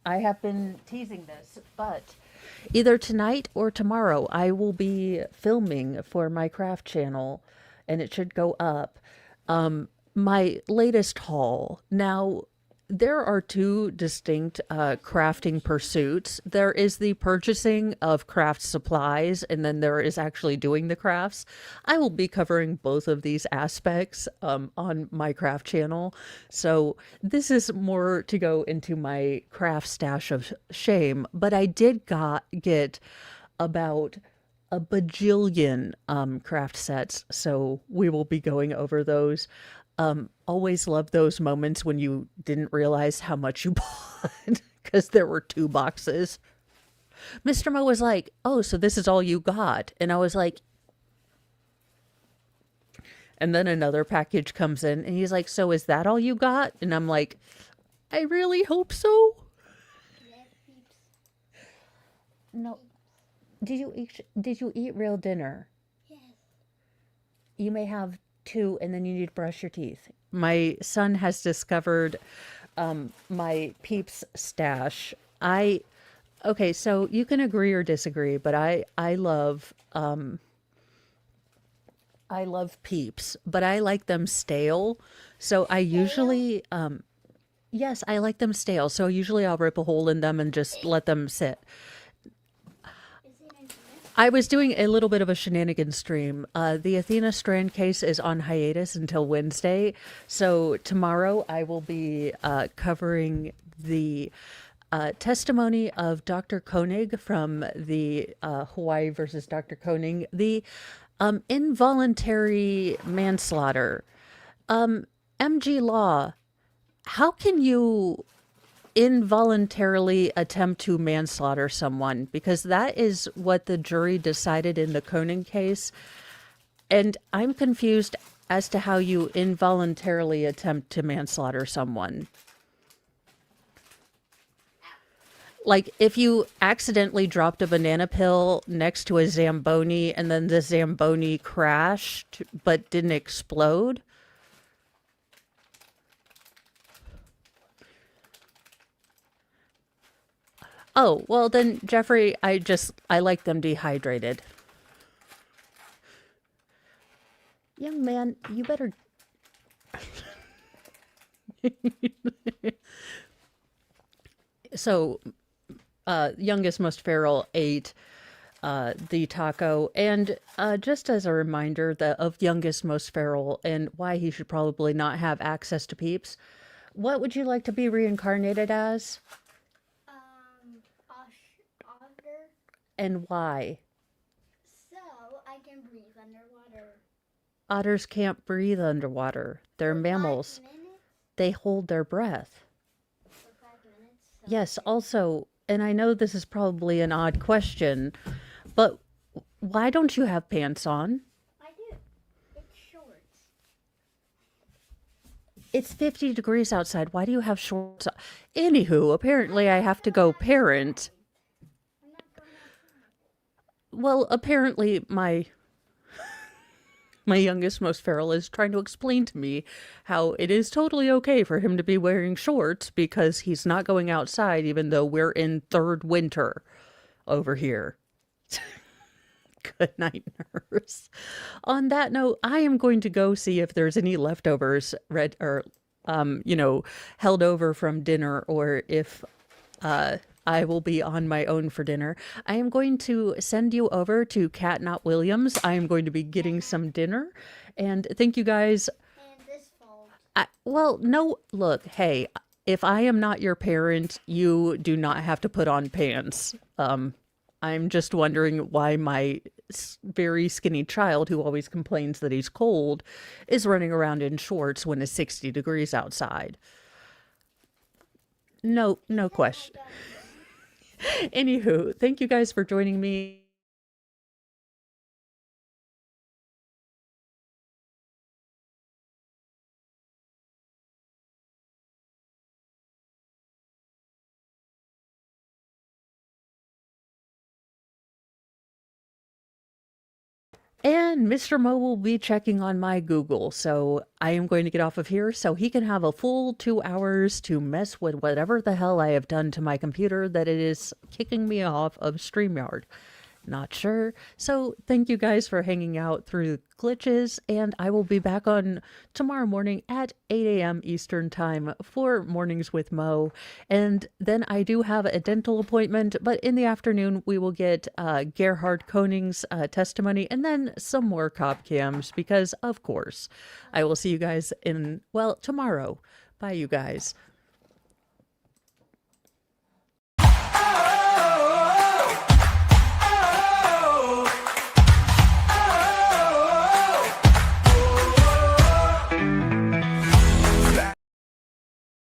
S2: I have been teasing this, but either tonight or tomorrow, I will be filming for my craft channel, and it should go up, my latest haul. Now, there are 2 distinct crafting pursuits. There is the purchasing of craft supplies, and then there is actually doing the crafts. I will be covering both of these aspects on my craft channel. So this is more to go into my craft stash of shame, but I did get about a bajillion craft sets, so we will be going over those. Always love those moments when you didn't realize how much you bought because there were 2 boxes. Mr. Mo was like, "Oh, so this is all you got?" And I was like, and then another package comes in and he's like, "So is that all you got?" And I'm like, "I really hope so." No. Did you eat real dinner?
S3: Yes.
S2: You may have 2, and then you need to brush your teeth. My son has discovered my Peeps stash. Okay, so you can agree or disagree, but I love Peeps, but I like them stale. So I usually yes, I like them stale. So usually I'll rip a hole in them and just let them sit. I was doing a little bit of a shenanigan stream. The Athena Strand case is on hiatus until Wednesday. So tomorrow I will be covering the testimony of Dr. Koenig from the Hawaii versus Dr. Koenig, the involuntary manslaughter. MG Law, how can you involuntarily attempt to manslaughter someone? Because that is what the jury decided in the Koenig case. And I'm confused as to how you involuntarily attempt to manslaughter someone. Like, if you accidentally dropped a banana peel next to a Zamboni and then the Zamboni crashed but didn't explode. Oh, well then, Jeffrey, I like them dehydrated. Young man, you better... So, youngest most feral ate the taco, and just as a reminder of youngest most feral and why he should probably not have access to peeps, what would you like to be reincarnated as?
S3: Otter.
S2: And why?
S3: So I can breathe underwater.
S2: Otters can't breathe underwater. They're mammals. They hold their breath.
S3: For 5 minutes. So
S2: Yes, also, and I know this is probably an odd question, but why don't you have pants on?
S3: I do. It's shorts.
S2: It's 50 degrees outside. Why do you have shorts on? Anywho, apparently I have to go parent. Well, apparently my youngest most feral is trying to explain to me how it is totally okay for him to be wearing shorts because he's not going outside even though we're in third winter over here. Good night, nurse. On that note, I am going to go see if there's any leftovers held over from dinner, or if I will be on my own for dinner. I am going to send you over to Cat Not Williams. I am going to be getting some dinner, and thank you guys.
S3: And this fold.
S2: No, look, hey, if I am not your parent, you do not have to put on pants. I'm just wondering why my very skinny child, who always complains that he's cold, is running around in shorts when it's 60 degrees outside. No question. Anywho, thank you guys for joining me. And Mr. Mo will be checking on my Google, so I am going to get off of here so he can have a full 2 hours to mess with whatever the hell I have done to my computer that it is kicking me off of StreamYard. Not sure. So thank you guys for hanging out through glitches, and I will be back on tomorrow morning at 8 a.m. Eastern Time for Mornings with Mo. And then I do have a dental appointment, but in the afternoon we will get Gerhard Koning's testimony and then some more cop cams because, of course, I will see you guys tomorrow. Bye, you guys.